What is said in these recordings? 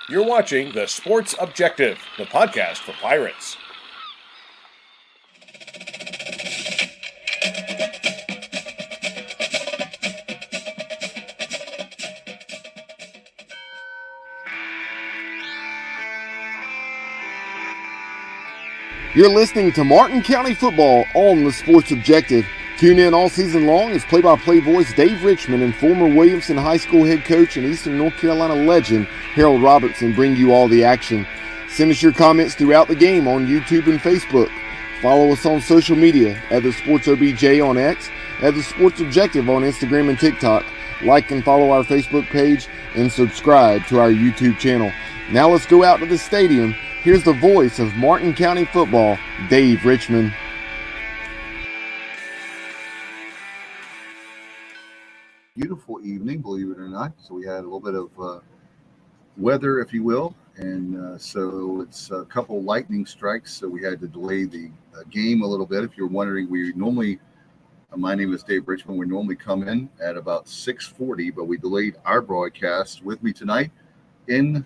You're watching The Sports Objective, the podcast for Pirates. You're listening to Martin County Football on The Sports Objective. Tune in all season long as play-by-play voice Dave Richmond and former Williamston High School head coach and Eastern North Carolina legend Harold Robertson bring you all the action. Send us your comments throughout the game on YouTube and Facebook. Follow us on social media at The Sports OBJ on X, at The Sports Objective on Instagram and TikTok. Like and follow our Facebook page and subscribe to our YouTube channel. Now let's go out to the stadium. Here's the voice of Martin County football, Dave Richmond. Beautiful evening, believe it or not. So we had a little bit of weather, if you will, and so it's a couple lightning strikes. So we had to delay the game a little bit. If you're wondering, we normally, my name is Dave Richmond. We normally come in at about 6:40, but we delayed our broadcast. With me tonight, in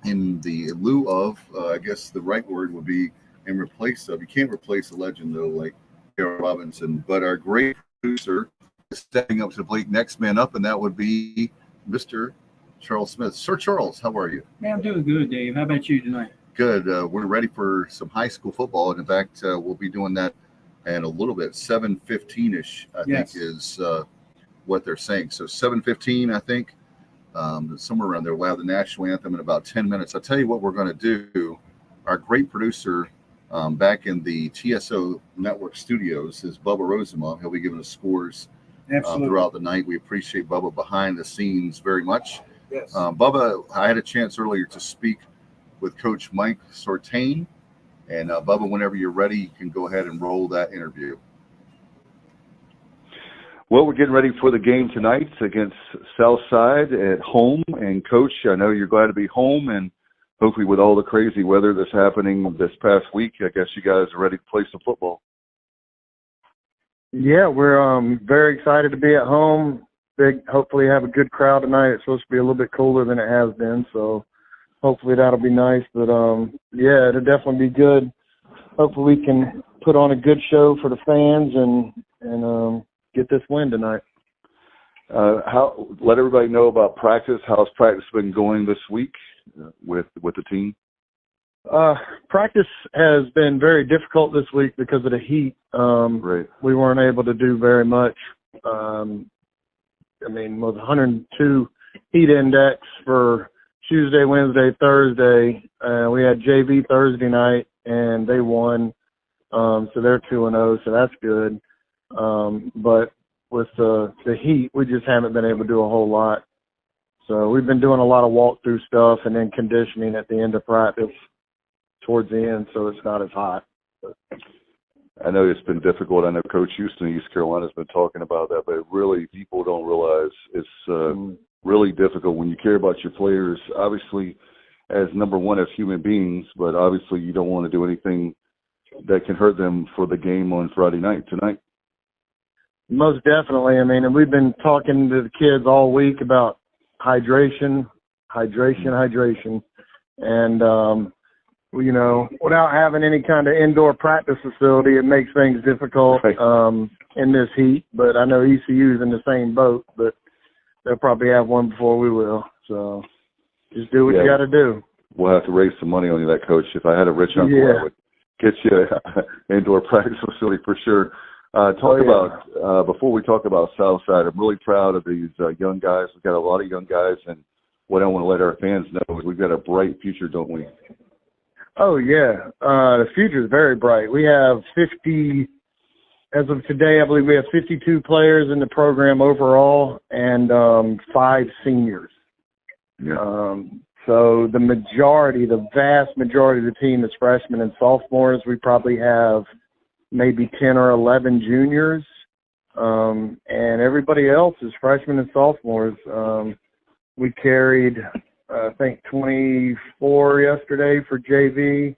the lieu of, I guess the right word would be in replace of. You can't replace a legend though, like Harold Robinson, but our great producer is stepping up to the plate. Next man up, and that would be Mr. Charles Smith. Sir Charles, how are you? Man, I'm doing good, Dave. How about you tonight? Good. We're ready for some high school football, and in fact, we'll be doing that in a little bit. 7:15-ish, I think, is what they're saying. So 7:15, I think. Somewhere around there, we'll have the national anthem in about 10 minutes. I'll tell you what we're going to do. Our great producer back in the TSO Network studios is Bubba Rosenbaum. He'll be giving us scores throughout the night. We appreciate Bubba behind the scenes very much. Yes. Bubba, I had a chance earlier to speak with Coach Mike Sortain. And Bubba, whenever you're ready, you can go ahead and roll that interview. Well, we're getting ready for the game tonight against Southside at home. And, Coach, I know you're glad to be home, and hopefully with all the crazy weather that's happening this past week, I guess you guys are ready to play some football. Yeah, we're very excited to be at home. Hopefully have a good crowd tonight. It's supposed to be a little bit colder than it has been, so hopefully that'll be nice. But, yeah, it'll definitely be good. Hopefully we can put on a good show for the fans and get this win tonight. Let everybody know about practice. How's practice been going this week with the team? Practice has been very difficult this week because of the heat. Right. We weren't able to do very much. With 102 heat index for Tuesday, Wednesday, Thursday. We had JV Thursday night, and they won. So they're 2-0, so that's good. But with the heat, we just haven't been able to do a whole lot. So we've been doing a lot of walkthrough stuff and then conditioning at the end of practice towards the end, so it's not as hot. I know it's been difficult. I know Coach Houston in East Carolina has been talking about that, but really people don't realize it's really difficult when you care about your players, obviously as number one as human beings, but obviously you don't want to do anything that can hurt them for the game on Friday night tonight. Most definitely. And we've been talking to the kids all week about hydration. And, without having any kind of indoor practice facility, it makes things difficult in this heat. But I know ECU's in the same boat, but they'll probably have one before we will. So just do what you got to do. We'll have to raise some money on you, that, Coach. If I had a rich uncle, I would get you an indoor practice facility for sure. Before we talk about Southside, I'm really proud of these young guys. We've got a lot of young guys, and what I want to let our fans know is we've got a bright future, don't we? Oh, yeah. The future is very bright. We have 50, as of today, I believe we have 52 players in the program overall and 5 seniors. Yeah. So the vast majority of the team is freshmen and sophomores. We probably have maybe 10 or 11 juniors, and everybody else is freshmen and sophomores. We carried, I think, 24 yesterday for JV.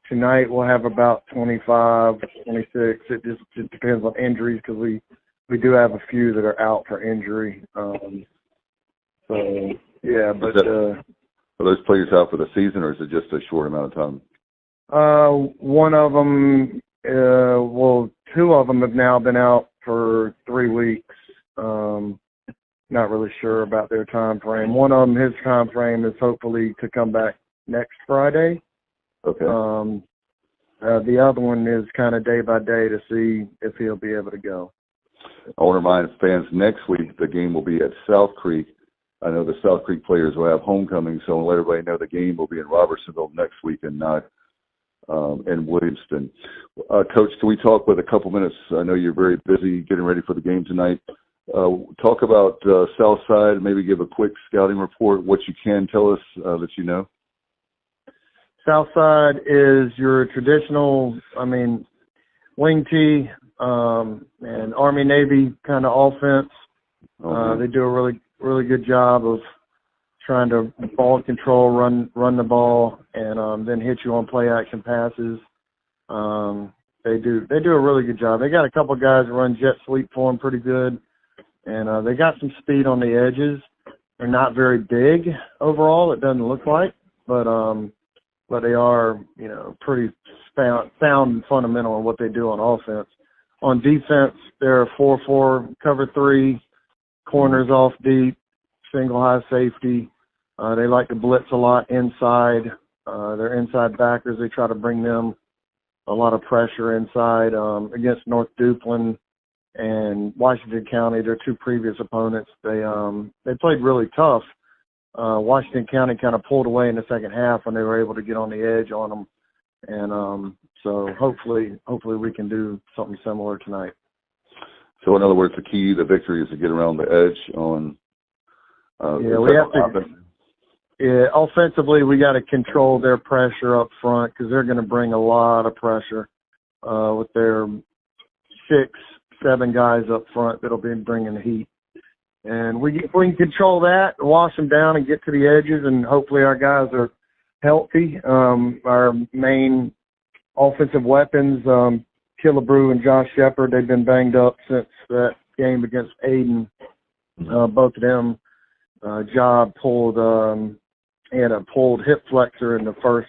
Tonight we'll have about 25, 26. It depends on injuries because we do have a few that are out for injury. Are those players out for the season, or is it just a short amount of time? One of them, two of them have now been out for 3 weeks. Not really sure about their time frame. One of them, his time frame is hopefully to come back next Friday. Okay. The other one is kind of day by day to see if he'll be able to go. I want to remind fans next week the game will be at South Creek. I know the South Creek players will have homecoming, so I'll let everybody know the game will be in Robertsonville next week and not in Williamston. Coach, can we talk with a couple minutes? I know you're very busy getting ready for the game tonight. Talk about Southside, maybe give a quick scouting report, what you can tell us that you know. Southside is your traditional, wing tee and Army-Navy kind of offense. Okay. They do a really, really good job of trying to ball control, run the ball, and then hit you on play action passes. They do a really good job. They got a couple guys that run jet sweep for them pretty good, and they got some speed on the edges. They're not very big overall, it doesn't look like, but they are, pretty sound and fundamental in what they do on offense. On defense, they're 4-4, cover 3, corners off deep, single high safety. They like to blitz a lot inside. They're inside backers. They try to bring them a lot of pressure inside. Against North Duplin and Washington County, their 2 previous opponents, they played really tough. Washington County kind of pulled away in the second half when they were able to get on the edge on them. And so hopefully we can do something similar tonight. So in other words, the key to victory is to get around the edge on we have to. Yeah, offensively, we got to control their pressure up front because they're going to bring a lot of pressure with their 6-7 guys up front that'll be bringing the heat. And if we can control that, wash them down and get to the edges, and hopefully our guys are healthy. Our main offensive weapons, Killebrew and Josh Shepard, they've been banged up since that game against Aden. Both of them, Job had a pulled hip flexor in the first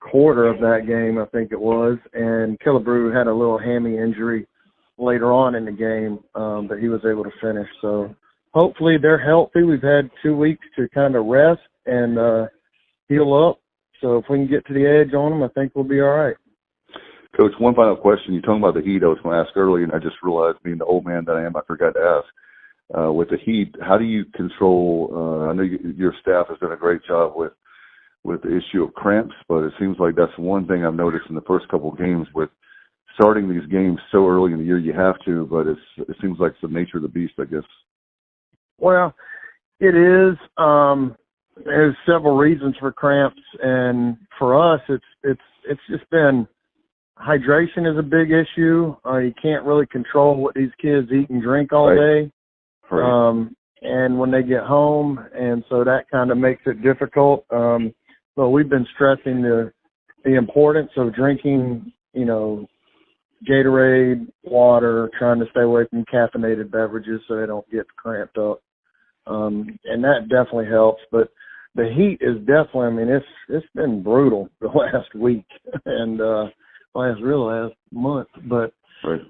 quarter of that game, I think it was, and Killebrew had a little hammy injury later on in the game, but he was able to finish. So hopefully they're healthy. We've had 2 weeks to kind of rest and heal up. So if we can get to the edge on them, I think we'll be all right. Coach, one final question. You're talking about the heat I was going to ask earlier, and I just realized, being the old man that I am, I forgot to ask. With the heat, how do you control I know your staff has done a great job with the issue of cramps, but it seems like that's one thing I've noticed in the first couple of games with starting these games so early in the year. You have to, but it seems like it's the nature of the beast, I guess. Well, it is. There's several reasons for cramps, and for us, it's just been hydration is a big issue. You can't really control what these kids eat and drink all day. Right. And when they get home, and so that kind of makes it difficult. But we've been stressing the importance of drinking, Gatorade, water, trying to stay away from caffeinated beverages so they don't get cramped up. And that definitely helps. But the heat is definitely, it's been brutal the last week and last month. But right.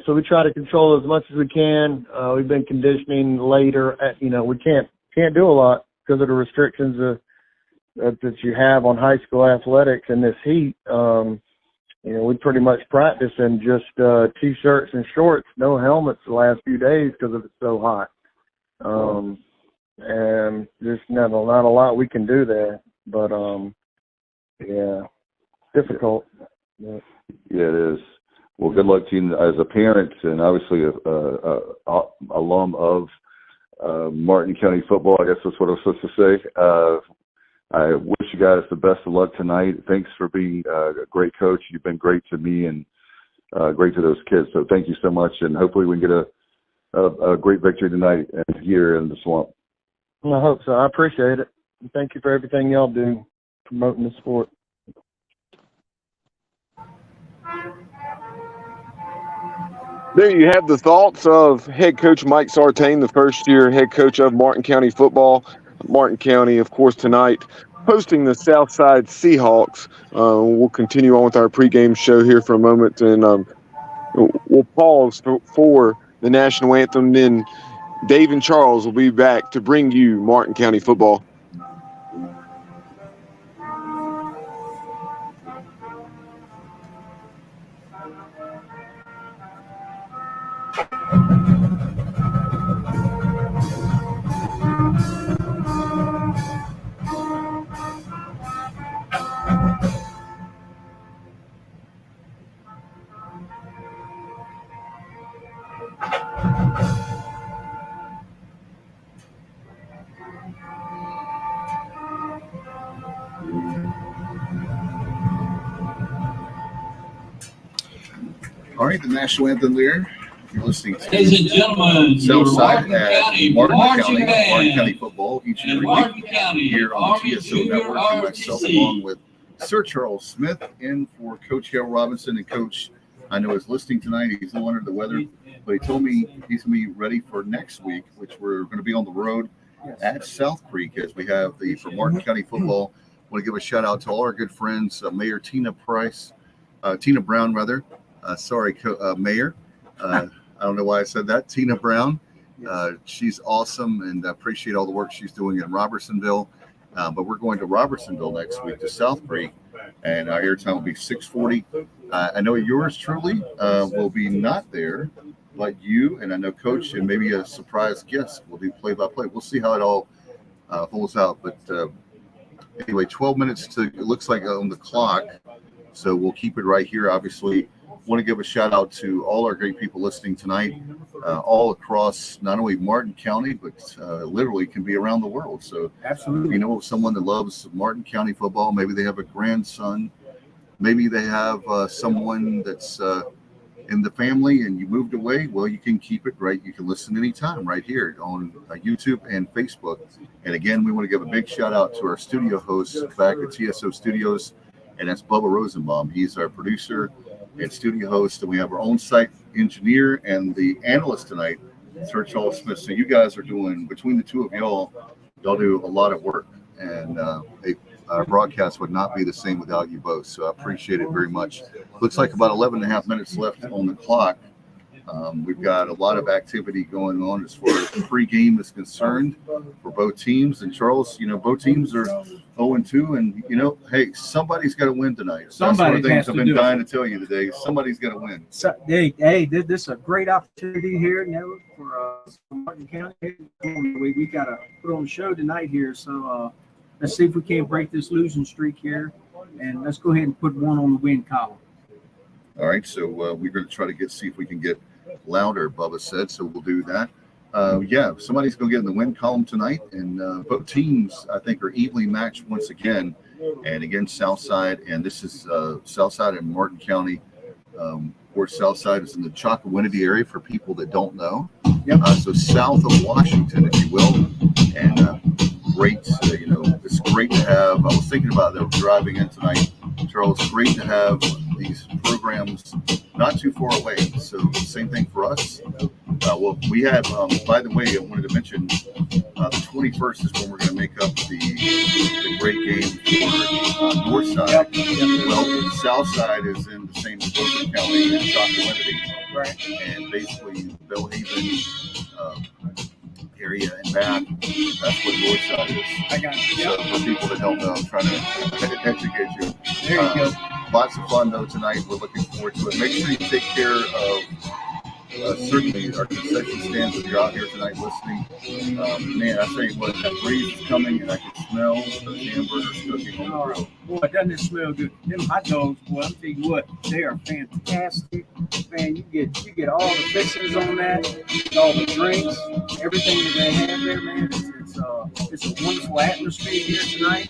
So we try to control as much as we can. We've been conditioning later. We can't do a lot because of the restrictions that you have on high school athletics in this heat. We pretty much practice in just T-shirts and shorts, no helmets the last few days because it's so hot. And there's not a lot we can do there. But, difficult. Yeah, it is. Well, good luck to you as a parent and obviously a alum of Martin County football. I guess that's what I was supposed to say. I wish you guys the best of luck tonight. Thanks for being a great coach. You've been great to me and great to those kids. So thank you so much, and hopefully we can get a great victory tonight here in the Swamp. Well, I hope so. I appreciate it. Thank you for everything y'all do promoting the sport. There you have the thoughts of head coach Mike Sartain, the first-year head coach of Martin County football. Martin County, of course, tonight hosting the Southside Seahawks. We'll continue on with our pregame show here for a moment, and we'll pause for the national anthem. Then Dave and Charles will be back to bring you Martin County football. All right, the national anthem there. You're listening to Ladies and gentlemen, Southside Martin at County Martin marching County, Martin band. County football each and In every Martin week County, here on the Army TSO Junior Network, and myself ROTC. along with Sir Charles Smith in for Coach Hale Robinson. And Coach, I know, is listening tonight. He's a little under the weather, but he told me he's going to be ready for next week, which we're going to be on the road at South Creek as we have the for Martin County football. I want to give a shout out to all our good friends, Mayor Tina Brown, rather. Mayor. I don't know why I said that. Tina Brown. She's awesome, and I appreciate all the work she's doing in Robertsonville. But we're going to Robertsonville next week to South Creek, and our airtime will be 6:40. I know yours truly will be not there, but you and I know Coach and maybe a surprise guest will do play-by-play. We'll see how it all holds out. But anyway, 12 minutes to it looks like on the clock, so we'll keep it right here. Obviously, want to give a shout out to all our great people listening tonight, all across not only Martin County, but literally can be around the world. So Absolutely. if you know someone that loves Martin County football, maybe they have a grandson, maybe they have someone that's in the family and you moved away, well, you can keep it right. You can listen anytime right here on YouTube and Facebook. And again, we want to give a big shout out to our studio hosts back at TSO Studios, and that's Bubba Rosenbaum. He's our producer and studio host, and we have our own site engineer and the analyst tonight, Sir Charles Smith. So you guys are doing, between the two of y'all do a lot of work, and our broadcast would not be the same without you both. So I appreciate it very much. Looks like about 11 and a half minutes left on the clock. We've got a lot of activity going on as far as pre-game is concerned for both teams. And Charles, both teams are 0-2, and hey, somebody's got to win tonight. That's one of the things I've been dying to tell you today. Somebody's got to win. So, hey, this is a great opportunity here, for Martin County. We got to put on a show tonight here. So let's see if we can't break this losing streak here, and let's go ahead and put one on the win column. All right, so we're going to try to see if we can get louder, Bubba said, so we'll do that. Somebody's going to get in the win column tonight, and both teams, I think, are evenly matched once again. And again, Southside, and this is Southside in Martin County. Of course, Southside is in the Chocowinity area for people that don't know. Yep. So south of Washington, if you will. And great, it's great to have. I was thinking about that driving in tonight, Charles. Great to have these programs not too far away. So same thing for us. We have, by the way, I wanted to mention the 21st is when we're going to make up the great game for Northside. Well, Southside is in the same Williamston County and Chocowinity, Right. and basically Bellhaven area and back. That's what Northside is. I got you. So for people that don't know, I'm trying to educate you. There you go. Lots of fun though tonight. We're looking forward to it. Make sure you take care of certainly our concession stands if you're out here tonight listening. Man, I tell you what, that breeze is coming and I can smell the hamburgers cooking on the grill. Boy, doesn't it smell good? Them hot dogs, boy, I'm telling you what, they are fantastic. Man, you get all the fixings on that, all the drinks, everything that they have there, man. It's a wonderful atmosphere here tonight,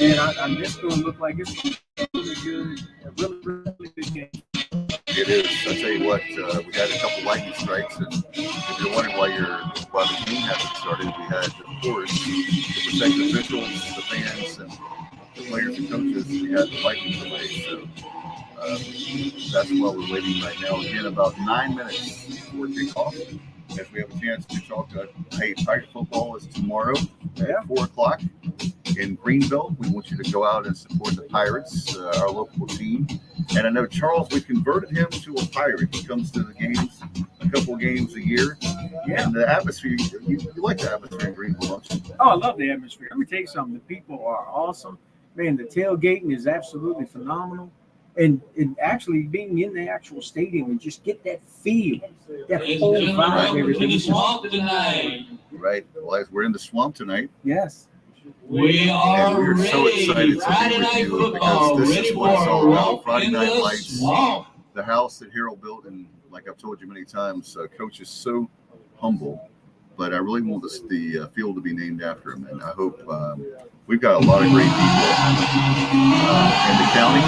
and I'm just going to look like it's really good, a really good game. It is. I tell you what, we had a couple lightning strikes, and if you're wondering why the game hasn't started, we had, of course, to protect the officials, the fans, and the players and coaches. We had the lightning delay, so that's why we're waiting right now. Again, about 9 minutes before kickoff, if we have a chance to talk. Hey, Pirate football is tomorrow Yeah. at 4 o'clock in Greenville. We want you to go out and support the Pirates, our local team. And I know Charles, we converted him to a Pirate. He comes to the games, a couple of games a year. Yeah. And the atmosphere, you like the atmosphere in Greenville, don't you? Oh, I love the atmosphere. Let me tell you something. The people are awesome. Man, the tailgating is absolutely phenomenal. And actually being in the actual stadium and just get that feel, that whole vibe, everything. Is just, Right. Well, as we're in the swamp tonight. yes. We are And we're so excited to be with you because this is what it's all about. Friday Night Lights, the house that Harold built, and like I've told you many times, Coach is so humble, but I really want the field to be named after him, and I hope we've got a lot of great people in the county.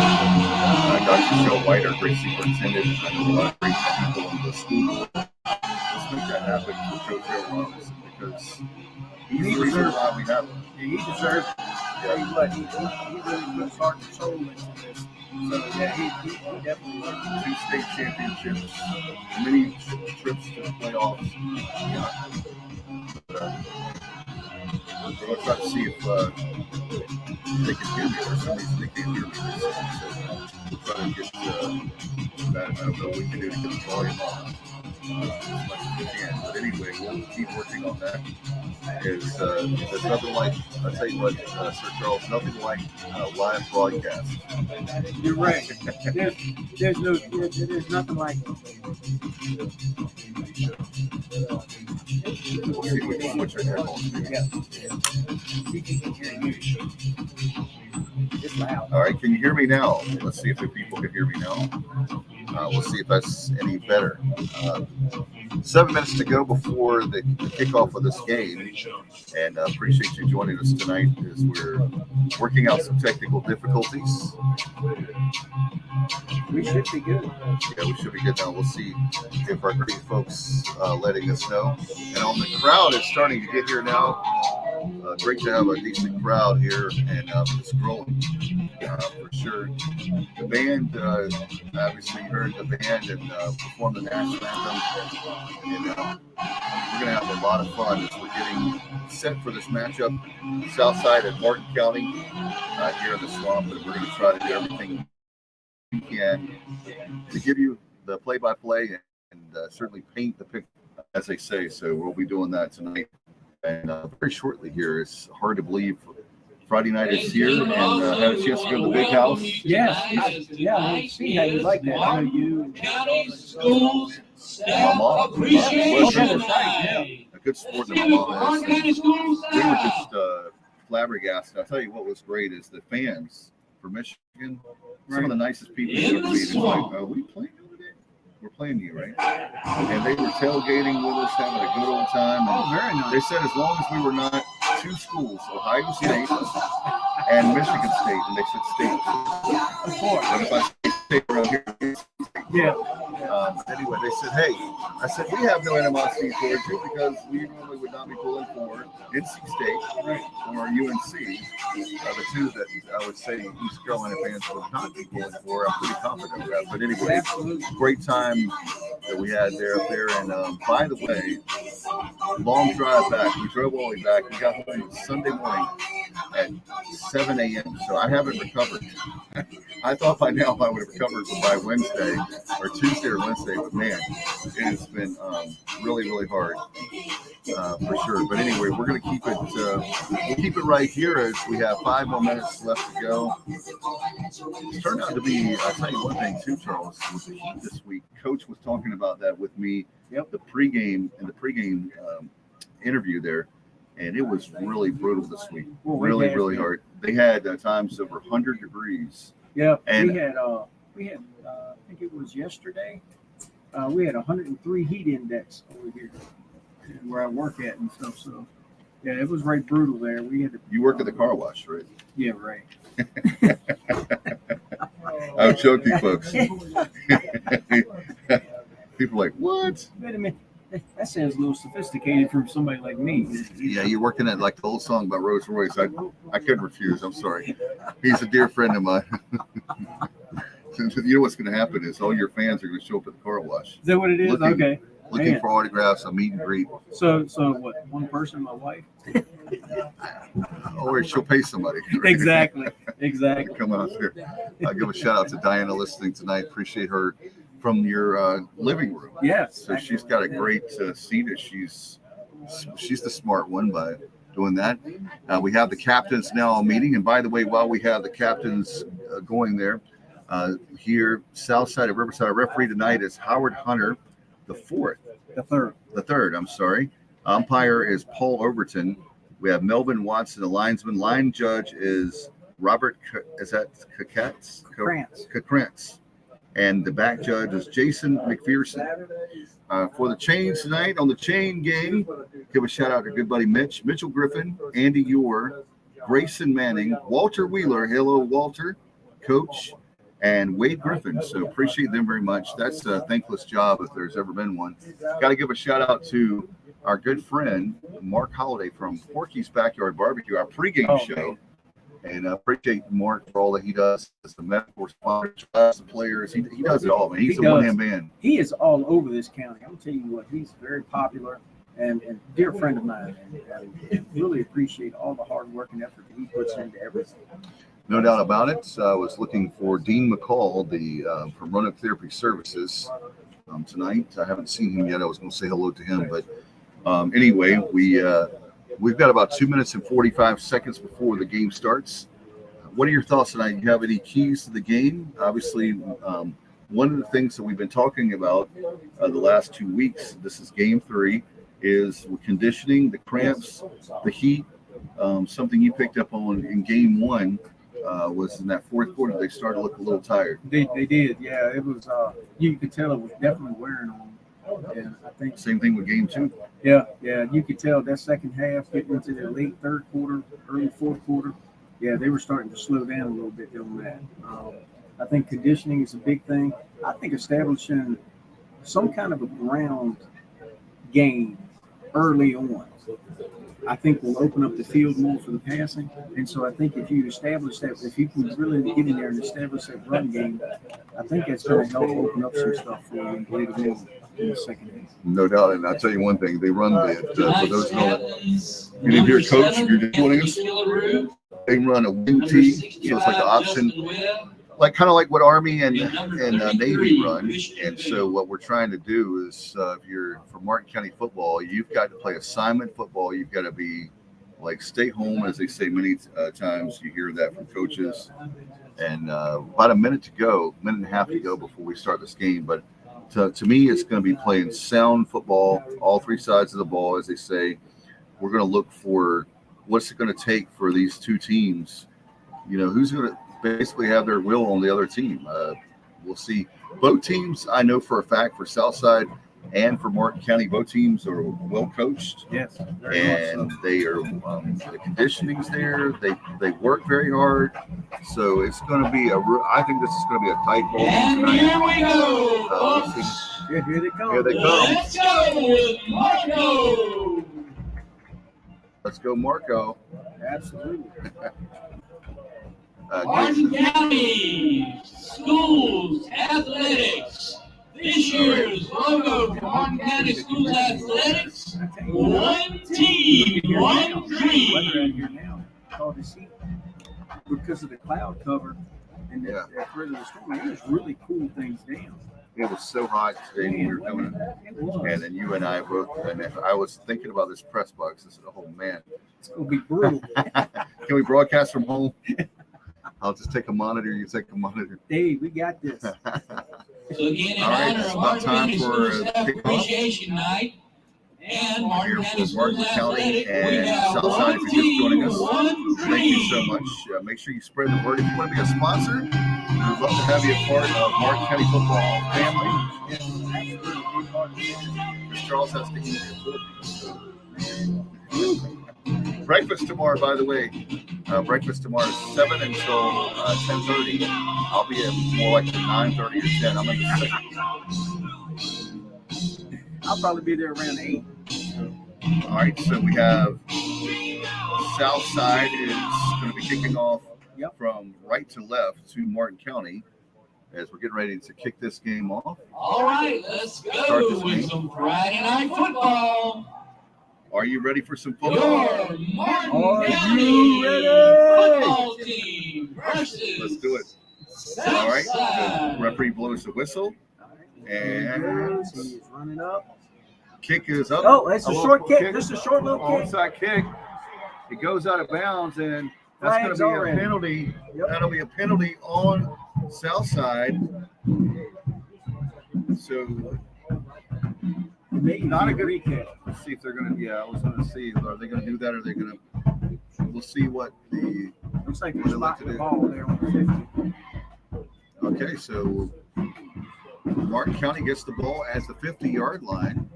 Dr. Michelle White, our great superintendent, I know a lot of great people in the school board. Let's make that happen for Coach Harold Robinson because he's the reason why we have him. He deserves it. Tell you what, he really puts heart and soul into this. So, yeah, he definitely does. 2 state championships, many trips to the playoffs. We're going to try to see if they can hear me or somebody's they can't hear me. So we'll try to get that. I don't know what we can do to get the volume up as much as we can. But anyway, we'll keep working on that. There's nothing like, I'll tell you what, Sir Charles, nothing like live broadcast. You're right. There's nothing like it. We'll see if we can switch our headphones. Yeah. See if you can hear you. It's loud. All right, can you hear me now? Let's see if the people can hear me now. We'll see if that's any better. 7 minutes to go before the kickoff of this game, and appreciate you joining us tonight as we're working out some technical difficulties. We should be good. Yeah, we should be good now. We'll see if our great folks letting us know. And on the crowd is starting to get here now. Great to have a decent crowd here, and it's growing for sure. The band, obviously heard the band and performed the national anthem. And we're going to have a lot of fun as we're getting set for this matchup. Southside and Martin County here in the swamp, and we're going to try to do everything we can to give you the play-by-play and certainly paint the picture, as they say. So we'll be doing that tonight. And very shortly here, it's hard to believe Friday night is here and had a chance to go to the big house. Yes. I see how you like that. I know you. County schools My mom, appreciation a good sport that my mom is. We were just flabbergasted. I'll tell you what was great is the fans for Michigan, some of the nicest people you ever meet. It's like, are we playing over there? We're playing you, right? And they were tailgating with us, having a good old time. And Very nice. they said as long as we were not 2 schools, Ohio State and Michigan State, and they said state. Of course. And if I say state around here, Yeah. anyway, they said, hey, I said, we have no animosity towards you because we normally would not be pulling for NC State or UNC, the two that I would say East Carolina fans would not be pulling for. I'm pretty confident of that. But anyway, Absolutely. great time that we had there up there. And by the way, long drive back. We drove all the way back. We got home Sunday morning at 7 a.m. So I haven't recovered. I thought by now I would have recovered by Wednesday or Tuesday or Wednesday, but man, it has been really, really hard for sure. But anyway, we're going to keep it. We'll keep it right here as we have 5 more minutes left to go. It turned out to be. I'll tell you one thing too, Charles. With the heat this week, Coach was talking about that with me. Yep. The pregame interview there, and it was really brutal this week. Well, really, really hard. They had times over 100 degrees. Yeah, And- we had I think it was yesterday. We had 103 heat index over here where I work at and stuff. So yeah, it was right brutal there. We had to. You work at the car wash, right? Yeah, right. I'm joking, folks. People are like, what? Wait a minute. That sounds a little sophisticated from somebody like me. Yeah, you're working at like the old song by Rolls Royce. I couldn't refuse. I'm sorry. He's a dear friend of mine. You know what's going to happen is all your fans are going to show up at the car wash. Is that what it is? Looking- Okay. looking Man. for autographs, a meet and greet, So what? One person, my wife. or she'll pay somebody. Exactly. Come out here. I'll give a shout out to Diana listening tonight. Appreciate her from your living room. Yes. So she's got a great seat. She's the smart one by doing that. We have the captains now meeting. And by the way, while we have the captains going there, here, Southside of Riverside, our referee tonight is Howard Hunter, the third, I'm sorry. Umpire is Paul Overton. We have Melvin Watson, the linesman. Line judge is Robert, Krantz. And the back judge is Jason McPherson. For the chains tonight, on the chain game, give a shout out to good buddy Mitchell Griffin, Andy Ure, Grayson Manning, Walter Wheeler. Hello, Walter, coach, and Wade Griffin. So appreciate them very much. That's a thankless job if there's ever been one. Got to give a shout out to our good friend Mark Holliday from Porky's Backyard Barbecue, our pregame show. And I appreciate Mark for all that he does as the medical responders, the players. He does it all, man. He's a one-man band. He is all over this county. I'm telling you what, he's very popular and a dear friend of mine. And really appreciate all the hard work and effort that he puts into everything. No doubt about it. I was looking for Dean McCall, from Roanoke Therapy Services, tonight. I haven't seen him yet. I was going to say hello to him, but anyway, we've got about 2 minutes and 45 seconds before the game starts. What are your thoughts tonight? Do you have any keys to the game? Obviously, one of the things that we've been talking about the last 2 weeks, this is game 3, is conditioning, the cramps, the heat. Something you picked up on in game 1 was in that fourth quarter, they started to look a little tired. They did, yeah. It was, you could tell it was definitely wearing on them. And I think Same thing with game 2. Yeah, you could tell that second half, getting into the late third quarter, early fourth quarter, yeah, they were starting to slow down a little bit doing that. I think conditioning is a big thing. I think establishing some kind of a ground game early on, I think will open up the field more for the passing. And so I think if you establish that, if you can really get in there and establish that run game, I think that's going to help open up some stuff for you later on in the second half. No doubt. And I'll tell you one thing, they run for those who don't, if you're a coach, if you're just joining us, they run a wing tee, so it's like an option, kind of like what Army and Navy run. And so what we're trying to do is, if you're from Martin County football, you've got to play assignment football. You've got to be stay home, as they say many times. You hear that from coaches. And about a minute and a half to go before we start this game. But to me, it's going to be playing sound football, all three sides of the ball, as they say. We're going to look for what's it going to take for these two teams. Who's going to basically have their will on the other team. We'll see. Both teams, I know for a fact, for Southside and for Martin County, both teams are well coached. Yes, and they are the conditioning's there. They work very hard. So it's going to be I think this is going to be a tight ball game tonight. Here we go. Here they come. Here they come. Let's go with Marco. Let's go, Marco. Absolutely. Martin County Schools Athletics. This year's logo for Martin County Schools Athletics: one team, one dream. Weather out here now, called to see because of the cloud cover and that threat of the storm. It just really cooled things down. It was so hot today when we were doing it. And then you and I both, and I was thinking about this press box. I said, oh, man. It's going to be brutal. Can we broadcast from home? I'll just take a monitor. You take a monitor. Hey, we got this. So again, in All right, honor it's of about Martin time County for Schools Staff kickoff. Appreciation Night and Martin Here County for Martin Schools County Athletic, and we have Southside, one if you're just joining us, team, one thank you so dream. much. Make sure you spread the word. If you want to be a sponsor, we'd love to have you a part of Martin County football family. Chris Charles has to eat it. Breakfast tomorrow, by the way. Breakfast tomorrow is 7 until 10:30. I'll be at more like 9:30 or 10. I'm in the second. I'll probably be there around 8. All right, so we have Southside is going to be kicking off from right to left to Martin County. as we're getting ready to kick this game off. All right, let's go with some Friday night football. Are you ready for some football? Your Martin County football team versus Let's do it. All right. Southside. The referee blows the whistle. And He's running up. kick is up. Oh, that's a short kick. Just a short little kick. Onside kick. It goes out of bounds, and that's going Flags to be already. a penalty. Yep. That'll be a penalty on Southside. So Maybe not a good recap. Let's see if they're going to. Yeah, I was going to see. Are they going to do that? Or are they going to? We'll see what the. Looks like What they're they like to spotting the do. ball there on the 50. Okay, so Martin County gets the ball as the 50-yard line.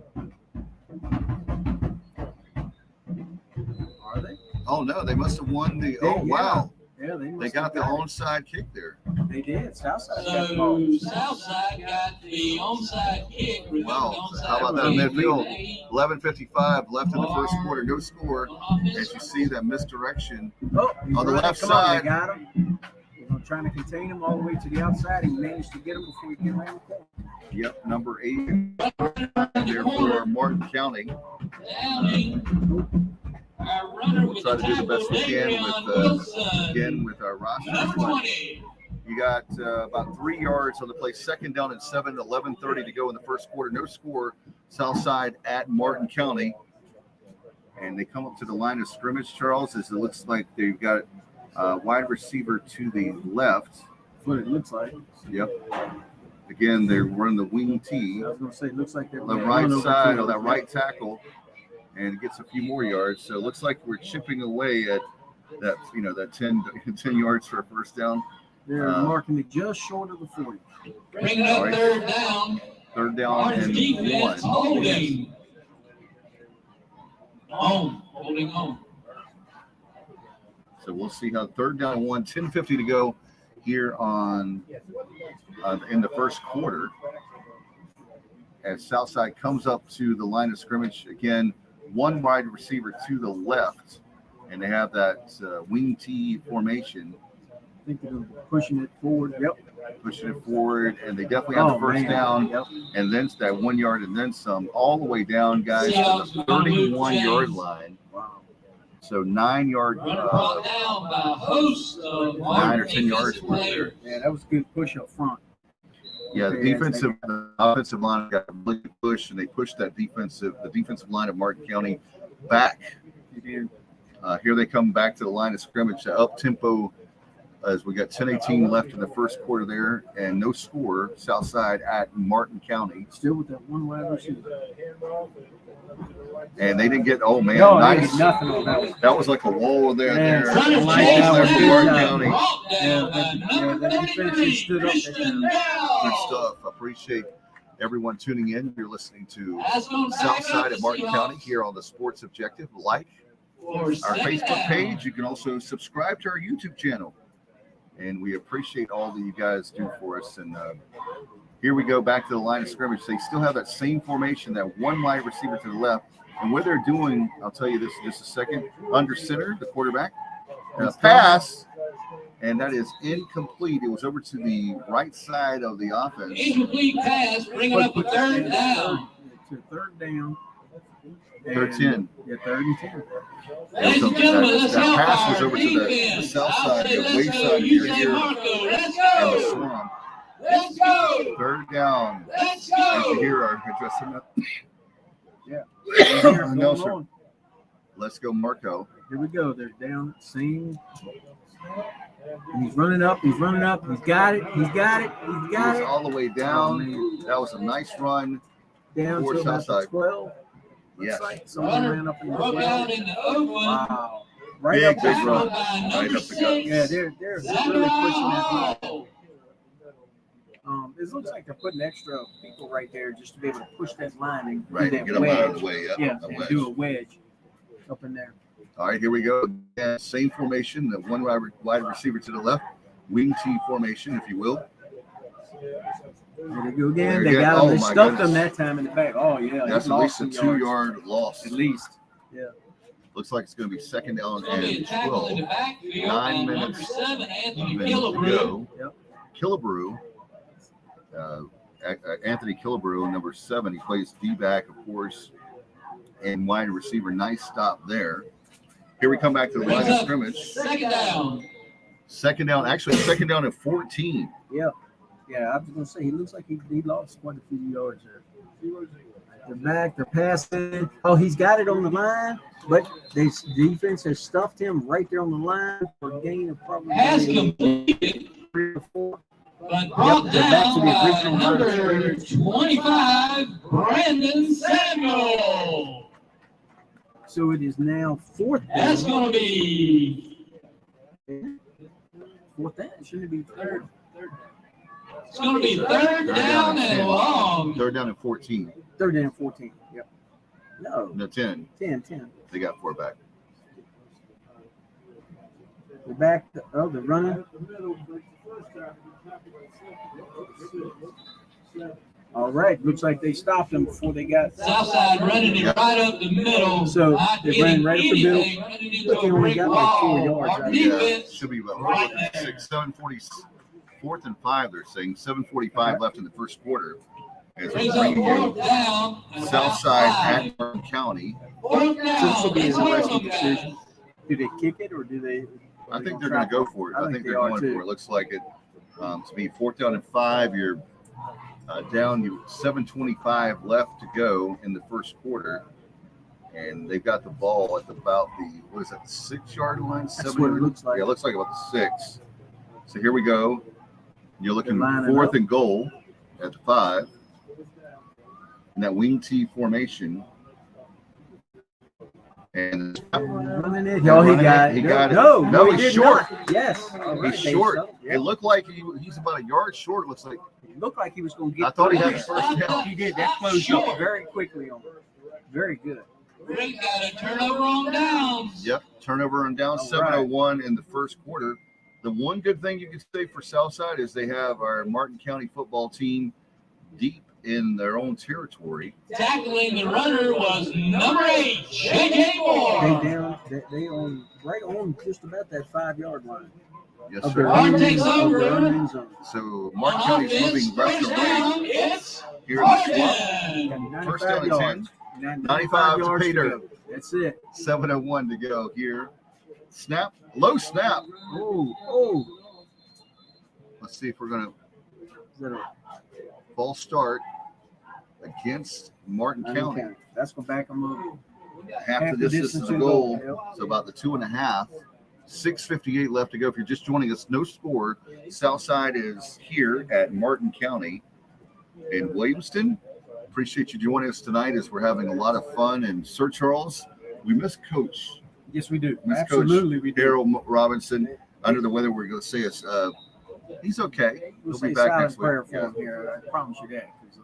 Are they? Oh no, they must have won the. Oh Yeah. wow, Yeah, they got the onside kick there. They did. Southside got the ball. So Southside got the onside kick. Wow, how about that midfield? 11:55 left in the first quarter, no score. As you see that misdirection. Oh, he's On the running. left Come on, side. they got him. Trying to contain him all the way to the outside. He managed to get him before he came around the corner. Yep, number 8 there for Martin County. Downing. Our runner We'll with try the to do the tackle, best we can Adrian with Wilson. again with our roster. Number 20. You got about 3 yards on the play, second down and 7, 11:30 to go in the first quarter. No score. Southside at Martin County. And they come up to the line of scrimmage, Charles, as it looks like they've got wide receiver to the left. That's what it looks like. Yep. Again, they're running the wing T. I was going to say, it looks like they're On the right side of that right tackle, and it gets a few more yards. So it looks like we're chipping away at that, that 10 yards for a first down. They're marking it just short of the 40. Bringing up third down. Third down Martin and defense 1. holding. Holding home. So we'll see how third down and 1, 10:50 to go here on in the first quarter. As Southside comes up to the line of scrimmage again, one wide receiver to the left, and they have that wing T formation. I think they're going to be pushing it forward. Yep. Pushing it forward, and they definitely have the first down, Yep. and then that 1 yard and then some, all the way down, guys, to the 31-yard line. Wow. So 9 yard, Runner brought down by a host of 9 or 10 yards worth there. Yeah, that was a good push up front. Yeah, the offensive line got a really good push, and they pushed the defensive line of Martin County back. Here they come back to the line of scrimmage, up tempo, as we got 10:18 left in the first quarter there, and no score. Southside at Martin County, Still with that one wide receiver. and they didn't get. Oh man, No, they nice! did nothing on that one. That was like a wall there. Yeah. There, Runner wall like chase that there one. for down, Martin Yeah. County. brought down by number the defense 33, stood up. Christian Good Dow. stuff. Appreciate everyone tuning in. You're listening to That's going back Southside up at Martin the County Seahawks here on the Sports Objective. Like for our second Facebook down. page. You can also subscribe to our YouTube channel. And we appreciate all that you guys do for us. And here we go back to the line of scrimmage. They still have that same formation, that one wide receiver to the left. And what they're doing, I'll tell you this in just a second, under center, the quarterback, pass, and that is incomplete. It was over to the right side of the offense. Incomplete pass, bringing up a third down. To third down. Third 10. Yeah, third and 10. Ladies and gentlemen, let's that help pass was our over to the defense. south I'll side, say the let's way go, side UJ here, Marco. Let's and the go. swamp. Let's go. Third down. Let's As you go. hear our addressing up. Here, No, going sir. on. Let's go, Marco. Here we go. They're down. Same. And he's running up. He's running up. He's got it. He's got it. He's He got was it. all the way down. That was a nice run. Down for to about the Southside. 12. Looks Yes. like someone ran Runner up in the broke 12. out in the open. Wow. Right Big, up big the run. front. By number Right up the gut. Yeah, 6. they're really pushing that line. Zach It looks like they're putting extra people right there just to be able to push that line and Right, do get that them out of wedge. the way. Yep, Yeah, a and wedge. do a wedge up in there. All right, here we go. Yeah, same formation, the one wide receiver to the left, wing T formation, if you will. There they go again. There They again. got Oh, him. They my stuffed goodness. him that time in the back. Oh, yeah. That's he at lost least a some yards. 2-yard loss. At least. Yeah. Looks like it's going to be second down Gonna be a and tackle in the 12. backfield 9 by number minutes 7, Anthony Even to Killebrew. go. Killebrew Anthony Killebrew, number 7. He plays D-back, of course, and wide receiver. Nice stop there. Here we come back to the line of scrimmage. Second down. Second down, actually second down at 14. Yeah, I was gonna say he looks like he lost quite a few yards there. They're back, they're passing. Oh, he's got it on the line, but the defense has stuffed him right there on the line for a gain of probably Pass completed. 3 or 4. But brought they're back to down the by original number 25, Brandon Samuel. So it is now 4th down. That's going to be 4th down. Shouldn't it be 3rd? It's going to be third down and long. Third down at 14. 3rd down, 14. Yep. No, 10. 10. They got 4 back. They're back. They're running. All right. Looks like they stopped them before they got. Southside running it right up the middle. So Not they ran getting right up the middle. anything, running into But they a only brick got like 4 wall. yards Our out of Yeah, defense should be about right there. 6, 7:40, 4th and 5. They're saying 7:45 left in the first quarter. As we brings up bring fourth you down. and Southside five. at Martin County. Fourth So this will down. be an It's interesting welcome decision. back. Do they kick it or do they? I think they're going to go for it. I think they're going for it. Looks like it to be 4th down and 5. You're down. You 7:25 left to go in the first quarter, and they've got the ball at about the 6-yard line? That's what it looks like. Yeah, it looks like about the 6. So here we go. You're looking They're lining 4th up. and goal at the 5. In that wing T formation. And Running it. Oh, he got it. He got it. No, No, he he's did short. not. Yes. All right, He's they short. settled. It looked like he's about a yard short. It looks like It looked like he was going to get. I thought he through had there. the first down. He did. That closed up very quickly on it. Very good. Rick got a turnover on downs. Yep, turnover and down All 7:01 in the first quarter. The one good thing you can say for Southside is they have our Martin County football team deep in their own territory. Tackling the runner was number 8, J.J. Moore. They on right on just about that 5-yard line. Yes, Of sir. their Martin own takes of over. their own end zone. So Martin County's moving left Offense, and first right down, it's here in the swamp. Martin. Got First down 95 and 10. yards. 95 to yards Peter. go. That's it. 7:01 to go here. Snap, low snap. Oh. Let's see if we're going to Is that a false start against Martin County. That's going back them up. Half the distance to the goal. So about the 2.5. 6:58 left to go. If you're just joining us, no score. Southside is here at Martin County in Williamston. Appreciate you joining us tonight as we're having a lot of fun. And Sir Charles, we miss Coach. Yes, we do. Miss Absolutely, we Coach do. Daryl Robinson. Under the weather, we're going to say it's he's okay. We'll He'll say be back silent next week. prayer for him here. I promise you that. 'Cause,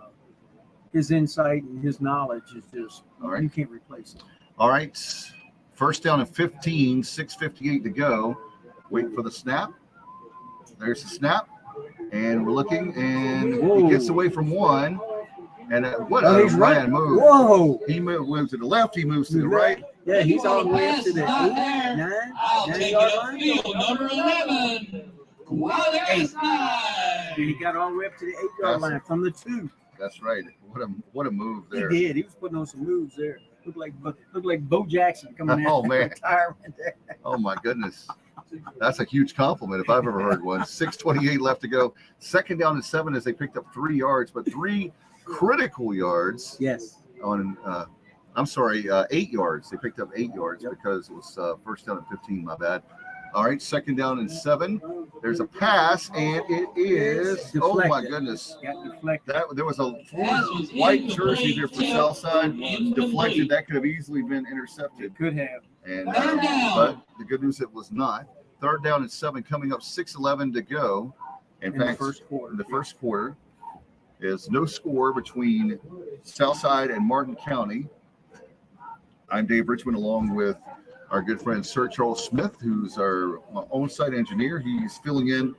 his insight and his knowledge is just, All right. you can't replace it. All right. First down and 15, 6:58 to go. Wait for the snap. There's the snap. And we're looking, and he gets away from one. And what a He's right. man move. Whoa. He moves to the left. He moves to the right. Yeah, he's all the way up to the Not 8, there. 9, I'll 9 take yard it line. upfield, number 11. Wow, there's 9. He got all the way up to the 8-yard line from the 2. That's right. What a move there. He did. He was putting on some moves there. Looked like Bo Jackson coming Oh, out man. of retirement there. Oh my goodness. That's a huge compliment if I've ever heard one. 6:28 left to go. Second down and 7 as they picked up 3 yards, but 3 critical yards Yes. on 8 yards. They picked up 8 yards because it was first down and 15, my bad. All right, second down and 7. There's a pass, and it is, oh my goodness. Got deflected. There was a white jersey there for Southside. Deflected. That could have easily been intercepted. Could have. And Third down. but the good news, it was not. Third down and 7, coming up 6:11 to go. In fact, the first quarter. in the first quarter is no score between Southside and Martin County. I'm Dave Richmond, along with our good friend Sir Charles Smith, who's our on-site engineer. He's filling in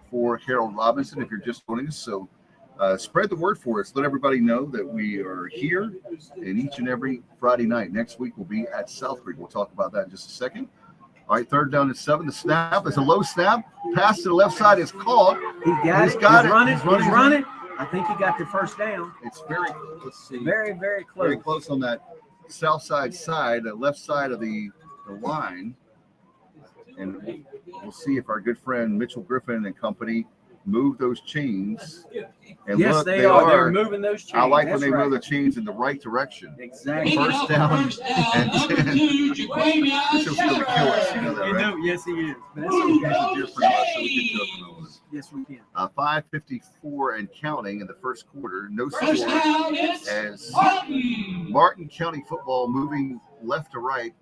for Harold Robinson if you're just joining us. So spread the word for us. Let everybody know that we are here and each and every Friday night. Next week we'll be at South Creek. We'll talk about that in just a second. All right, third down and 7. The snap is a low snap. Pass to the left side is caught. He got He's it. got He's it. running. He's He's running. running. I think he got the first down. It's very, let's see, Very, very close. very close on that Southside side, the left side of the line. And we'll see if our good friend Mitchell Griffin and company move those chains. And Yes, look, they are. They're moving those chains. I like That's when they right. move the chains in the right direction. Exactly. First down and 10. Mitchell's going to kill us. You know that, You right? do. Yes, he is. But that's He's okay. a dear friend of ours, so we can joke with him. Yes, we can. 5:54 and counting in the first quarter. No score First down is as Martin. Martin County football moving left to right.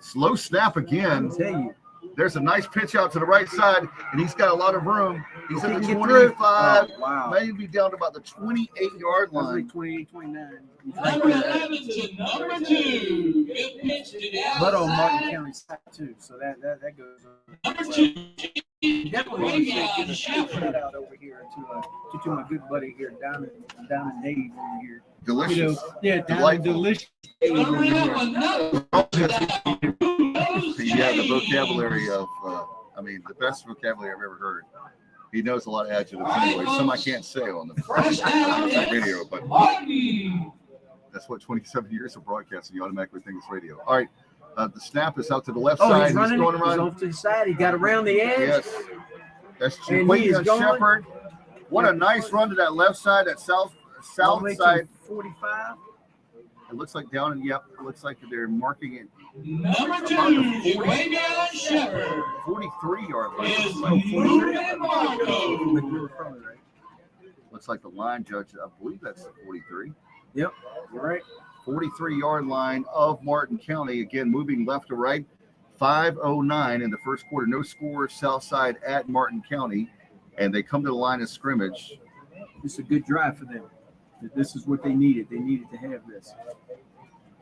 Slow snap again. I tell you. There's a nice pitch out to the right side, and he's got a lot of room. He's He at the can get through. 25, Oh, wow. maybe down to about the 28-yard That's like line. 28, 29. Number 11 to number 2. Good pitch to the outside. But on Martin County side, too. So that goes on. Number 2. Definitely want to give a shout out over here to my good buddy here, Diamond Dave over here. Delicious. You know, yeah, Diamond Delightful. Delicious Dave over Coming up here. another. You have the vocabulary of, the best vocabulary I've ever heard. He knows a lot of adjectives anyway. Some I can't say on the radio, but Martin. that's what 27 years of broadcasting. You automatically think it's radio. All right. The snap is out to the left Oh, side. he's running. going He's around. off to the side. He got around the edge. Yes. That's And he Wayne is going. Shepard. What a nice run to that left side, that south All the way to side. 45. It looks like down and it looks like they're marking it Number 2. Way down Shepherd. 43-yard Is line. moving Marco. Looks like the line judge, I believe that's the 43. Yep, you're right. 43-yard line of Martin County. Again, moving left to right. 5:09 in the first quarter. No score, Southside at Martin County. And they come to the line of scrimmage. It's a good drive for them. This is what they needed. They needed to have this.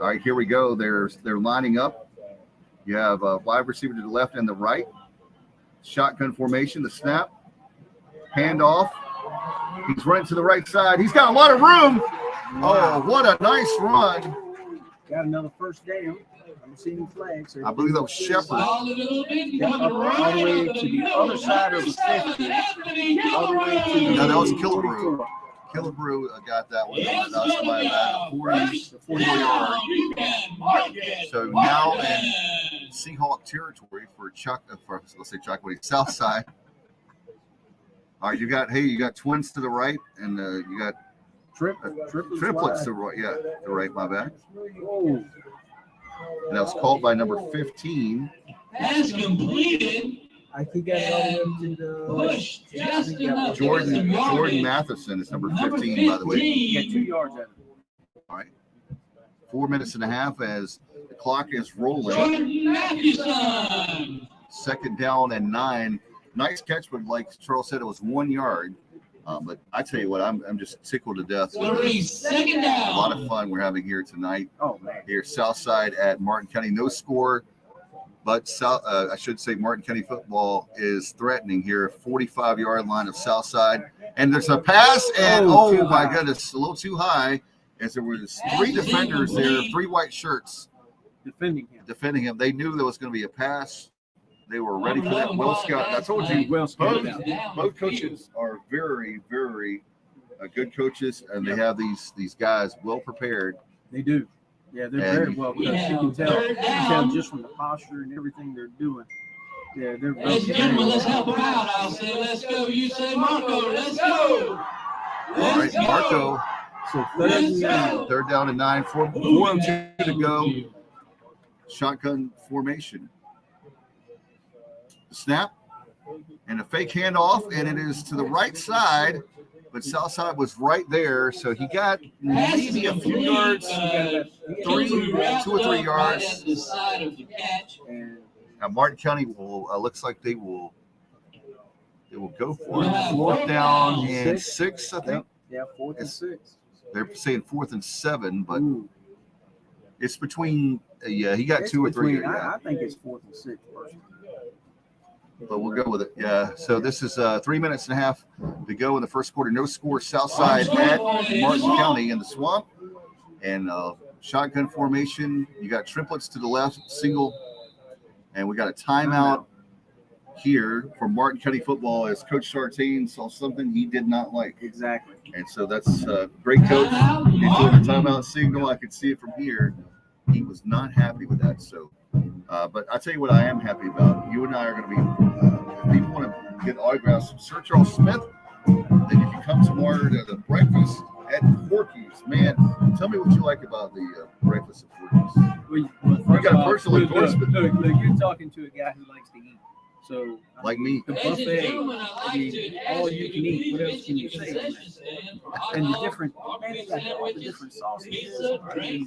All right, here we go. They're lining up. You have a wide receiver to the left and the right. Shotgun formation, the snap. Handoff. He's running to the right side. He's got a lot of room. Oh, what a nice run. Got another first down. I'm seeing flags. I believe that was Shepard. All a little bit Yeah, from the all the right way of to the other side of the 50. All the way to the No, that was Killebrew. 44. Killebrew got that one. Yes, That was by about 40 Now yard. you can mark it. So now in Seahawk territory for let's say Chocowinity, Southside. All right, you got twins to the right, and you got triplets to the right. Yeah, the right. My bad. Oh, And that was called by number 15. Has completed. I think I got it up to the Push just enough. Jordan Matheson is number 15, by the way. Yeah, 2 yards out of it. All right. 4 minutes and a half as the clock is rolling. Jordan Matheson. Second down and 9. Nice catch, but like Charles said, it was 1 yard. But I tell you what, I'm just tickled to death. Second A down. lot of fun we're having here tonight. Oh, man. Here, Southside at Martin County. No score, but I should say Martin County football is threatening here. 45-yard line of Southside. And there's a pass, and too my high. goodness, a little too high, as there was 3 defenders there, 3 white shirts Defending him. They knew there was going to be a pass. They were ready for that. Well Scott, I told you, Well scouted out. both coaches are very, very good coaches, and they have these guys well prepared. They do. Yeah, they're And- very well coached. You can tell just from the posture and everything they're doing. Yeah, they're Ladies and gentlemen, let's help him out. I'll say let's go. You say Marco. Let's go. All right, Marco, So Let's go. third down and 9, 4:02 to go. Shotgun formation. Snap and a fake handoff, and it is to the right side, but Southside was right there, so he got maybe a few yards, 2 or 3 yards. At the side of the catch. Now Martin County will looks like they will go for it. 4th down and 6, I think. Yeah, 4th and 6. They're saying 4th and 7, but Ooh. it's between. He got It's 2 or 3. between- Yeah. I think it's 4th and 6 personally. But we'll go with it. Yeah. So this is 3 minutes and a half to go in the first quarter. No score. Southside at Martin County in the swamp. And shotgun formation. You got triplets to the left, single. And we got a timeout here for Martin County football as Coach Sartain saw something he did not like. Exactly. And so that's great coach. He's doing the timeout signal. I could see it from here. He was not happy with that. So, but I'll tell you what I am happy about. You and I are going to be, if people want to get autographs from Sir Charles Smith, then you can come tomorrow to the breakfast at Porky's. Man, tell me what you like about the breakfast at Porky's. Well, You got a personal endorsement. Look, you're talking to a guy who likes to eat. So, Like me. the buffet, I mean, all you can eat. What else can you say? And the different, man, they got all the different sausages.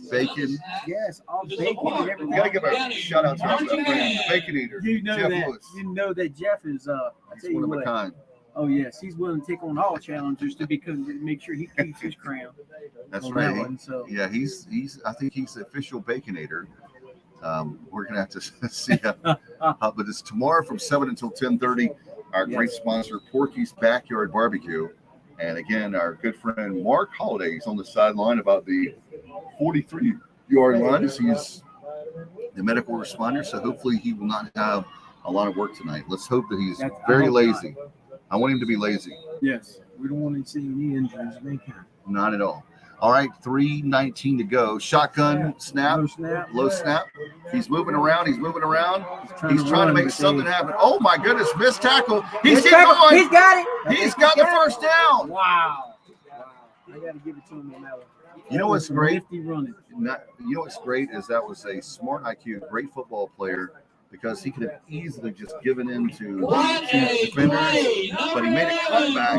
Bacon. Yes, all bacon and everything. You got to give a shout out to our friend, the Bacon Eater, You know Jeff that. Lewis. You know that Jeff is. I He's tell you one of a what. kind. Oh yes, he's willing to take on all challengers to make sure he keeps his crown. That's on right. that one, so. Yeah, he's. I think he's the official Baconator. We're gonna have to see how, but it's tomorrow from 7 until 10:30. Our great sponsor, Porky's Backyard Barbecue, and again, our good friend Mark Holliday is on the sideline about the 43-yard line as he's the medical responder. So hopefully he will not have a lot of work tonight. Let's hope that he's very lazy. I want him to be lazy. Yes, we don't want to see any injuries of any kind. Not at all. All right, 3:19 to go. Shotgun snap, low snap. He's moving around. He's trying to make something happen. Oh my goodness, missed tackle. He's keep going. He's got it. He's got the first down. Wow. I got to give it to him on that one. You know what's great? Nifty running. You know what's great is that was a smart IQ, great football player, because he could have easily just given in to defenders, but he made a cutback,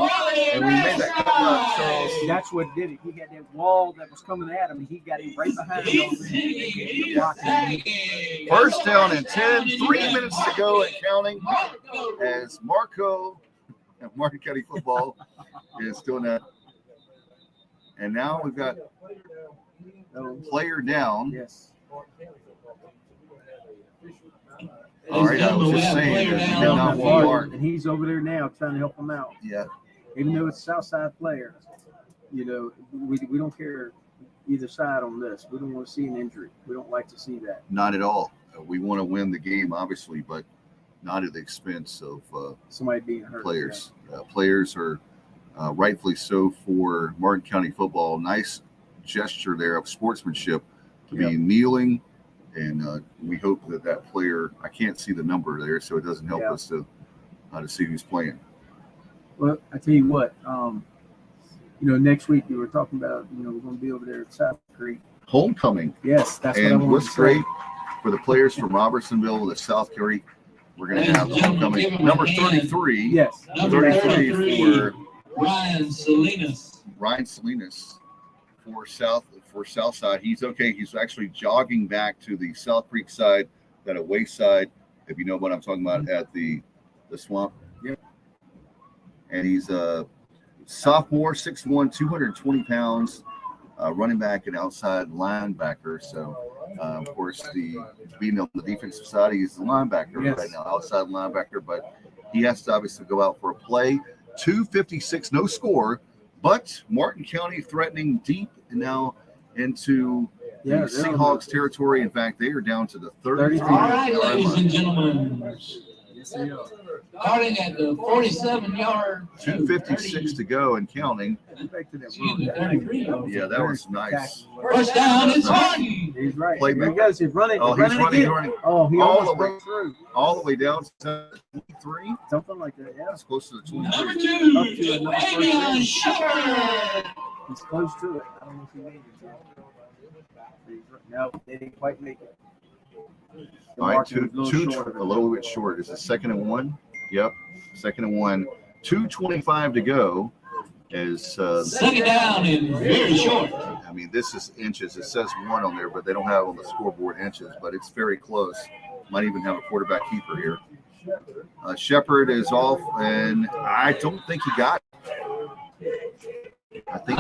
and when he made that cutback, Charles. That's what did it. He had that wall that was coming at him, and he got him right behind him. First down and 10, 3 minutes to go and counting as Marco and Martin County football is doing that. And now we've got player down. Yes. All right, I was just saying that he did not want Mark. And he's over there now trying to help him out. Yeah. Even though it's a Southside player, you know, we don't care either side on this. We don't want to see an injury. We don't like to see that. Not at all. We want to win the game, obviously, but not at the expense of somebody being hurt. Players. Players are rightfully so for Martin County football. Nice gesture there of sportsmanship to be kneeling. And we hope that player, I can't see the number there, so it doesn't help us to see who's playing. Well, I tell you what, next week we were talking about, we're going to be over there at South Creek. Homecoming. Yes, that's and what I want what's great for the players from Robertsonville to South Creek, we're going to have homecoming. Number 33. Yes. 33 for Ryan Salinas. For Southside. He's okay. He's actually jogging back to the South Creek side, that away side, if you know what I'm talking about, at the swamp. Yep. And he's a sophomore, 6'1", 220 pounds, running back and outside linebacker. So, of course, being on the defensive side, he's the linebacker right now, outside linebacker. But he has to obviously go out for a play. 2:56, no score. But Martin County threatening deep now into the Seahawks territory. In fact, they are down to the 33. All right, ladies and gentlemen. Starting at the 47-yard. 2:56 to go and counting. Yeah, that was nice. First down is Martin. He's right. Play Here he goes. He's running. Oh, he's running. Oh, he almost broke through. All the way down to 23. Something like that, yeah. That's close to the 23. Number 2, Fabian Shepherd. He's close to it. I don't know if he made it. No, they didn't quite make it. All right, a little bit short. It's a 2nd and 1. Yep, 2nd and 1. 2:25 to go. Is second down and very short. I mean, this is inches. It says 1 on there, but they don't have on the scoreboard inches. But it's very close. Might even have a quarterback keeper here. Shepard is off, and I don't think he got it. I think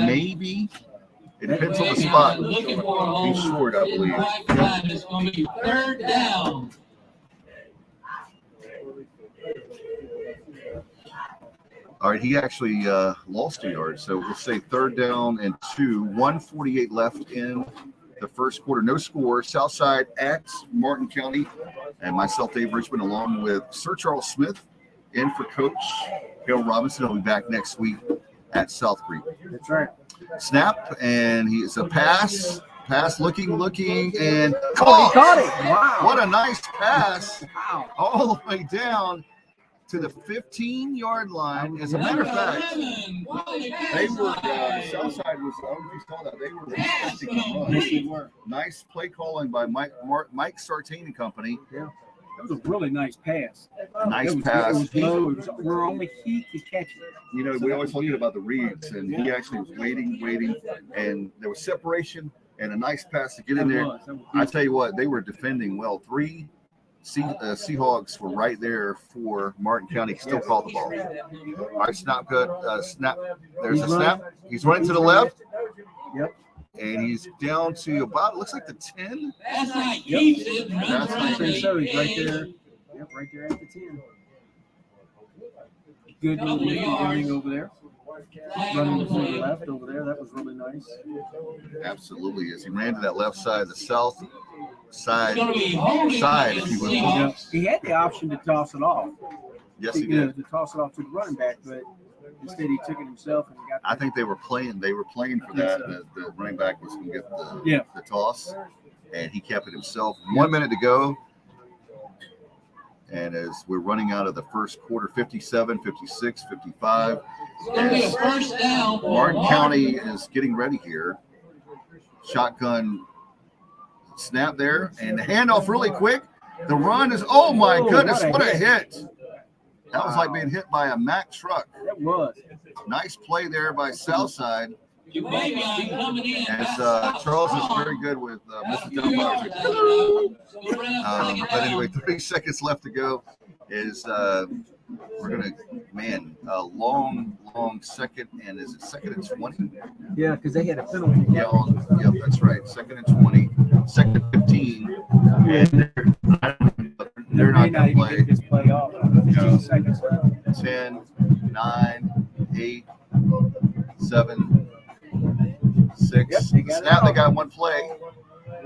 maybe. It depends on the spot. He's short, I believe. It's going to be 3rd down. All right, he actually lost a yard. So we'll say 3rd down and 2. 1:48 left in the first quarter. No score. Southside at Martin County. And myself, Dave Richmond, along with Sir Charles Smith, in for Coach Hale Robinson. He'll be back next week at South Creek. That's right. Snap, and he's a pass, looking, and He caught it. Wow. What a nice pass. Wow. All the way down to the 15-yard line. As a matter of fact, they were, Southside was, I don't know if you saw that, they were expecting a run. Yes, they were. Nice play calling by Mike Sartain and company. Yeah. That was a really nice pass. Nice It was pass. low. Where only he could catch it. You know, we always forget about the reads, and he actually was waiting, and there was separation and a nice pass to get in there. I tell you what, they were defending well. 3 Seahawks were right there for Martin County. Still called the ball. All right, snap good. Snap. There's a snap. He's running to the left. Yep. And he's down to about, it looks like the 10. That's right. Yep. Keeps it That's running. right. So he's right there. Yep, right there at the 10. Good running over there. Running to the left over there. That was really nice. Absolutely. As he ran to that left side, the south side, It's gonna be holding if you will. Yeah. He had the option to toss it off. Yes, he You know, did. to toss it off to the running back, but instead he took it himself and he got. I think they were playing for that. The running back was going to get the toss, and he kept it himself. 1 minute to go. And as we're running out of the first quarter, 57, 56, 55, It's gonna be a first down. for Martin County is getting ready here. Shotgun snap there, and the handoff really quick. The run is, oh my goodness, what a hit. That was like being hit by a Mack truck. That was. Nice play there by Southside. You may be on coming in. As Charles is very good with Mr. Dunbar. But anyway, 30 seconds left to go. Is we're gonna a long second, and is it second and 20? Yeah, because they had a penalty. Yeah, that's right. Second and 20, second and 15, and they're not gonna even play. get this play off. 15 seconds left. 10, 9, 8, 7, 6. Yep, they got it Snap, they out. got one play.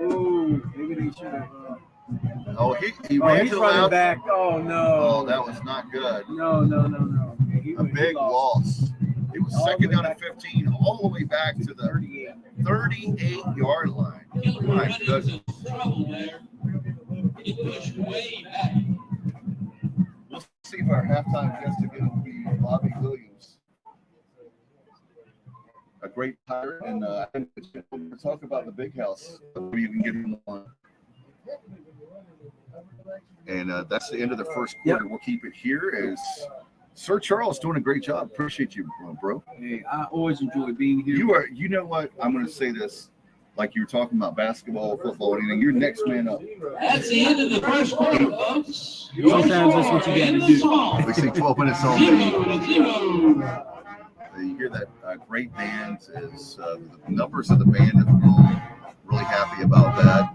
Ooh, maybe they should have. Oh, he Oh, ran he's to the running left. back. Oh no. Oh, that was not good. No. Yeah, A big loss. It was All second the way down and 15, all the way back to the 38-yard line. My goodness. Trouble there. He pushed way back. We'll see if our halftime guest again will be Bobby Williams. A great hire, and I think we'll talk about the big house. Maybe you can get him on. And that's the end of the first quarter. We'll keep it here as Sir Charles doing a great job. Appreciate you, bro. Hey, I always enjoy being here. You know what? I'm going to say this. Like you were talking about basketball, football, anything. You're next man up. That's the end of the first quarter, folks. Sometimes that's what you got to do. We see 12 minutes on. 0-0. You hear that great band is the numbers of the band have grown. Really happy about that.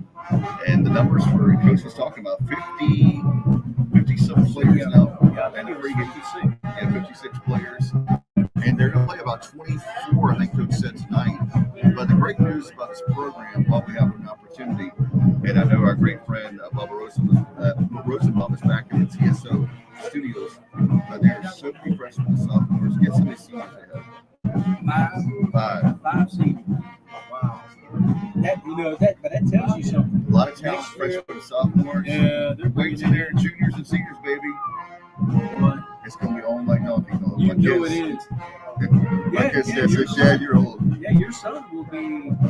And the numbers for Coach was talking about 50-some players now. And 56 players. And they're going to play about 24, I think Coach said tonight. But the great news about this program, while we have an opportunity, and I know our great friend Bubba Rosenbaum is back in the TSO studios, but there's so many freshmen and sophomores. Guess how many seniors they have? Five seniors. Wow. But that tells you something. A lot of talented freshmen and sophomores. Yeah, they're Wait till they're juniors and seniors, baby. What? It's going to be all like donkey kong. You know it is. My kid says he's a dad-year-old. Yeah, your son will be. In a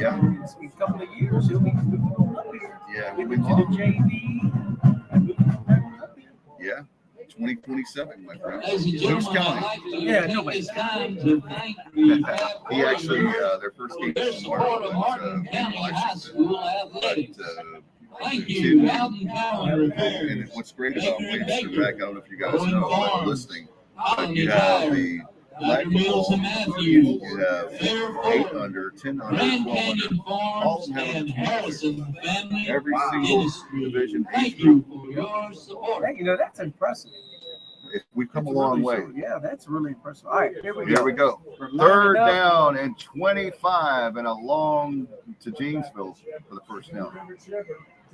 couple of years, he'll be moving on up here. Yeah, Get we'll into be the JV. And moving on up here. Yeah, 2027, my friend. Ladies and Luke's gentlemen, I'd County. like to Yeah, take nobody. this time to thank the He actually, their first game their was support of Martin in County High Washington. School But athletics. Thank you, Mountain County. and what's great about Williamston, I don't know if you guys know, but listening, but you Colony have Tire, the Dr. black Mills and football, Matthews, you have Fair 8 Folk, under, 10 under, Grand 12 under. Canyon All Farms, of them have and a Harrison Family Every single Industry. division Thank age you group. for your support. That, that's impressive. We've come a That's long really way. so- Yeah, that's really impressive. All right, here we go. Here we go. We're lining Third up. down and 25 and a long to Janesville for the first down.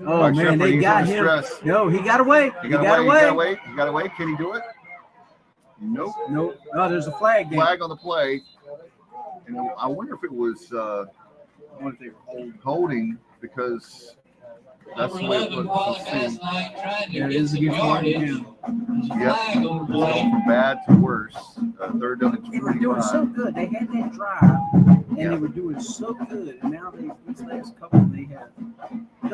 Oh, Right, man, Shepard, they he's got under him. stress. No, he got away. He got away. Can he do it? Nope. Nope. Oh, there's a flag game. Flag on the play. And I wonder if it was holding because that's the way it looks. Let's see. Yeah, it is against Martin. Yep. It's going from bad to worse. Third down and 25. They were doing so good. They had that drive, and they were doing so good. And now these last couple, they have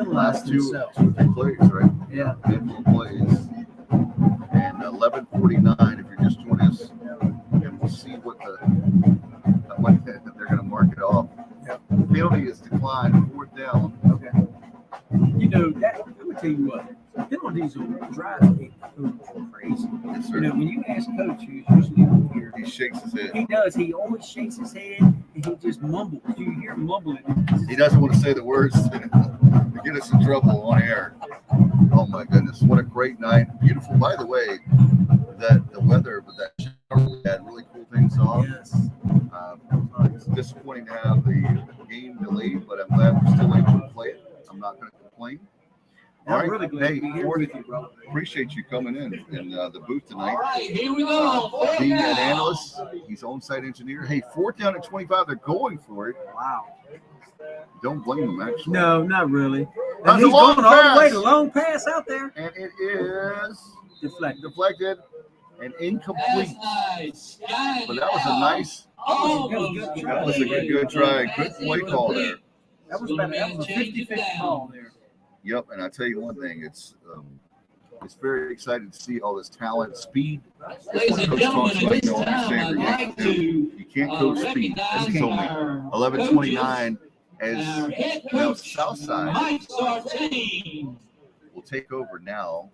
Last penalized two themselves. plays, right? Yeah. Handful of plays. And 11:49, if you're just joining us, and we'll see what they're going to mark it off. Yep. Penalty is declined, fourth down. Okay. You know, that, let me tell you what, penalties will drive people crazy. Yes, sir. You know, when you ask Coach, who's usually over here, He shakes his head. he does. He always shakes his head and he just mumbles. You hear him mumbling. He doesn't want to say the words to get us in trouble on air. Oh my goodness, what a great night! Beautiful, by the way. That the weather, but that shower had really cool things off. Yes. It's disappointing to have the game delayed, but I'm glad we're still able to play it. I'm not going to complain. All I'm right, really glad hey, to be here Ford, with you, bro. appreciate you coming in the booth tonight. All right, here we go. Being an analyst, he's on-site engineer. Hey, fourth down at 25, they're going for it. Wow. Don't blame them, actually. No, not really. That's And he's a long going all the way. pass. The long pass out there. And it is Deflected. and incomplete. Nice. But that was a nice. That was a good try. Good play call there. That was a 50-50 ball there. Yep, and I tell you one thing, it's very exciting to see all this talent, speed. Ladies and gentlemen, at this time, I'd like to You can't coach speed. This is only 11:29 as now Southside Mike Sartain. will take over now.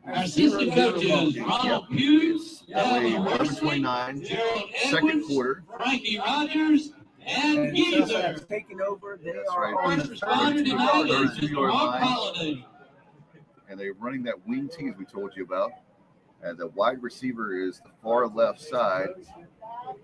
Our assistant coaches, Ronald Hughes, That way, 11:29, Gerald second Edwards, quarter. Frankie Rogers, and And Geezer. Southside's taking over. They That's are right. on the First responder tonight is 32-yard Mark line. Holiday. And they're running that wing tee as we told you about. And the wide receiver is the far left side.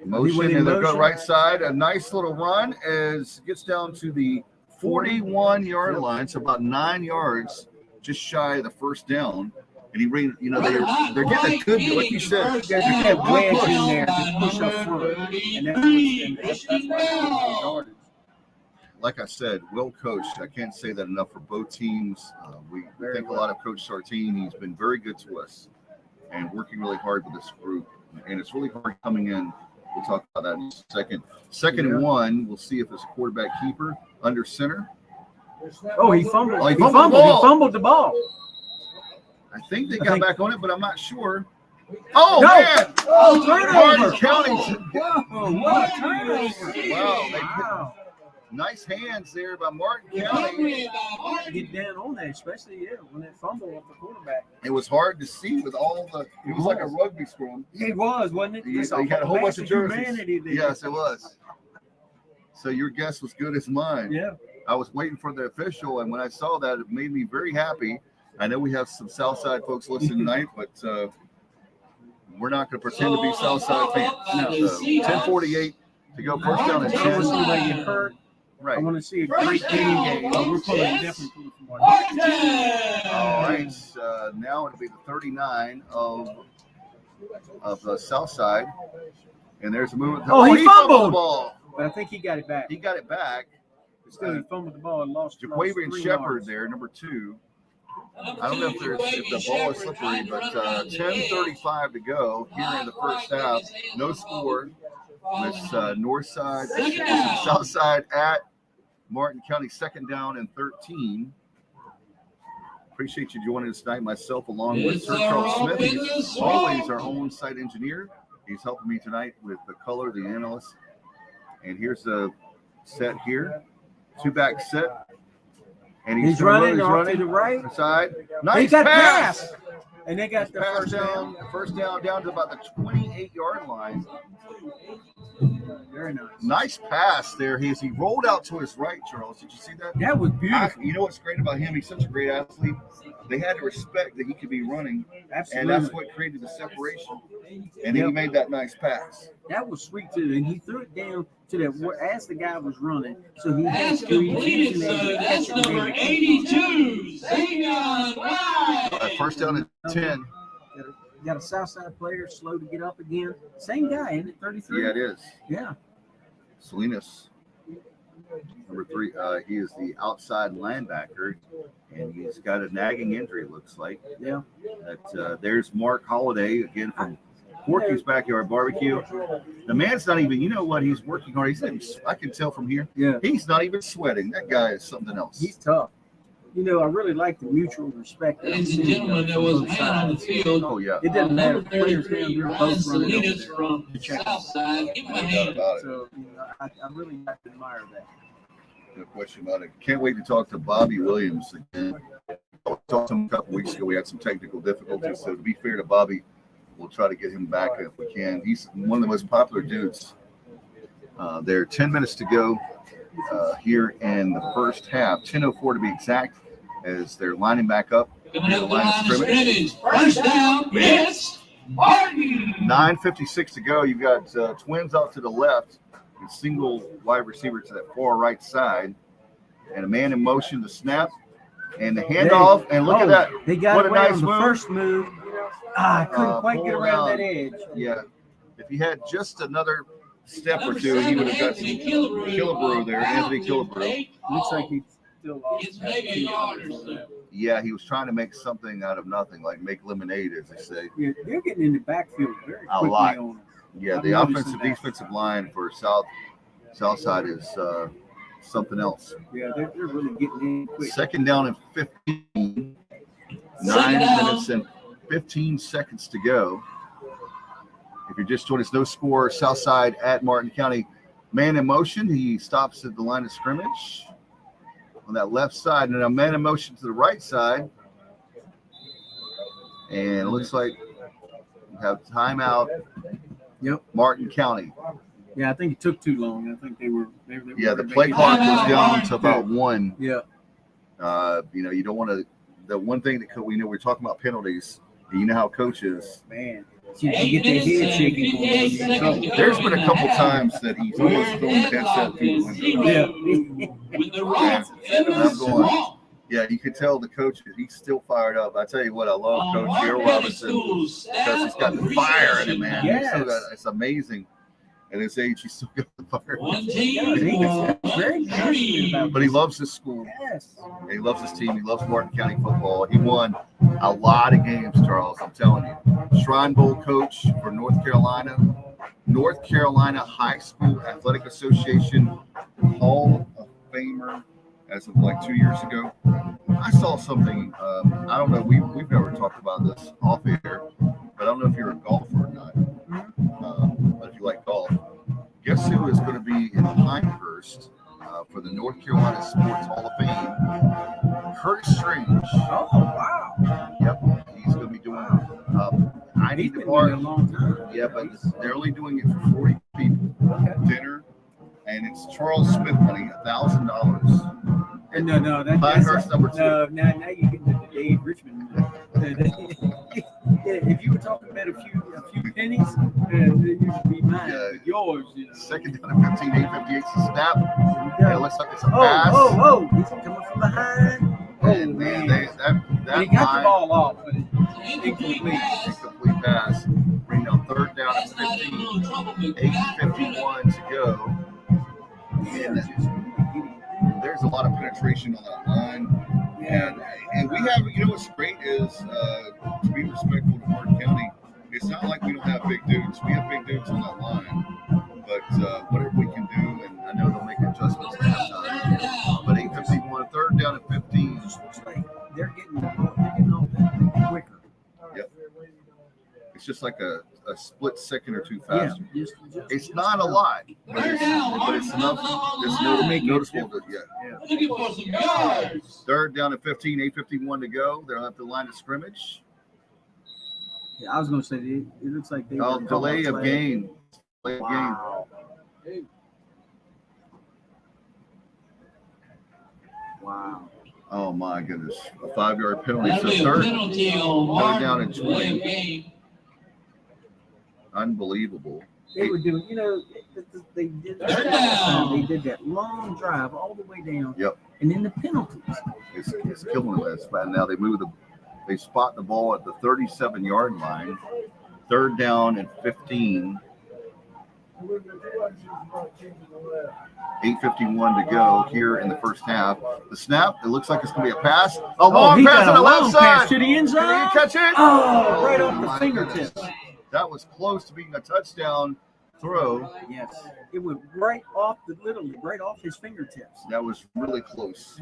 Motion and they'll go right side. A nice little run as gets down to the 41-yard line, so about 9 yards, just shy of the first down. And he ran, they're getting a good, like you said, You have wedge in there to push up front. And that's why like I said, well coached. I can't say that enough for both teams. We think a lot of Coach Sartain. He's been very good to us and working really hard with this group. And it's really hard coming in. We'll talk about that in a second. Second and one, we'll see if it's quarterback keeper under center. Oh, he fumbled. Oh, he He fumbled the ball. fumbled the ball. I think they got back on it, but I'm not sure. Oh, No. man! Oh, turnover. Martin County. Whoa, what a turnover. Wow, nice hands there by Martin County. Get down on that, especially when that fumble off the quarterback. It was hard to see with all the. It was like a rugby scrum. It was, wasn't it? He Just had a whole bunch of massive jerseys. humanity there. Yes, it was. So your guess was good as mine. Yeah. I was waiting for the official, and when I saw that, it made me very happy. I know we have some Southside folks listening tonight, but we're not going to pretend to be Southside fans. No. 10:48 to go, first down and I want to see 10. they get hurt. I Right. want to see a great game. We're pulling definitely pulling from our All right. Now it'll be the 39 of the Southside, and there's a movement. Oh, he fumbled the ball. But I think he got it back. He got it back. Still, he fumbled the ball and lost Chocowinity 3 Shepard yards. there, number 2. I don't know if the ball is slippery, but 10:35 to go here in the first half. No score. With Northside, Southside at Martin County, second down and 13. Appreciate you joining us tonight, myself along with Sir Charles Smith. He's always our own site engineer. He's helping me tonight with the color, the analyst. And here's the set here. 2-back set. And He's running off to the right. Side. Nice He got pass. pass. And they got the First down down to about the 28-yard line. Very nice. Nice pass there. He rolled out to his right, Charles. Did you see that? That was beautiful. You know what's great about him? He's such a great athlete they had to respect that he could be running, Absolutely. and that's what created the separation. And then he made that nice pass. That was sweet too, and he threw it down to that as the guy was running. So he had That's to completed, sir. That's number 82, Zion White. First down at 10. Got a Southside player slow to get up again. Same guy, isn't it? 33. Yeah, it is. Yeah. Salinas, number 3. He is the outside linebacker, and he's got a nagging injury, it looks like. Yeah. There's Mark Holliday again from Porky's Backyard Barbecue. The man's not even, you know what, he's working hard. I can tell from here. Yeah. He's not even sweating. That guy is something else. He's tough. You know, I really like the mutual respect. Ladies and gentlemen, there was a man on the field. Oh, yeah. It doesn't matter. Number 33, Ryan Salinas from check. Southside. Give him a hand. So, you know, I really admire that. No question about it. Can't wait to talk to Bobby Williams again. I talked to him a couple weeks ago. We had some technical difficulties. So, to be fair to Bobby, we'll try to get him back if we can. He's one of the most popular dudes. There are 10 minutes to go here in the first half. 10:04 to be exact, as they're lining back up. Coming up the line of scrimmage. First down, it's Martin. 9:56 to go. You've got Twins out to the left, and single wide receiver to that far right side, and a man in motion to snap, and the handoff. And look at that! They got what a away nice on the move. first move. I couldn't quite get pull around down. that edge. Yeah, if he had just another step or two, he would have got some Killebrew there. Anthony Killebrew. Looks like he still lost. It's maybe a yard or so. Yeah, he was trying to make something out of nothing, like make lemonade, as they say. Yeah, they're getting in the backfield very A quickly lot. on them. Yeah, I've the noticed offensive that. defensive line for Southside is something else. Yeah, they're really getting in quick. Second down and 15. 9 Second down. minutes and 15 seconds to go. If you're just joining us, no score. Southside at Martin County. Man in motion. He stops at the line of scrimmage on that left side. And a man in motion to the right side. And it looks like we have timeout. Yep. Martin County. Yeah, I think it took too long. I think they were Yeah, the play clock was down to about 1. Yeah. You don't want to. The one thing that we know, we're talking about penalties. And you know how coaches. Man. You get their head shaking going on, you're in trouble. There's been a couple times that he's almost thrown the headset through the window. Yeah. With the right. And I'm going. Yeah, you could tell the coach he's still fired up. I tell you what, I love Coach Gerald Robinson because he's got the fire in him, man. Yes. It's amazing. At his age, he's still got the fire. One Yeah, team he's very passionate about But he loves his school. Yes. And he loves his team. He loves Martin County football. He won a lot of games, Charles. I'm telling you. Shrine Bowl coach for North Carolina High School Athletic Association Hall of Famer as of like 2 years ago. I saw something. I don't know. We've never talked about this off air, but I don't know if you're a golfer or not. But if you like golf, guess who is going to be in Pinehurst for the North Carolina Sports Hall of Fame? Curtis Strange. Oh, wow. Yep, he's going to be doing. I He's need been to doing bar. it a long time. Yeah, but they're only doing it for 40 people. Dinner, and it's Charles Smith money, $1,000. And no, that's Pinehurst number 2. No, now you get into the Dave Richmond. Yeah, if you were talking about a few pennies, you should be mine. Yeah. But yours, you know. Second down and 15, 8:58 to snap. Yeah. It looks like it's a pass. Oh, he's coming from behind. Oh, And man. that And he got line, the ball off, but it's Incomplete incomplete. pass. incomplete pass. Bring down third down and That's not in a 15. little trouble, but we got rid of it. 8:51 to go. And there's a lot of penetration on that line. And we have, what's great is to be respectful to Martin County. It's not like we don't have big dudes. We have big dudes on that line. But whatever we can do, and I know they'll make adjustments at halftime. But 8:51, third down and 15. They're getting all that quicker. Yep. It's just like a split second or two faster. Yeah, It's not a lot, but it's enough. It's noticeable. Looking for some yards. Third down and 15, 8:51 to go. They're at the line of scrimmage. Yeah, I was going to say it looks like they Oh, were delay of flag. game. Delay of game. Wow. Wow. Oh my goodness. A 5-yard penalty. That'll So be a third penalty on down and Martin. 20. Delay of game. Unbelievable. They were doing, they did that. Third down. They did that long drive all the way down. Yep. And then the penalties. It's killing them. And now they spot the ball at the 37-yard line. 3rd down and 15. 8:51 to go here in the first half. The snap, it looks like it's going to be a pass. A long pass on the left side. To the end zone. Can you catch it? Oh, right off the my fingertips. goodness. That was close to being a touchdown throw. Yes. It went right off his fingertips. That was really close.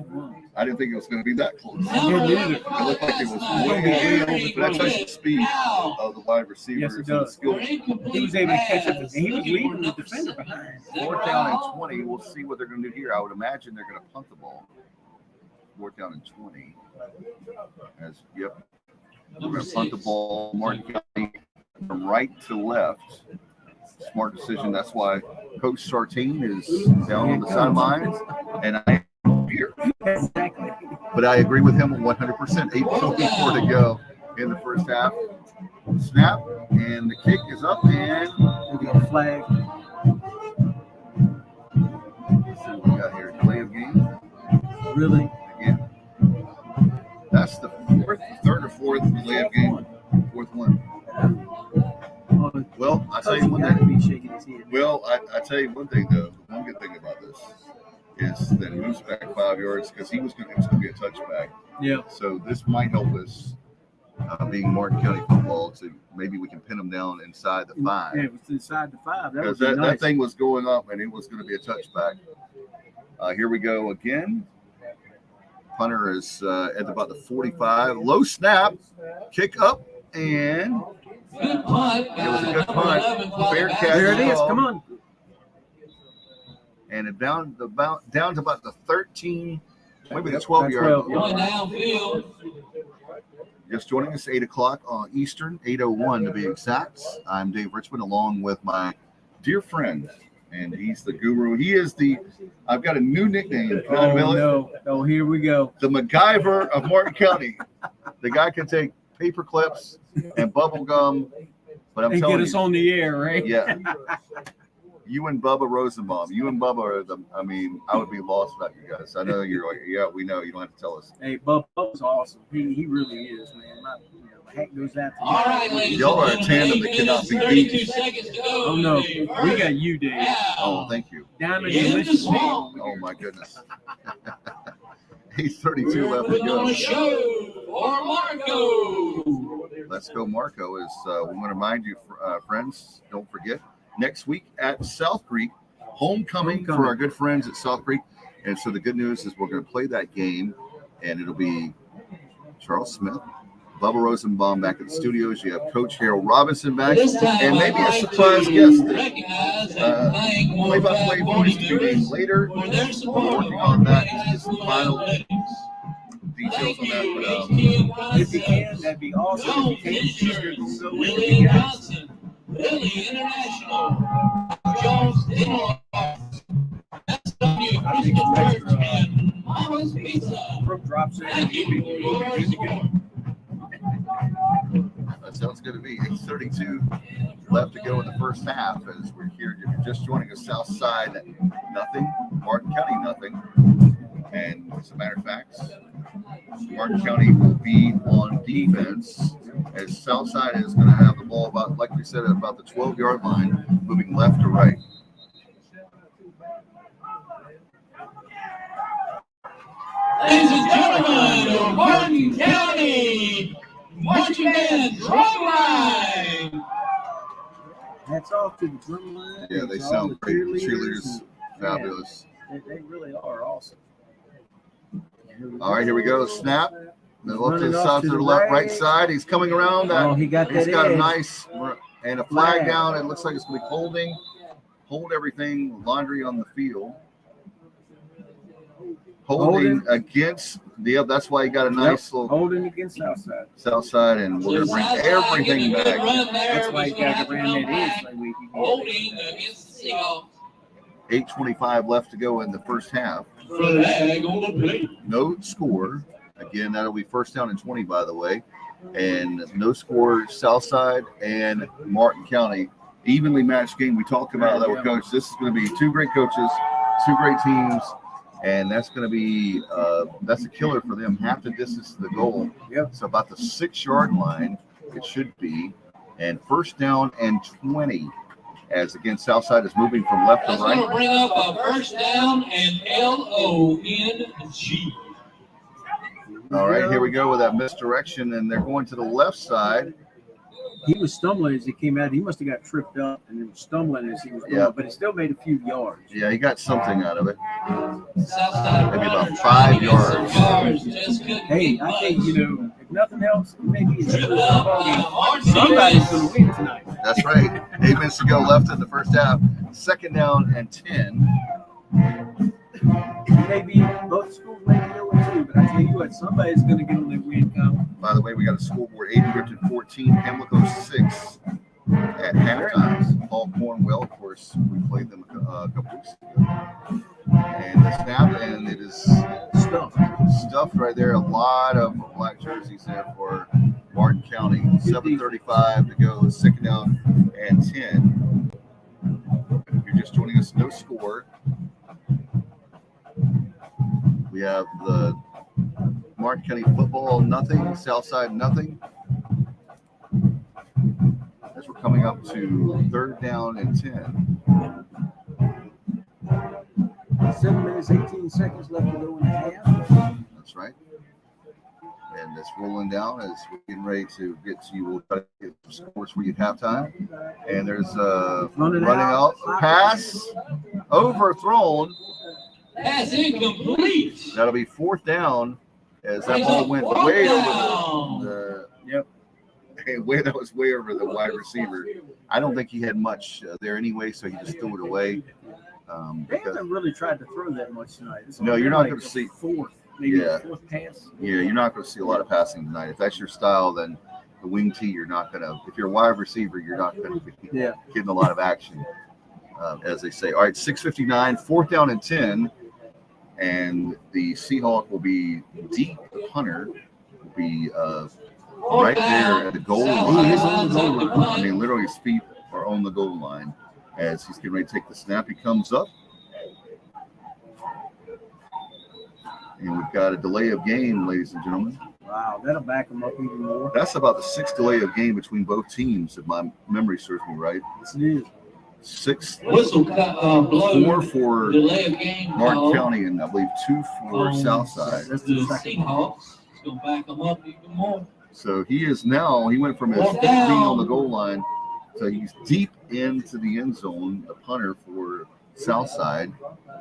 I didn't think it was going to be that close. Number It looked like it was way over. But that touched the speed of the wide receivers. Yes, it and the does. skill. He was able to catch up, and he was leaving the defender behind. 4th down and 20. We'll see what they're going to do here. I would imagine they're going to punt the ball. 4th down and 20. We're going to punt the ball. Martin County from right to left. Smart decision. That's why Coach Sartain is down on the sidelines, and I am here. Exactly. But I agree with him 100%. 8:54 to go in the first half. Snap, and the kick is up, and We got a flag. let's see what we got here. Delay of game. Really? Again. That's the 3rd or 4th delay of game. 4th one. Well, I tell you one Coach got to thing. be shaking his head. Well, I tell you one thing though. One good thing about this is that it moves back 5 yards because it was going to be a touchback. Yeah. So this might help us, being Martin County football, to maybe we can pin them down inside the 5. Yeah, it was inside the 5. That Because was that nice. thing was going up and it was going to be a touchback. Here we go again. Punter is at about the 45. Low snap, kick up, and Good punt. it was a good punt. Fair catch. There it is. ball. Come on. And it down to about the 13, maybe the 12-yard. 12. Going downfield. Just joining us 8 o'clock on Eastern, 8:01 to be exact. I'm Dave Richmond, along with my dear friend, and he's the guru. He is I've got a new nickname. Can I unveil it? No. Oh, here we go. The MacGyver of Martin County. The guy can take paper clips and bubble gum, but I'm And telling get us you, on the air, right? yeah. You and Bubba Rosenbaum. You and Bubba are I would be lost without you guys. I know you're like, yeah, we know. You don't have to tell us. Hey, Bubba's awesome. He really is, man. My hat goes out to All him. right, ladies Y'all are and a gentlemen, tandem that 8 cannot minutes, be 32 beat. seconds to go. Oh, no. Dave. We got you, Dave. Now, Oh, thank you. Diamond in the Delicious swamp. Oh my goodness. 8:32 left to putting on go. a show for Marco. Let's go, Marco. We want to remind you, friends, don't forget, next week at South Creek, homecoming for our good friends at South Creek. And so the good news is we're going to play that game, and it'll be Charles Smith, Bubba Rosenbaum back at the studios. You have Coach Harold Robinson back, This time, and maybe I'd a like surprise to guest. recognize and thank one of Play-by-play our voice to be later. for their We're support working of on that. High Just the School final athletics. details Thank on that. you, But, HTM If you can, that'd be awesome. Jones If you can't, Pictures, just go with Lily it. Johnson, Lily International, Jones Dental Arts, SW Christian Church, and Mama's Pizza. Brook drops it. Thank you for your support. That sounds good to me. 8:32 left to go in the first half as we're here. If you're just joining us, Southside nothing, Martin County nothing. And as a matter of fact, Martin County will be on defense as Southside is going to have the ball about, like we said, about the 12-yard line, moving left to right. Ladies and gentlemen, your Martin County marching band drum line. Hats off to the drum line. Yeah, they to all sound the great. cheerleaders. Cheerleaders, fabulous. They really are awesome. All right, here we go. Snap. The left Running to the off side to to the the left, right right. side. He's coming around. Oh, he got He's that got a edge. nice and a flag Flag. down. It looks like it's going to be holding. Hold everything. Laundry on the field. Holding against the. That's why he got a nice little Holding against Southside. south side, and we're going to bring everything back. That's why he got to ran that edge. Like Holding against the Seahawks. 8:25 left to go in the first half. Flag on the play. No score. Again, that'll be first down and 20, by the way. And no score, Southside and Martin County. Evenly matched game. We talked about that with Coach. This is going to be two great coaches, two great teams, and that's going to be that's a killer for them. Half the distance to the goal. Yep. So about the 6-yard line, it should be. And first down and 20. As again, Southside is moving from left to That's right. going to bring up a first down and LONG. All right, here we go with that misdirection, and they're going to the left side. He was stumbling as he came out. He must have got tripped up and he was stumbling as he was going, Yeah. but he still made a few yards. Yeah, he got something out of it. Southside Maybe about runner 5 trying to get some yards. Just couldn't Hey, get I much. think, if nothing else, maybe it's Tripped up by Martin. somebody's going to win tonight. That's right. 8 minutes to go left in the first half. Second down and 10. Maybe both schools may be 0-2, but I tell you what, somebody's going to get on their win column. By the way, we got a scoreboard 80-14, Pamlico 6 at halftime. Paul Cornwell, of course, we played them a couple weeks ago. And the snap, and it is stuffed right there. A lot of black jerseys there for Martin County. 7:35 to go, second down and 10. If you're just joining us, no score. We have the Martin County football, nothing. Southside, nothing. As we're coming up to third down and 10. 7 minutes, 18 seconds left to go in the half. That's right. And it's rolling down as we're getting ready to get to you. We'll try to get some scores for you at halftime. And there's a running out pass, overthrown. That's incomplete. That'll be fourth down as that ball went way over the that was way over the wide receiver. I don't think he had much there anyway, so he just threw it away. They haven't really tried to throw that much tonight. No, you're not going to see fourth pass. Yeah, you're not going to see a lot of passing tonight. If that's your style, then the wing tee, you're not going to. If you're a wide receiver, you're not going to be getting a lot of action, as they say. All right, 6:59, fourth down and 10, and the Seahawk will be deep. The punter will be right there at the goal line. He's on the goal line. I mean, literally his feet are on the goal line as he's getting ready to take the snap. He comes up. And we've got a delay of game, ladies and gentlemen. Wow, that'll back them up even more. That's about the sixth delay of game between both teams, if my memory serves me right. Yes, it is. 6, Whistle blow. 4 for Delay of game Martin call. County, and I believe 2 for Southside. That's The the second. Seahawks. It's going to back them up even more. So he went from his Fourth being down. on the goal line, so he's deep into the end zone, the punter for Southside.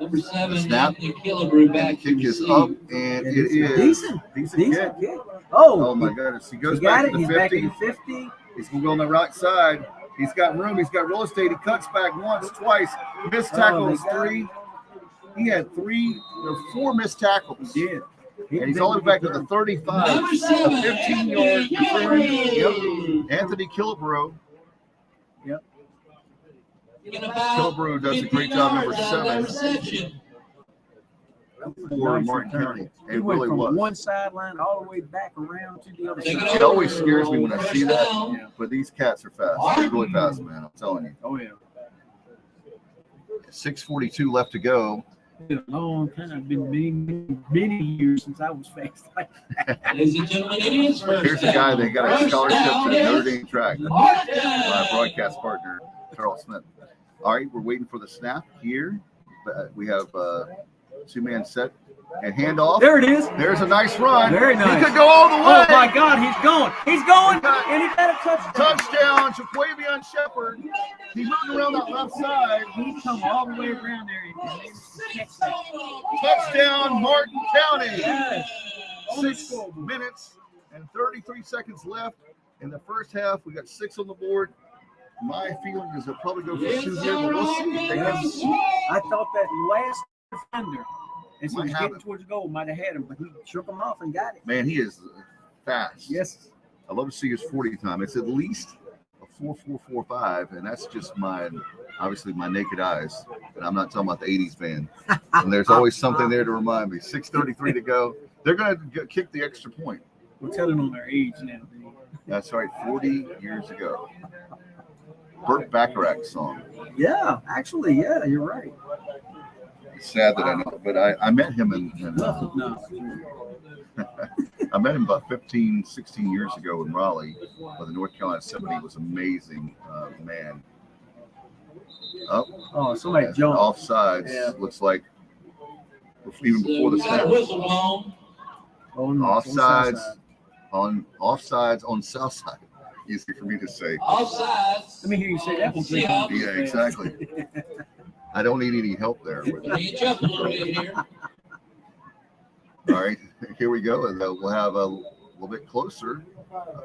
Number 7, snap. Anthony Killebrew And the back to kick is receive. up, and it is decent kick. kick. Oh my goodness. He goes He got back it. to the He's back 50. at the 50. He's going to go on the right side. He's got room. He's got real estate. He cuts back once, twice. Missed tackles, they got 3. He had 4 missed tackles. He did. And he's all the way back to the 35. Number 7, 15-yard Anthony return. Yep. Anthony Killebrew. Killebrew does a great job, number 7, for Martin County. He It went really from was. one sideline all the way back around to the other Take it side. It always scares me when I First see that, down. but these cats are fast. They're really fast, man. I'm telling you. Oh, yeah. 6:42 left to go. It's been a long time. It's been many years since I was fast like that. Ladies and gentlemen, it is first Here's the guy that got a First scholarship down to is Notre Dame track. Martin. My broadcast partner, Charles Smith. All right, we're waiting for the snap here. We have 2-man set and handoff. There it is. There's a nice run. Very nice. He could go all the way. Oh, my God. He's going. He's going. And he got a touchdown. Touchdown, Chocowinity Shepherd. He moved around that left side. He come all the way around there. And catch that. Touchdown, Martin County. Yes. 6 minutes and 33 seconds left in the first half. We got 6 on the board. My feeling is they'll probably go for 2 here, but we'll see. They can, I thought that last defender, as he Might was have getting it. towards the goal, might have had him, but he shook him off and got it. man, he is fast. Yes. I love to see his 40 time. It's at least a 4445, and that's just obviously my naked eyes. And I'm not talking about the 80s band. And there's always something there to remind me. 6:33 to go. They're going to kick the extra point. We're telling on their age now. That's right, 40 years ago. Burt Bacharach's song. Yeah, actually, yeah, you're right. It's sad that I know, but I met him I met him about 15, 16 years ago in Raleigh, where the North Carolina 70 was amazing, man. Oh, somebody jumped. Offsides, Yeah. Looks like even before the snap. Offsides on Southside. Easy for me to say. Offsides. Let me hear you say that one. Yeah, exactly. I don't need any help there. Reach up a little bit here. All right, here we go. And we'll have a little bit closer,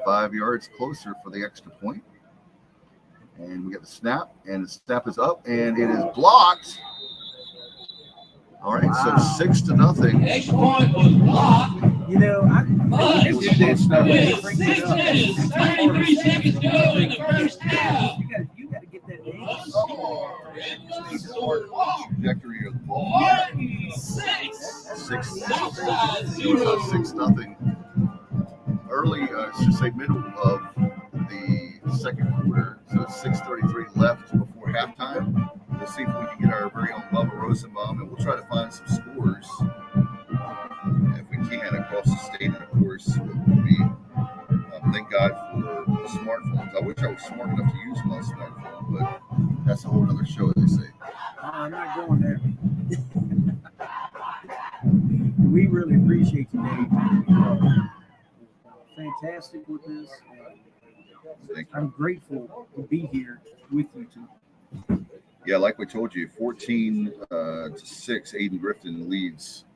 5 yards closer for the extra point. And we get the snap, and the snap is up, and it is blocked. All right, Wow. So 6-0. Extra point was blocked. You know, But we did that stuff. with 6 minutes, 33 seconds to go in the first half. You got to get that name. Trajectory of the ball. 6-0. Early, let's just say middle of the second quarter. So it's 6:33 left before halftime. We'll see if we can get our very own Bubba Rosenbaum, and we'll try to find some scores if we can across the state. And of course, thank God for smartphones. I wish I was smart enough to use my smartphone, but that's a whole other show, as they say. I'm not going there. We really appreciate you, Dave. Fantastic with this. I'm grateful to be here with you two. Yeah, like we told you, 14-6, Aiden Griffin leads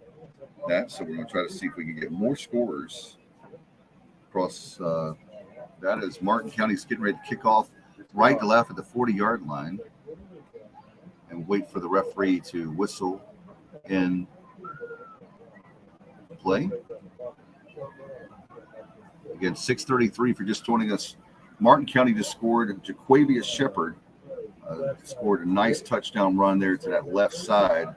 that. So we're going to try to see if we can get more scores across. That is Martin County's getting ready to kick off right to left at the 40-yard line, and wait for the referee to whistle in play. Again, 6:33 for just joining us. Martin County just scored. Jaquavius Shepard scored a nice touchdown run there to that left side.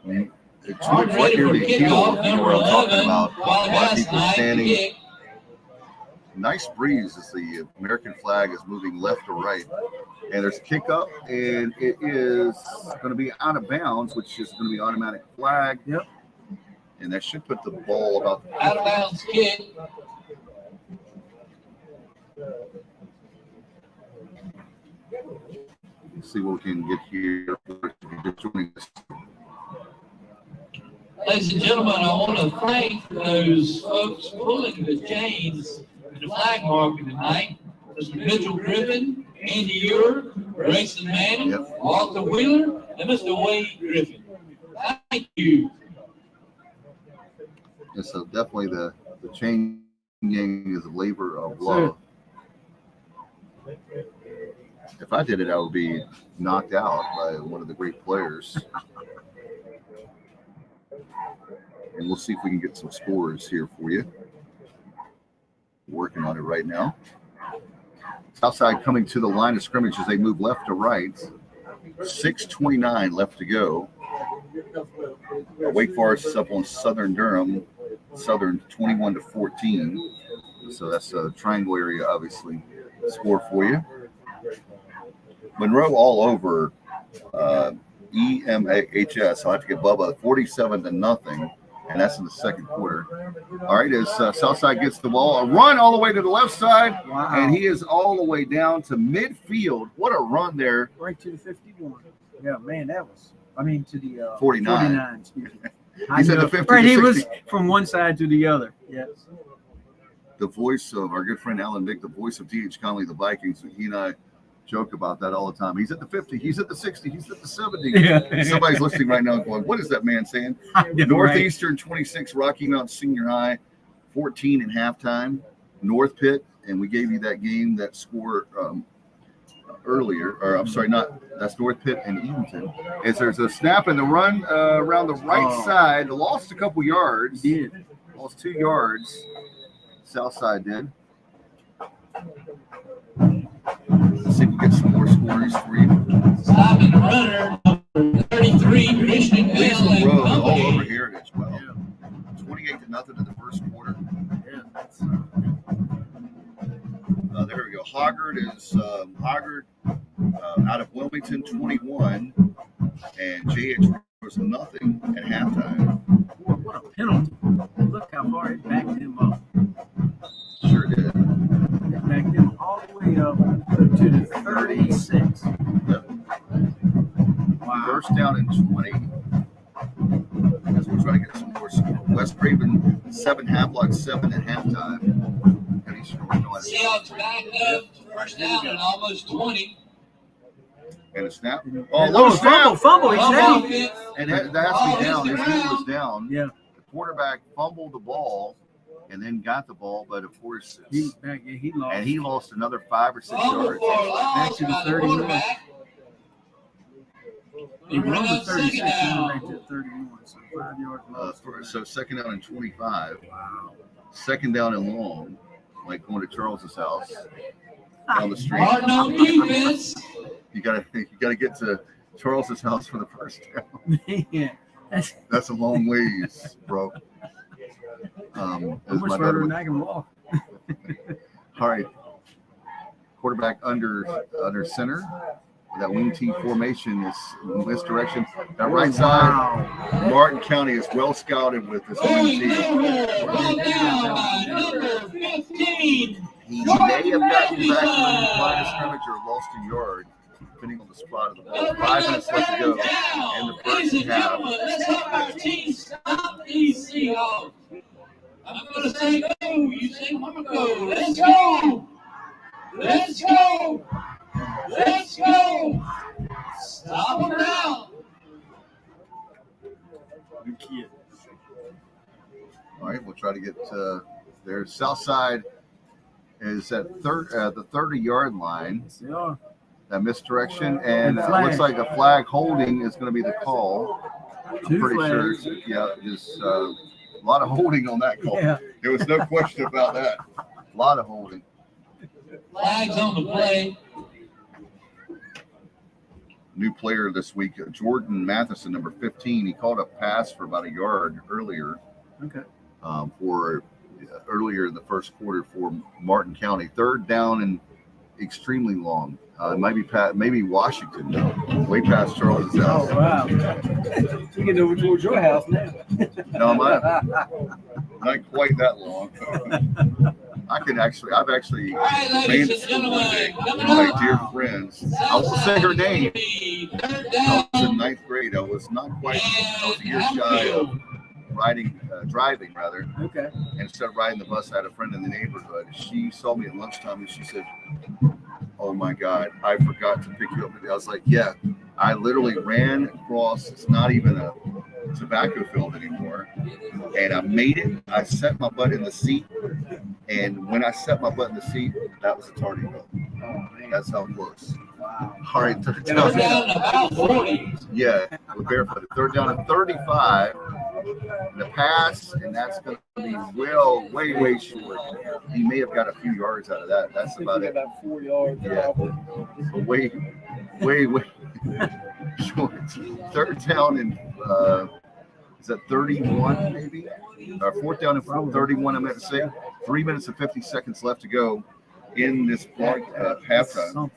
It's right here, the heel, you know what I'm talking about. A lot of people standing. Nice breeze as the American flag is moving left to right. And there's a kick up, and it is going to be out of bounds, which is going to be automatic flag. Yep. And that should put the ball about Out of bounds kick. see what we can get here. Ladies and gentlemen, I want to thank those folks pulling the chains in the flag marker tonight. Mr. Mitchell Griffin, Andy Ewer, Grayson Manning, Arthur Wheeler, and Mr. Wade Griffin. Thank you. And so definitely the chain gang is a labor of love. If I did it, I would be knocked out by one of the great players. And we'll see if we can get some scores here for you. Working on it right now. Southside coming to the line of scrimmage as they move left to right. 6:29 left to go. Wake Forest is up on Southern Durham. Southern 21-14. So that's a triangle area, obviously. Score for you. Monroe all over EMAHS. I'll have to get Bubba 47-0. And that's in the second quarter. All right, as Southside gets the ball, a run all the way to the left side, and he is all the way down to midfield. What a run there. Right to the 51. Yeah, man, that was, I mean, to the 49. Excuse me. He's at the 50. Right, he was from one side to the other. Yes. The voice of our good friend Alan Vick, the voice of D.H. Conley, the Vikings. He and I joke about that all the time. He's at the 50. He's at the 60. He's at the 70. Yeah. Somebody's listening right now going, what is that man saying? Yeah, Northeastern 26, Rocky Mount Senior High, 14 in halftime. North Pitt, and we gave you that game, that score earlier. Or I'm sorry, that's North Pitt and Edenton. As there's a snap and the run around the right side. Lost a couple yards. He did. Lost 2 yards. Southside did. stories for you. Stopping the runner, number 33, Christian Bell. Lee's and Road all company. over Heritage. Well, 28-0 in the first quarter. There we go. Hoggard is out of Wilmington, 21, and JH was nothing at halftime. What a penalty. Look how far it backed him up. Sure did. It backed him all the way up to the 36. Yep. Wow. First down and 20. As we're trying to get some more score. West Craven 7, Havelock 7 at halftime. And he's Seahawks back up, first down and almost 20. and a snap. Oh, little snap. fumble. He said he, And that has to be down. His knee was down. yeah. The quarterback fumbled the ball and then got the ball, but of course, He lost. and he lost another 5 or 6 Fumble yards. for a loss Back to the by 31. quarterback. He Bring run up the 36 second down. and back to 31, so 5 yards lost. So second down and 25. Wow. Second down and long, like going to Charles's house down the street. Martin on defense. You gotta get to Charles's house for the first down. Yeah. That's a long ways, bro. How As much my further brother than would- I can walk? All right. Quarterback under center. That wing T formation is in this direction. That right side, Martin County is well scouted with this wing Going T. number, brought down by number 15. He may have gotten back to the line of scrimmage or lost a yard, depending on the spot of the ball. 5 minutes left to go in the Ladies first and half. gentlemen, let's help our team stop these Seahawks. I'm going to say go. You say I'm going to go. Let's go. Let's go. Let's go. Stop them now. Good kid. All right, we'll try to get there. Southside is at the 30-yard line. Yeah. That misdirection, and And flag. looks like a flag holding is going to be the call. I'm Two pretty sure. flags. Yeah, just a lot of holding on that call. Yeah. There was no question about that. A lot of holding. Flags on the play. New player this week, Jordan Matheson, number 15. He caught a pass for about a yard earlier. Okay. Earlier in the first quarter for Martin County. Third down and extremely long. Maybe Washington, though. Way past Charles' house. Oh, wow. You get over towards your house now. No, not quite that long. I've actually All right, ran ladies to and school one day gentlemen, with coming my up. dear friends. I won't say her name. Third I was in down. 9th grade. I was not quite. I was a year shy of driving rather. Okay. And instead of riding the bus, I had a friend in the neighborhood. She saw me at lunchtime and she said, "Oh my God, I forgot to pick you up." I was like, "Yeah." I literally ran across. It's not even a tobacco field anymore, and I made it. I set my butt in the seat, and when I set my butt in the seat, that was a tardy road. That's how close. Wow. All right, third Third down. down about 40. Yeah, we're barefooted. Third down and 35. The pass, and that's going to be way short. He may have got a few yards out of that. That's about it. About 4 yards. Yeah, but way short. Third down and is that 31 maybe? Fourth down and 31. I meant to say 3 minutes and 50 seconds left to go in this halftime.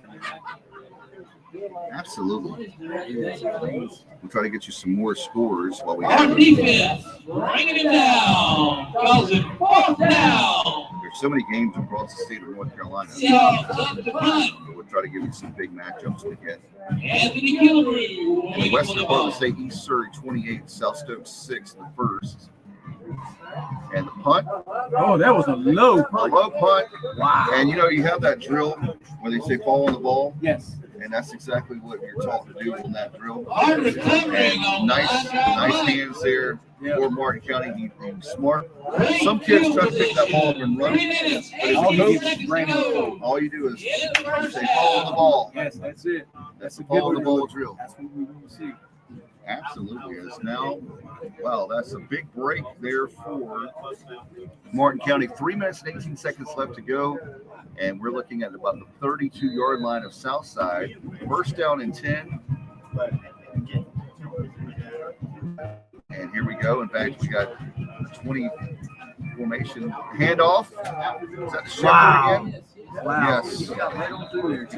Absolutely. We'll try to get you some more scores while we Our have it. defense bringing it down. Calls it fourth down. There's so many games across the state of North Carolina. Seahawks up the front. We'll try to give you some big matchups to get. Anthony Kilroy. In the western part of the state, East Surrey 28, South Stokes 6 in the first. And the punt, Oh, that was a low a punt. low punt. Wow. And you have that drill where they say fall on the ball, Yes. and that's exactly what you're taught to do on that drill. Hard recovering And on nice hands there Yeah. for Martin County. He's smart. Some kids try to pick that ball up and run. 3 minutes, But if 18 you seconds to go. All you do is Get it you first say fall on the down. ball. Yes, that's it. That's a the fall on good the one. ball drill. That's what we want to see. Absolutely. It's now, wow, that's a big break there for Martin County. 3 minutes and 18 seconds left to go. And we're looking at about the 32-yard line of Southside. First down and 10. And here we go. In fact, we got the 20 formation handoff. Is that Shepherd again? Wow. Yes. He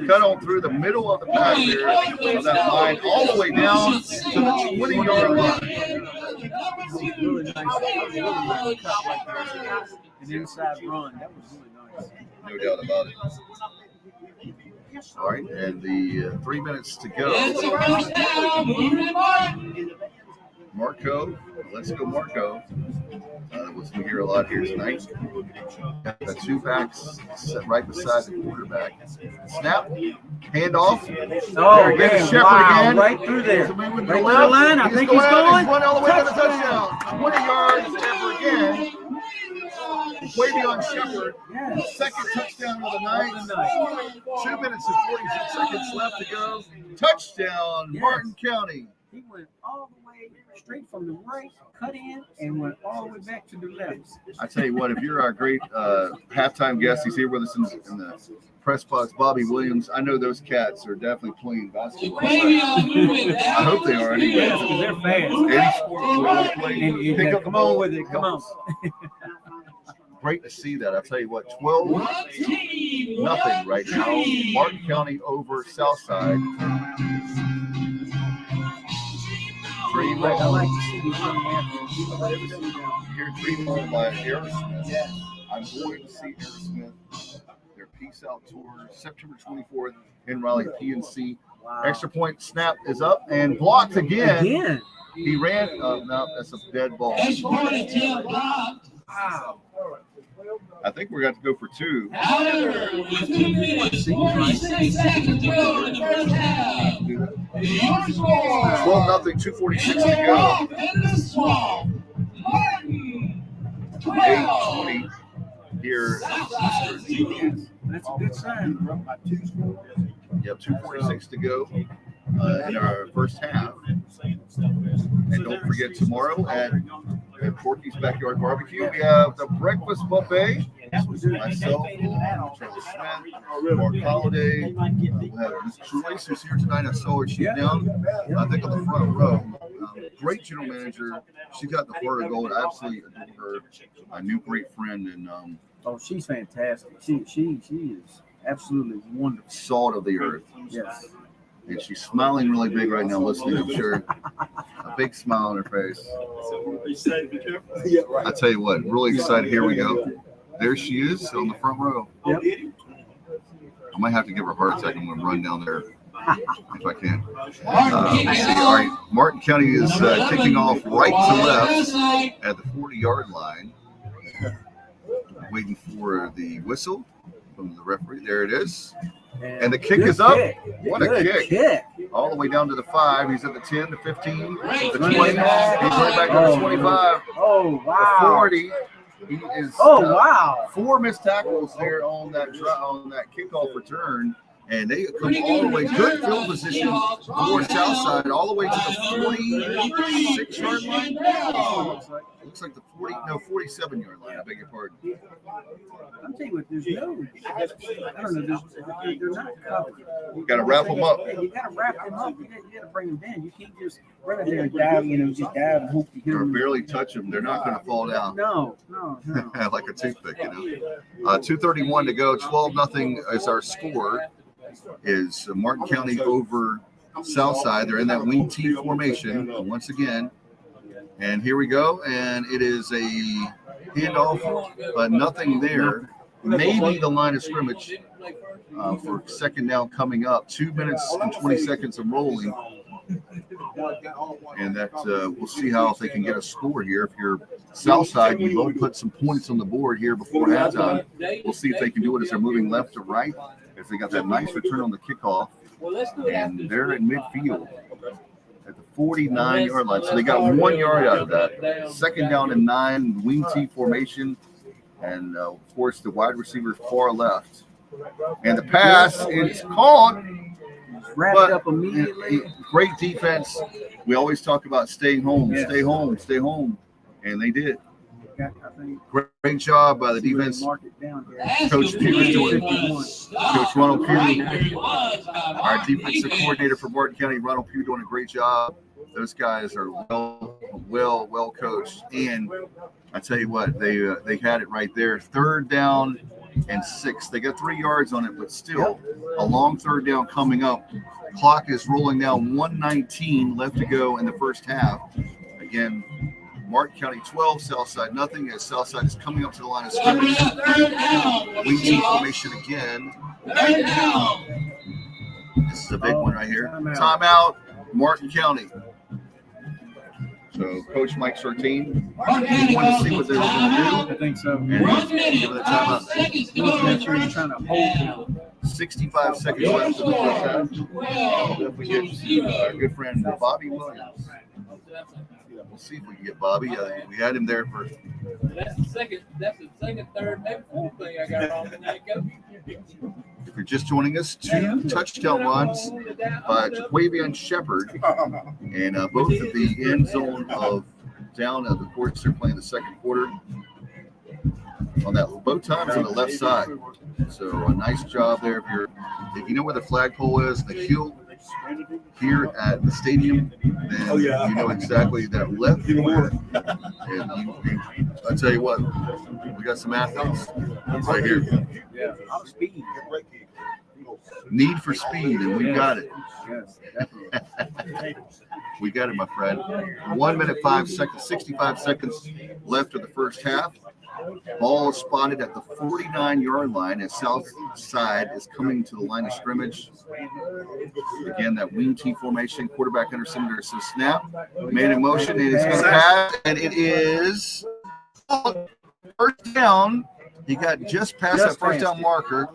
cut on through the middle of the pack there of that line all the way down to the 20-yard line. Really nice. Cut right there. An inside run. That was really nice. No doubt about it. All right, and the 3 minutes to go. Marco, let's go Marco. Which we hear a lot here tonight. Got the two backs set right beside the quarterback. Snap, handoff. Oh, there man, Shepherd wow, again. right through there. Right through the line. I think he's going. He's running all the way to the touchdown. 20 yards Shepherd again. Way beyond Shepherd. Yes. Second touchdown of the night. 2 minutes and 46 seconds left to go. Touchdown, Yes. Martin County. He went all the way straight from the right, cut in, and went all the way back to the left. I tell you what, if you're our great halftime guest, he's here with us in the press box, Bobby Williams. I know those cats are definitely playing basketball. I hope they are anyway. Yes, they're fast. Any sport where they play, pick up Come the on ball with it. Come on. Great to see that. I'll tell you what, 12-0 right now. Martin County over Southside. Three I ball. like to see these young athletes. Here, three ball by Aerosmith. I'm going to see Aerosmith. Their Peace Out Tour, September 24th in Raleigh, PNC. Wow. Extra point snap is up and blocked again. Again. He ran. No, that's a dead ball. Wow. I think we're going to go for two. However, with 2:46 seconds to go in the first half, your score 12-0, 2:46 to go. and the Swamp, Martin 8:20 here. That's a good sign. Yep, 2:46 to go in our first half. And don't forget, tomorrow at Porky's Backyard Barbecue, we have the breakfast buffet. Myself, Trevor Smith, Mark Holliday. We'll have Ms. Joyce, who's here tonight. I saw her. She's down, I think, on the front row. Great general manager. She got the heart of gold. I absolutely adore her. A new great friend. And Oh, she's fantastic. She is absolutely wonderful. salt of the earth. Yes. And she's smiling really big right now, listening, I'm sure. A big smile on her face. I tell you what, really excited. Here we go. There she is on the front row. Yep. I might have to give her a heart attack. I'm going to run down there if I can. Let's see. All right, Martin County is kicking off right to left at the 40-yard line. Waiting for the whistle from the referee. There it is. And the kick is up. What a kick. All the way down to the 5. He's at the 10, the 15, the 20. He's right back to the 25. Oh, wow. The 40. He is wow. 4 missed tackles there on that kickoff return. And they come all the way, good field position for Southside, all the way to the 46-yard line. Looks like the 47-yard line. I beg your pardon. I'm telling you what, there's no, I don't know, they're not covered. You got to wrap them up. You got to wrap them up. You got to bring them down. You can't just run out there and dive, just dive and hope you hit Or them. barely touch them. They're not going to fall down. No. Like a toothpick, 2:31 to go. 12-0 is our score. Is Martin County over Southside. They're in that wing T formation once again. And here we go. And it is a handoff, but nothing there. Maybe the line of scrimmage for second down coming up. 2 minutes and 20 seconds of rolling. And that we'll see how if they can get a score here. If you're Southside, you will put some points on the board here before halftime. We'll see if they can do it as they're moving left to right. If they got that nice return on the kickoff. And they're in midfield at the 49-yard line. So they got 1 yard out of that. Second down and 9, wing T formation. And, of course, the wide receiver far left. And the pass is caught. Wrap it up immediately. Great defense We always talk about staying home, Yes. stay home, stay home, and they did. I think Great job by the defense. mark it down here. Coach Pugh doing. Coach Ronald Pugh, Our our defensive coordinator for Martin County, Ronald Pugh, doing a great job. Those guys are well coached, and I tell you what, they had it right there. 3rd down and 6. They got 3 yards on it, but still a long 3rd down coming up. Clock is rolling now. 1:19 left to go in the first half. Again, Martin County 12, Southside nothing, as Southside is coming up to the line of scrimmage. Wing T formation again. This is a big one right here. Timeout, Martin County. So Coach Mike Sartain wanted to see what they were going to I think so. do. And he's giving the timeout. Make sure he's trying to hold him. 65 seconds left in the first half. If we get our good friend Bobby Williams. We'll see if we can get Bobby. We had him there for. That's the second, third, maybe fourth thing I got wrong tonight, Coach. If you're just joining us, 2 touchdown runs by Jaquavion Shepard, and both at the end zone of down at the courts. They're playing the second quarter. On that, both times on the left side. So a nice job there. If you know where the flagpole is, the hill here at the stadium, then you know exactly that left corner. And I tell you what, we got some athletes right here. Yeah. Speed. Need for speed, and we got it. Yes, definitely. We got it, my friend. 1 minute, 5 seconds, 65 seconds left of the first half. Ball is spotted at the 49-yard line as Southside is coming to the line of scrimmage. Again, that wing T formation, quarterback under center says snap. Made a motion, and it's going to pass, and it is first down. He got just past that first down marker.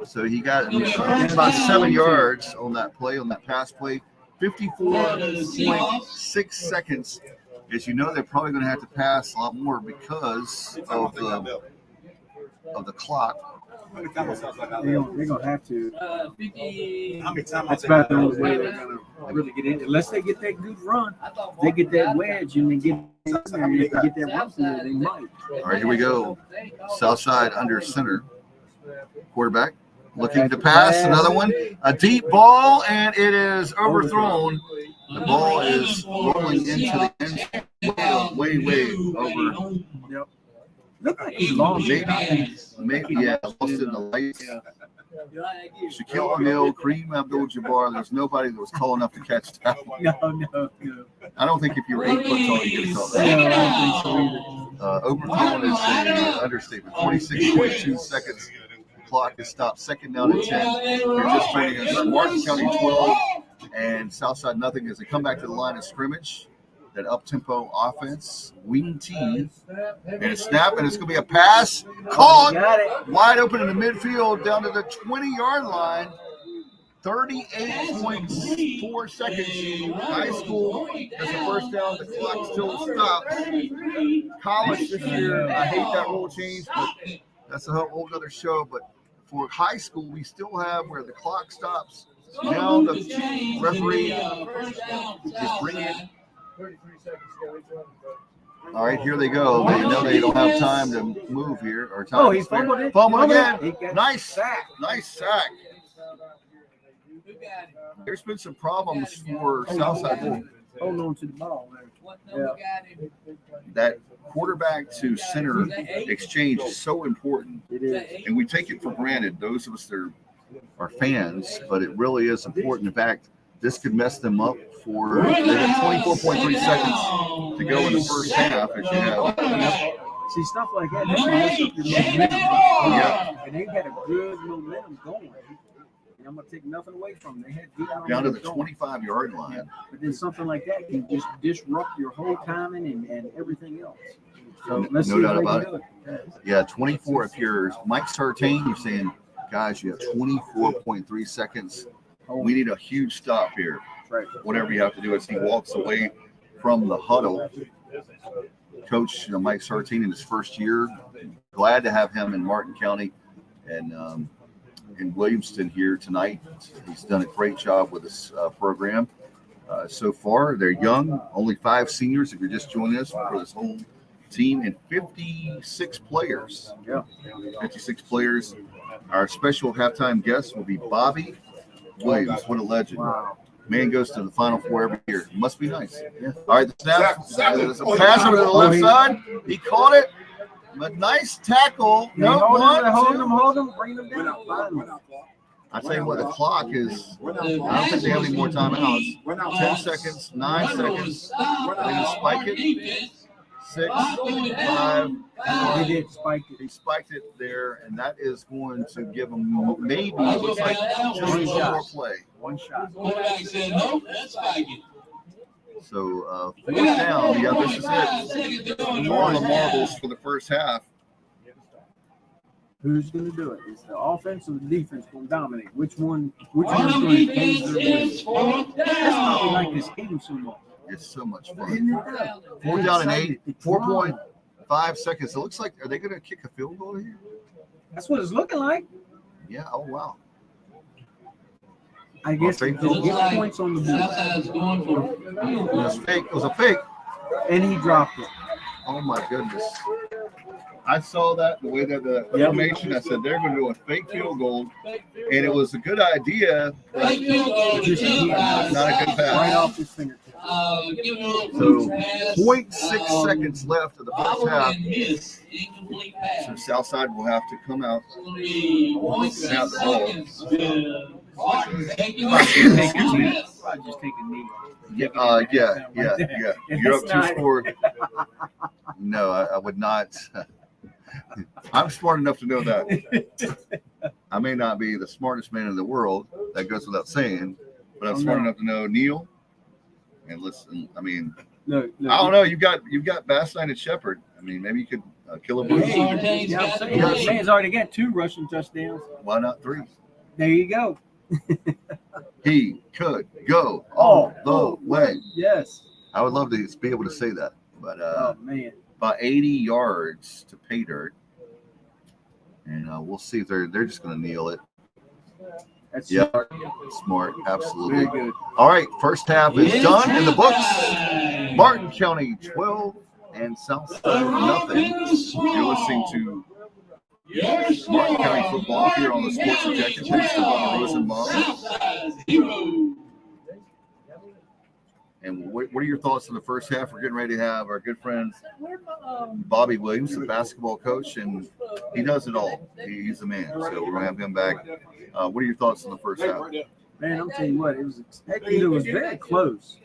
So he got about 7 yards on that play, on that pass play. 54.6 seconds. As you know, they're probably going to have to pass a lot more because of the clock. They're going to have to. 50. That's about the only way they're going to really get in. Unless they get that good run, they get that wedge and they get in there. And if they get that run through, they might. All right, here we go. Southside under center. Quarterback looking to pass. Another one. A deep ball, and it is overthrown. The ball is rolling into the end zone. Way over. Yep. Look like he lost it. Maybe, yeah, lost in the lights. Shaquille O'Neal, Kareem Abdul-Jabbar, there's nobody that was tall enough to catch that. No. I don't think if you were 8 foot tall, you get a call. No, I don't think so either. Overthrown is an understatement. 46.2 seconds. Clock is stopped. Second down and 10. You're just playing against Martin County 12 and Southside nothing as they come back to the line of scrimmage. That up-tempo offense, wing T, and a snap, and it's going to be a pass caught wide open in the midfield down to the 20-yard line. 38.4 seconds. High school has a first down. The clock still stops. College this year, I hate that rule change, but that's a whole other show. But for high school, we still have where the clock stops. Now the referee is bringing it. All right, here they go. They know they don't have time to move here. Or time he fumbled it. Fumbled again. Nice sack. There's been some problems for Southside. Hold on to the ball there. That quarterback to center exchange is so important. It is. And we take it for granted, those of us that are fans, but it really is important. In fact, this could mess them up for they have 24.3 seconds to go in the first half as you have. See, stuff like that, they can mess up your momentum. Yeah. And they had a good momentum going. And I'm going to take nothing away from them. They had good Down to momentum the going. 25-yard line. But then something like that can just disrupt your whole timing and everything else. So let's No see doubt if they about can it. do it. Yeah, 24. If you're Mike Sartain, you're saying, guys, you have 24.3 seconds. We need a huge stop here. Right. Whatever you have to do as he walks away from the huddle. Coach Mike Sartain in his first year. Glad to have him in Martin County and in Williamston here tonight. He's done a great job with this program. so far. They're young, only 5 seniors if you're just joining us for this whole team, and 56 players. Yeah. 56 players. Our special halftime guest will be Bobby Williams. What a legend. Wow. Man goes to the Final Four every year. Must be nice. Yeah. All right, the snap. There's a pass over to the left side. He caught it. But nice tackle. No, hold him, bring him down. I tell you what, the clock is. I don't think they have any more timeouts. 10 seconds, 9 seconds. They're going to spike it. 6, 5. He did spike it. He spiked it there, and that is going to give him maybe looks like just one more play. One shot. Quarterback said, nope, that's spiking. So 4th down. Yeah, this is it. More on the marbles for the first half. Who's going to do it? Is the offense or the defense going to dominate? Which one's going to Our change defense their is win? fourth That's why we like down. this game so much. It's so much Isn't fun. it? 4th down and 8. It's 4.5 seconds. It looks like, are they going to kick a field goal here? That's what it's looking like. Yeah. Oh, wow. I guess fake they'll field get goal. points on the board. Southside's going for It was fake. It was a fake. And he dropped it. Oh, my goodness. I saw that the way that the information, I said they're going to do a fake field goal, and it was a good idea, but fake field goal. Just not a good right pass. off his fingertips. Give him a little So boot pass. 0.6 seconds left of the first Bobble half. and miss. Incomplete pass. So Southside will have to come out. It's going to be 1 Snap the ball. seconds. Martin taking Probably the Just take a knee. Yeah. You're up 2 That's score. No, I would not. I'm smart enough to know that. I may not be the smartest man in the world. That goes without saying. But I'm smart enough to know Neil. And listen, I mean, No, I don't know. You've got Bassline and Shepard. I mean, maybe you could kill a bush. Man's already got 2 rushing touchdowns. Why not 3? There you go. He could go all the way. Yes. I would love to be able to say that. But Oh man. about 80 yards to pay dirt. And we'll see if they're just going to kneel it. That's Yeah. smart. Smart, absolutely. Very good. All right, first half is It's done in the books. halftime. Martin County 12 and Southside nothing. You're listening to Martin County football here on the Sports Objective. Thanks to Bubba Rosenbaum. Southside's hero. And what are your thoughts on the first half? We're getting ready to have our good friend Bobby Williams, the basketball coach, and he does it all. He's the man. So we're going to have him back. What are your thoughts on the first half? Man, I'm telling you what, it was very close.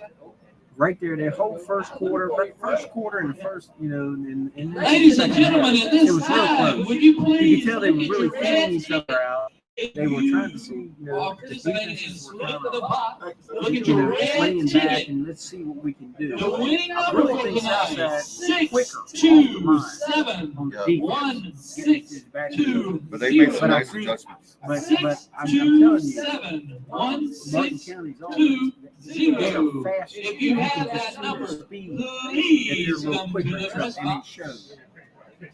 Right there, that whole first quarter and the first, and then Ladies and second half, gentlemen, at it this was real time, close. would you please You could tell they were really raise your feeling hands each other out. They were trying to see, while the participating in defenses were Split kind the of, Pot. Look at your red swinging back, ticket. and let's see what we can do. The winning I number really for think tonight Southside is quicker off the line 627. on the Yeah. defense. 162. But they made some But I nice think- adjustments. But I'm telling you, 627. Martin 162. County's offense, they are fast. If you have can that just see number, the speed. If please you're a little come quicker, to the press and it box. shows.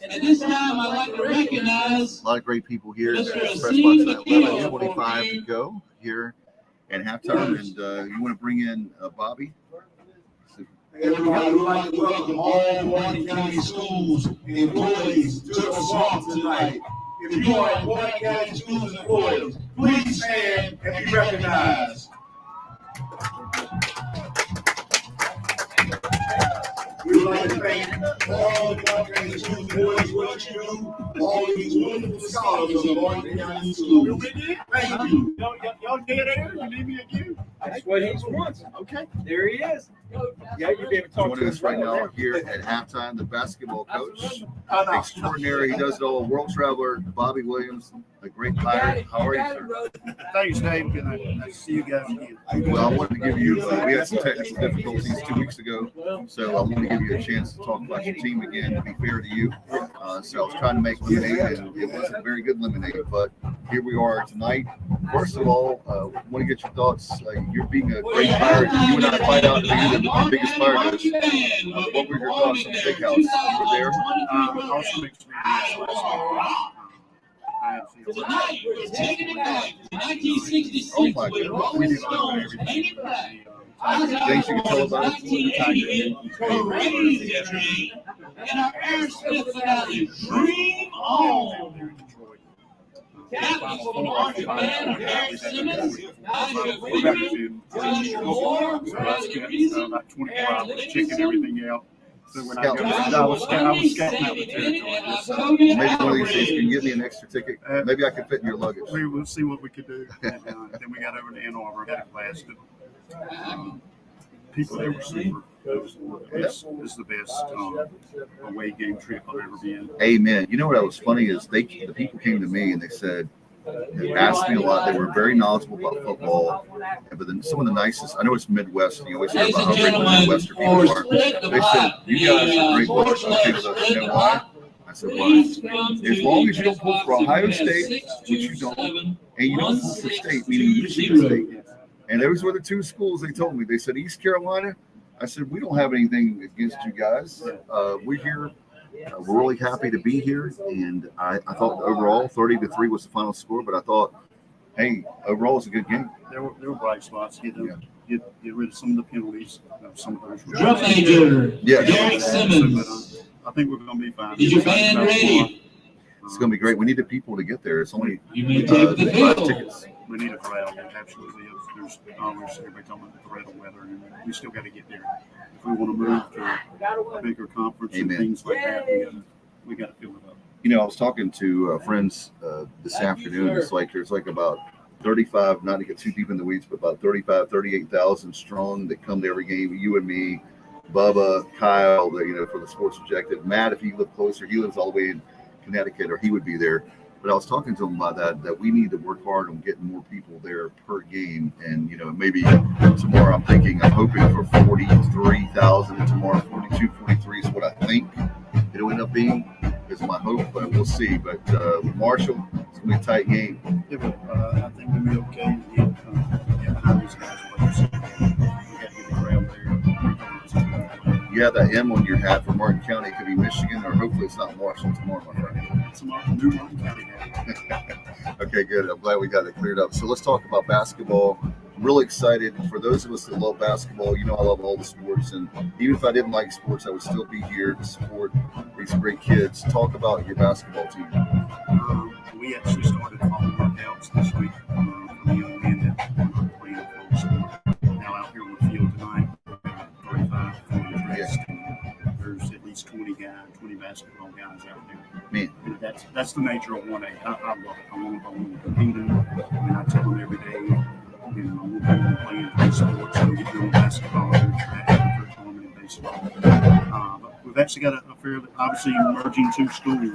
At this time, I'd like to recognize A lot of great people here. Mr. Press Steve box at McGill 11:25 to for go here at halftime. And you want to bring in Bobby? Everybody would like to welcome all Martin County Schools employees to the swamp tonight. If you are at Martin County Schools employees, please stand and be recognized. We would like to thank all the Martin County Schools employees for what you do, all these wonderful scholars of Martin County Schools. Thank you. Y'all did it. You need me again? That's what he wants. Okay. There he is. Yeah, you be able to talk Joining to us us right now here at halftime, the basketball coach, extraordinary. He does it all. World traveler, Bobby Williams, a great player. How are you, sir? Thanks, Dave. Good night. Nice to see you guys again. Well, I wanted to give you, we had some technical difficulties 2 weeks ago, so I want to give you a chance to talk about your team again, to be fair to you. So I was trying to make lemonade, and it wasn't very good lemonade, but here we are tonight. First of all, I want to get your thoughts. You're being a great player. You and I fight out to be the biggest player in this. What were your thoughts on the big house? You were there? Also Tonight, we're taking it back to 1966 Oh my with goodness. Rolling Stones, Paint It Black. Things you can tell about it. 1988 Crazy Train and our Aerosmith finale, Dream On. Captains for the marching band are Eric Simmons, Nigel Freeman, Joshua Moore, Bradley Reason, about 24 hours, checking everything out. So when I Scout. was scouting out the territory. Maybe one of these days you can give me an extra ticket. Maybe I can fit in your luggage. We will see what we could do. And then we got over to Ann Arbor, had a class. People there were super. This is the best away game trip I've ever been. Amen. You know what was funny is the people came to me and they asked me a lot. They were very knowledgeable about football. But then some of the nicest, I know it's Midwest, you always hear about how great the Midwestern people are. They said, you guys are great with us. You know why? I said, why? As long as you don't pull for Ohio State, which you don't, and you don't pull for State, meaning Michigan State. And those were the two schools they told me. They said, East Carolina. I said, we don't have anything against you guys. We're here. We're really happy to be here. And I thought overall 30-3 was the final score, but I thought, hey, overall it's a good game. There were bright spots. Get rid of some of the penalties. Some of those. Drum major, Yeah. Eric Simmons. I think we're going to be fine. Is your band ready? It's going to be great. We need the people to get there. It's only You may take the 5 field. tickets. We need a crowd. It absolutely is. There's always everybody talking about the threat of weather, and we still got to get there. If we want to move to a bigger conference and things like that, we got to fill it up. You know, I was talking to friends this afternoon. It's like there's like about 35, not to get too deep in the weeds, but about 38,000 strong that come to every game. You and me, Bubba, Kyle, for the Sports Objective. Matt, if he lived closer, he lives all the way in Connecticut, or he would be there. But I was talking to him about that we need to work hard on getting more people there per game. And, maybe tomorrow I'm hoping for 43,000 tomorrow. 42, 43 is what I think it'll end up being. Is my hope, but we'll see. But with Marshall, it's going to be a tight game. Yeah, but I think we'll be okay to get behind these guys. We got to get the crowd there. You have that M on your hat for Martin County. It could be Michigan, or hopefully it's not Marshall tomorrow, my friend. It's a new Martin County hat. Okay, good. I'm glad we got it cleared up. So let's talk about basketball. I'm really excited. For those of us that love basketball, I love all the sports. And even if I didn't like sports, I would still be here to support these great kids. Talk about your basketball team. We actually started fall workouts this week for the young men that are playing for sport. Now out here on the field tonight, 35, 40 dressed. There's at least 20 basketball guys out there. Man. And that's the nature of 1A. I love it. I want to compete in it. And I tell them every day, I want them playing sports and get doing basketball, track, and baseball. But we've actually got a fairly, obviously, merging two schools.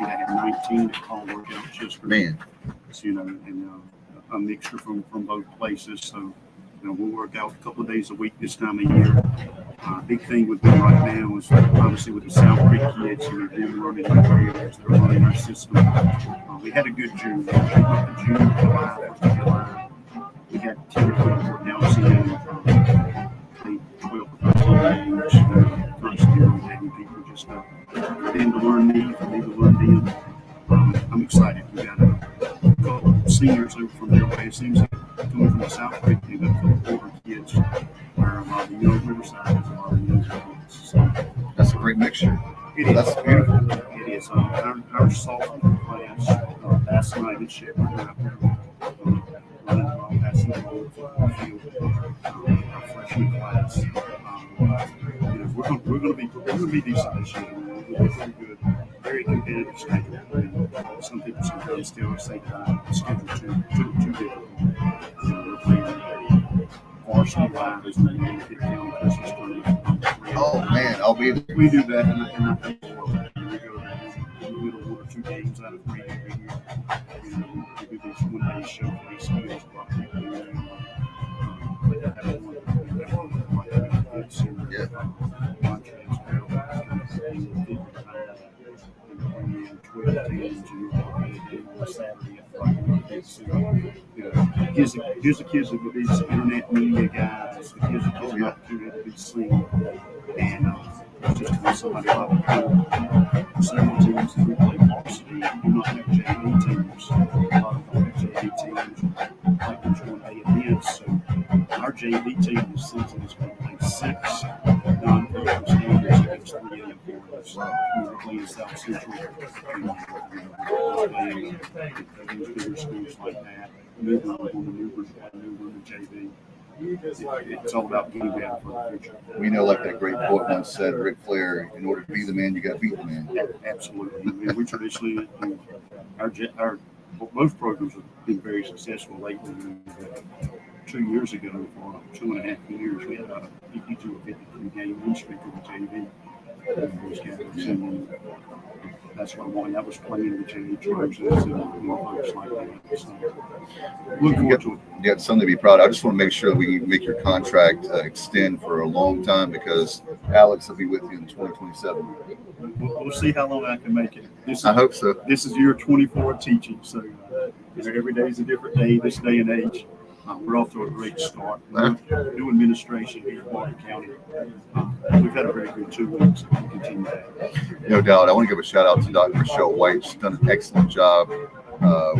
I had 19 at fall workouts just for man. And a mixture from both places. So, we'll work out a couple of days a week this time of year. Big thing with them right now is obviously with the South Creek kids, them running our trailers, they're running our system. We had a good June. July. We got 10 workouts in 12 or 13 games. First year, we had people just them to learn me, for me to learn them. I'm excited. We got a couple of seniors over from their way. It seems like coming from the South Creek, they've got a couple older kids where a lot of the young Riverside has a lot of young kids. So that's a great mixture. That's beautiful. It is. Our sophomore class last night at Shepherd out there running the ball, passing the ball to the field. Our freshman class. We're going to be decent this year. We're going to be pretty good. Very competitive schedule. Some people sometimes still say the schedule too difficult. We're playing varsity rivals and then we get down Christmas party. Oh man, I'll be there. We do that, and I think we go there. We do 1 or 2 games out of 3 every year. We do these one-day showcase skills. Gives the kids with these internet media guys, it gives the kids an opportunity to be seen. And just to somebody like several teams that we play varsity do not have JV teams. A lot of them have JV teams, like there's 1A events. So our JV team this season is going to play 6 non-conference games against 3 AM quarters. We were playing South Central, playing against bigger schools like that. Newbern, Newbern, JV. It's all about getting better for the future. We know, like that great poet once said, Ric Flair, in order to be the man, you got to beat the man. Absolutely. I mean, we traditionally, our both programs have been very successful lately. 2 years ago, for 2.5 years, we had about a 52 or 53 game win streak with the JV. And that's what I wanted. I was playing the JV tribes and folks like that. So, look forward to it. You got something to be proud of. I just want to make sure that we make your contract extend for a long time, because Alex will be with you in 2027. We'll see how long I can make it. I hope so. This is year 24 teaching, so every day is a different day this day and age. We're off to a great start. New administration here in Martin County. We've had a very good 2 weeks. We'll continue that. No doubt. I want to give a shout out to Dr. Michelle White. She's done an excellent job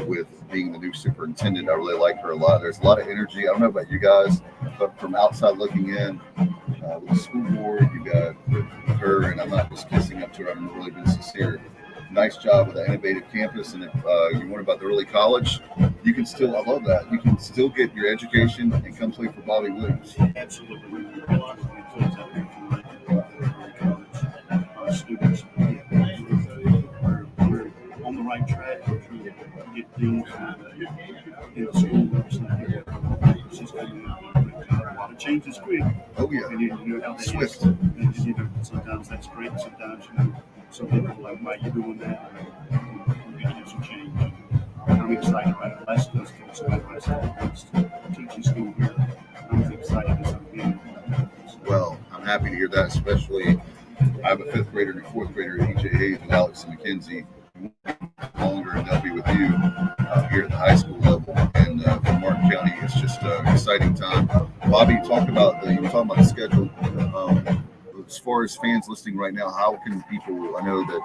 with being the new superintendent. I really like her a lot. There's a lot of energy. I don't know about you guys, but from outside looking in, with the school board, you got with her, and I'm not just kissing up to her. I'm really being sincere. Nice job with the innovative campus. And if you wonder about the early college, you can still, I love that, you can still get your education and come play for Bobby Williams. Absolutely. Students, we're on the right track to get things in the school. It's just been a lot of changes quick. Oh, yeah. And you know how that Swift. is. And, sometimes that's great. Sometimes, some people are like, why are you doing that? We're going to do some change. I'm excited about it. Last year, I was talking about myself. Teaching school here. I'm as excited as I've been. Well, I'm happy to hear that, especially I have a 5th grader and a 4th grader, EJ Hayes and Alex and McKenzie, longer, and they'll be with you here at the high school level. And for Martin County, it's just an exciting time. Bobby, you were talking about the schedule. As far as fans listening right now, how can people, I know that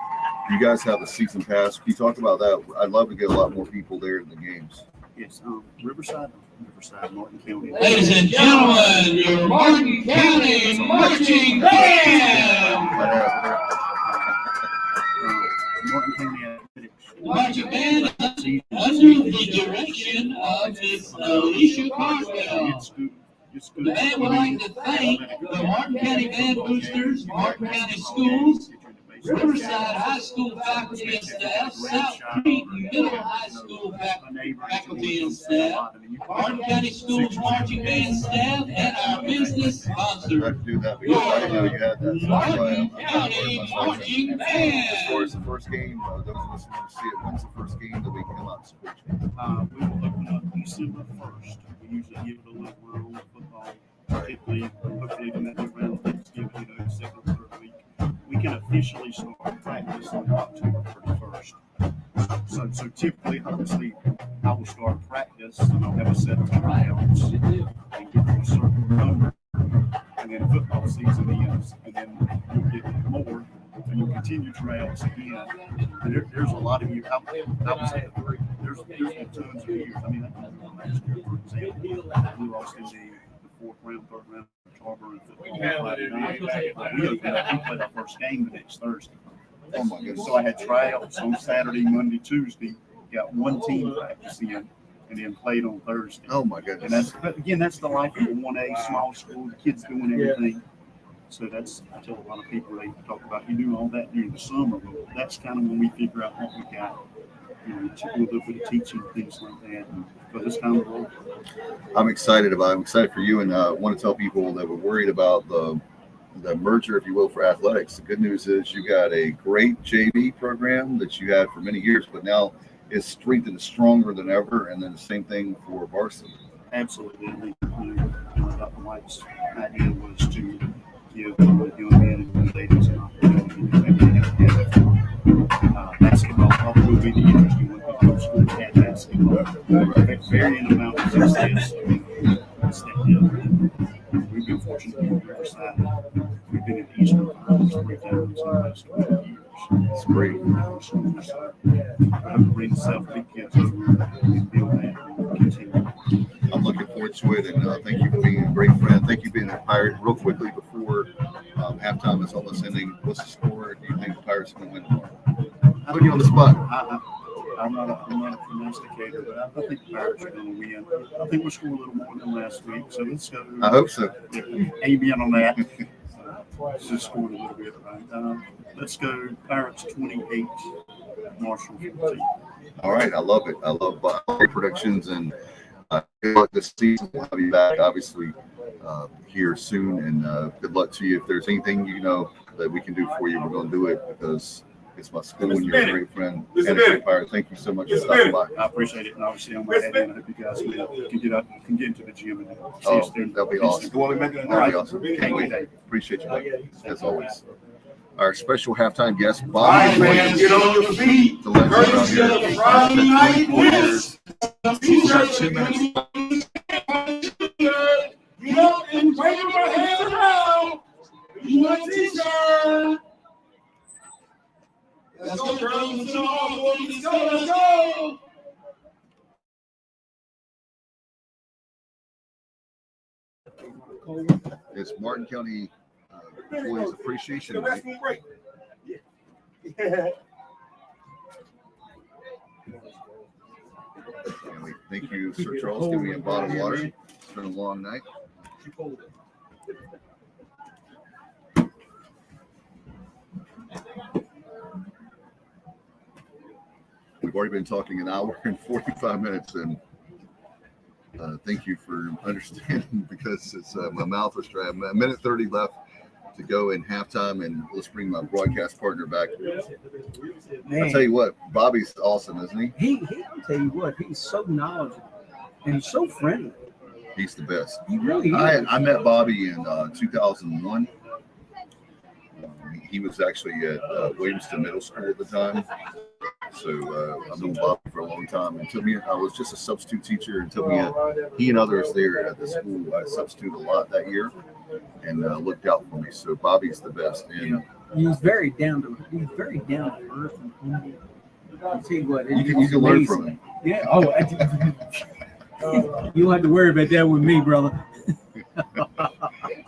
you guys have a season pass. Can you talk about that? I'd love to get a lot more people there in the games. Yes, Riverside, Martin County. Ladies and gentlemen, your Martin County Marching Band! Martin County Athletics. Marching Band under the direction of Miss Alicia Carswell. The band would like to thank the Martin County Band Boosters, Martin County Schools, Riverside High School faculty and staff, South Creek Middle High School faculty and staff, Martin County Schools marching band staff, and our business sponsor, Martin County Marching Band. As far as the first game, those of us who want to see it, when's the first game that we can come out and support you? We will open up December 1st. We usually give it a little room of football. Hopefully in that around Thanksgiving, second or third week. We can officially start practice on October 31st. So typically, obviously, I will start practice and I'll have a set of tryouts and get to a certain number. And then football season ends, and then you'll get more, and you'll continue tryouts again. And there's a lot of you. I was at there's been tons of years. I mean, last year, for example, we lost in the 4th round, 3rd round. And football Friday night. We played our first game the next Thursday. Oh my goodness. So I had tryouts on Saturday, Monday, Tuesday, got one team practice in, and then played on Thursday. Oh my goodness. And that's the life of a 1A small school, the kids doing everything. So I tell a lot of people, they talk about you do all that during the summer. Well, that's kind of when we figure out what we got. We'll do with the teaching, things like that. But it's kind of role. I'm excited for you, and want to tell people that we're worried about the merger, if you will, for athletics. The good news is you got a great JV program that you had for many years, but now it's strengthened, stronger than ever, and then the same thing for varsity. Absolutely. I think Dr. White's idea was to give the young men and ladies an opportunity to have basketball. Probably will be the interesting one because school had basketball. Varying amount of success. We've been fortunate to be on the other side. We've been in the Eastern Finals 3 times in the last 12 years. It's great. I hope to bring the South Big kids over and build that and continue. I'm looking forward to it, and thank you for being a great friend. Thank you for being a Pirate. Real quickly before halftime is almost ending, what's the score? Do you think the Pirates are going to win tomorrow? Put you on the spot. I'm not a prognosticator, but I think the Pirates are going to win. I think we'll score a little more than last week, so let's go. I hope so. Amen on that. Just scored a little bit, right? Let's go Pirates 28, Marshall 14. All right, I love it. I love your predictions, and good luck this season. We'll have you back, obviously, here soon, and good luck to you. If there's anything that we can do for you, we're going to do it because it's my school and you're a great friend and a great Pirate. Thank you so much for stopping by. I appreciate it, and obviously on my head end, I hope you guys can get up and can get into the gym and see us there. That'll be awesome. That'll be awesome. Can't wait. Appreciate you, as always. Our special halftime guest, Bobby Williams. Get on your feet. The legend around here. Friday night quiz. T-shirt, 2 minutes. Get up and wave your hands around. You want a T-shirt? Let's go, girls. Let's go. Let's go. It's Martin County Employees Appreciation Night. Yeah. And we thank you, Sir Charles, giving me a bottle of water. It's been a long night. We've already been talking an hour and 45 minutes, and thank you for understanding because it's my mouth was dry. A minute 30 left to go in halftime, and let's bring my broadcast partner back. Man. I'll tell you what, Bobby's awesome, isn't he? I'll tell you what, he's so knowledgeable and so friendly. He's the best. He really is. I met Bobby in 2001. He was actually at Williamston Middle School at the time. So I've known Bobby for a long time. And I was just a substitute teacher until he and others there at the school. I substituted a lot that year and looked out for me. So Bobby's the best. And he's very down to earth and humble. I'll tell you what, you can learn from him. Yeah. Oh, you don't have to worry about that with me, brother.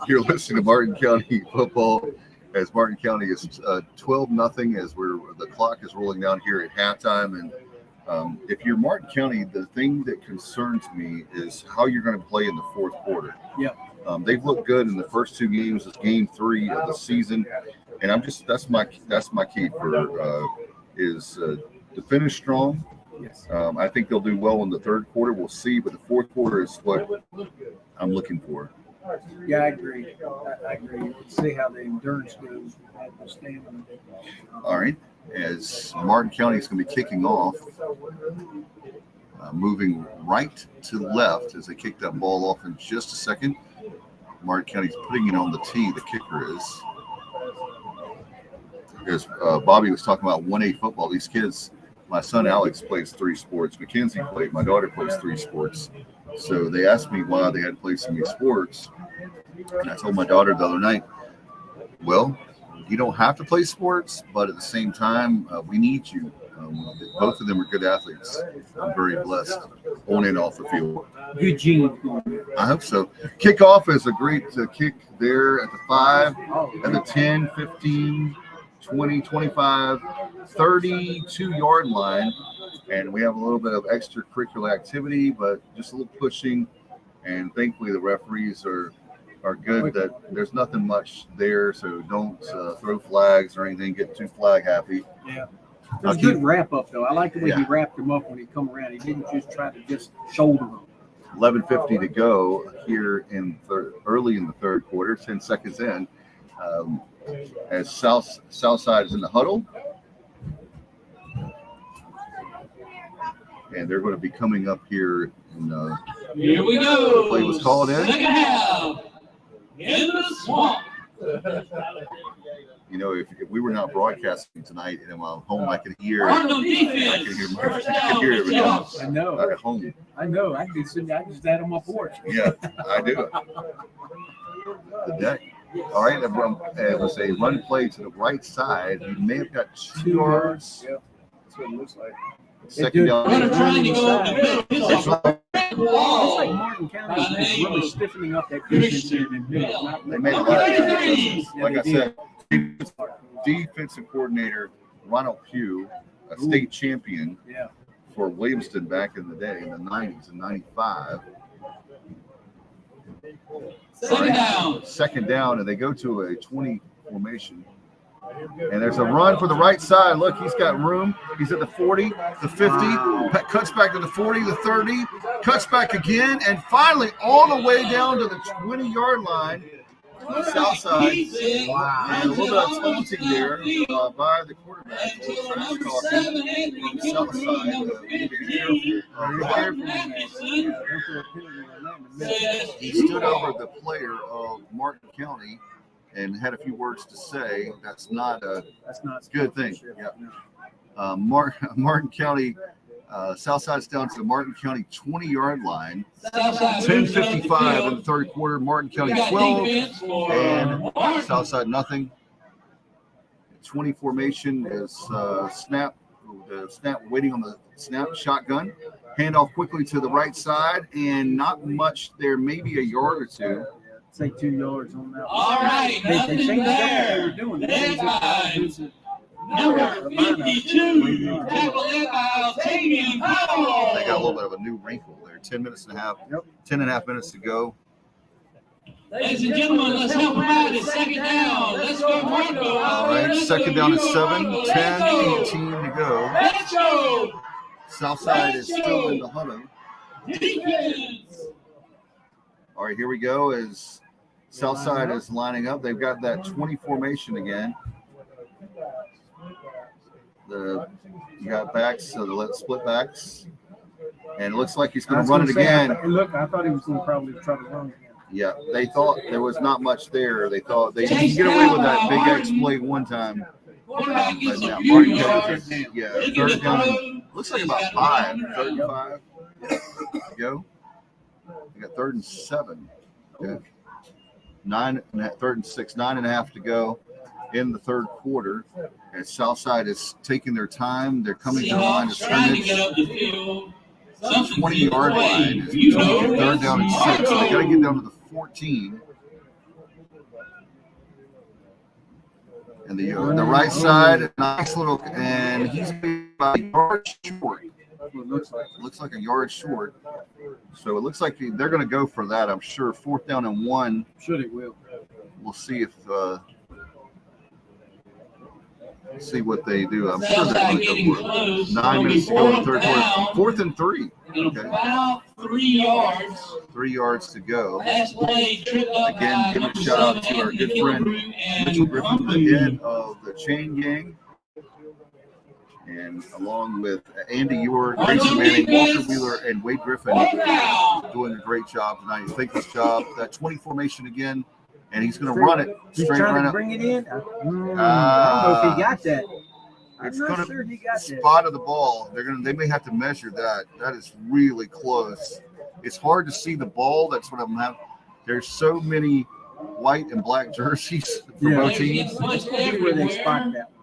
You're listening to Martin County Football. As Martin County is 12-0 as the clock is rolling down here at halftime. And if you're Martin County, the thing that concerns me is how you're going to play in the fourth quarter. Yeah. They've looked good in the first 2 games. It's game 3 of the season, and that's my key for is to finish strong. Yes. I think they'll do well in the third quarter. We'll see, but the fourth quarter is what I'm looking for. Yeah, I agree. I agree. Let's see how the endurance goes. The stamina. All right. As Martin County is going to be kicking off, moving right to left as they kick that ball off in just a second. Martin County's putting it on the tee. The kicker is. As Bobby was talking about 1A football, these kids, my son Alex plays 3 sports. Mackenzie played. My daughter plays 3 sports. So they asked me why they had to play so many sports. And I told my daughter the other night, well, you don't have to play sports, but at the same time, we need you. Both of them are good athletes. I'm very blessed on and off the field. Good gene. I hope so. Kickoff is a great kick there at the 5, at the 10, 15, 20, 25, 32-yard line. And we have a little bit of extracurricular activity, but just a little pushing. And thankfully, the referees are good that there's nothing much there. So don't throw flags or anything, get too flag happy. Yeah. It was a good wrap up, though. I like the way he wrapped him up when he come around. He didn't just try to just shoulder him. 11:50 to go here in early in the third quarter, 10 seconds in. As Southside is in the huddle. And they're going to be coming up here. Here we go. The play was called in. Second half. In the swamp. You know, if we were not broadcasting tonight and I'm home, I can hear. Cardinal I defense. can hear everything else. I know. Not at home. I know. I can be sitting. I just out on my porch. Yeah, I do. The deck. All right, it was a run play to the right side. You may have got 2 yards. Yeah, that's what it looks like. Second down. Runner trying to go up the middle. It's like Martin County is really stiffening up that defense in the middle. They made a lot of adjustments. Like I said, defensive coordinator Ronald Pugh, a state champion for Williamston back in the day in the 90s and 95. Second down, and they go to a 20 formation. And there's a run for the right side. Look, he's got room. He's at the 40, the 50, cuts back to the 40, the 30, cuts back again, and finally all the way down to the 20-yard line. Southside. And a little bit of taunting there by the quarterback. Southside. He stood over the player of Martin County and had a few words to say. That's not a good thing. Yeah. Martin County, Southside's down to the Martin County 20-yard line. 10:55 in the third quarter. Martin County 12 and Southside nothing. 20 formation is snap waiting on the snap shotgun. Handoff quickly to the right side, and not much there, maybe a yard or two. Say 2 yards on that. All right, They changed what they were doing. Number 52, tackle in by Octavian Powell. They got a little bit of a new wrinkle there. 10 and a half minutes to go. Ladies and gentlemen, let's help him out. It's second down. Let's go, Marco. All right, second down at 7, 10, 18 to go. Let's go. Southside is still in the huddle. Defense. All right, here we go as Southside is lining up. They've got that 20 formation again. You got backs, so the split backs. And it looks like he's going to run it again. I thought he was going to probably try to run again. Yeah, they thought there was not much there. They thought they didn't get away with that big X play one time. But now Martin County, third down. Looks like about 5, 35. Go. We got 3rd and 7. Okay. 3rd and 6, 9.5 to go in the third quarter. And Southside is taking their time. They're coming to the line of scrimmage. 20-yard line. Third down and 6. So they got to get down to the 14. And the right side, nice little, and he's about a yard short. Looks like a yard short. So it looks like they're going to go for that, I'm sure. 4th down and 1. Sure they will. We'll see if see what they do. I'm sure they're going to go for it. 9 minutes to go in the third quarter. 4th and 3. Okay. About 3 yards. 3 yards to go. Again, give a shout out to our good friend Mitchell Griffin, the head of the Chain Gang. And along with Andy Ewart, Grayson Manning, Walter Wheeler, and Wade Griffin doing a great job tonight. Thankless job. That 20 formation again, and he's going to run it straight trying right to up. bring it in. I don't know if he got that. It's going to spot of the ball. They may have to measure that. That is really close. It's hard to see the ball. That's what I'm having. There's so many white and black jerseys for both teams. Where they spot that one.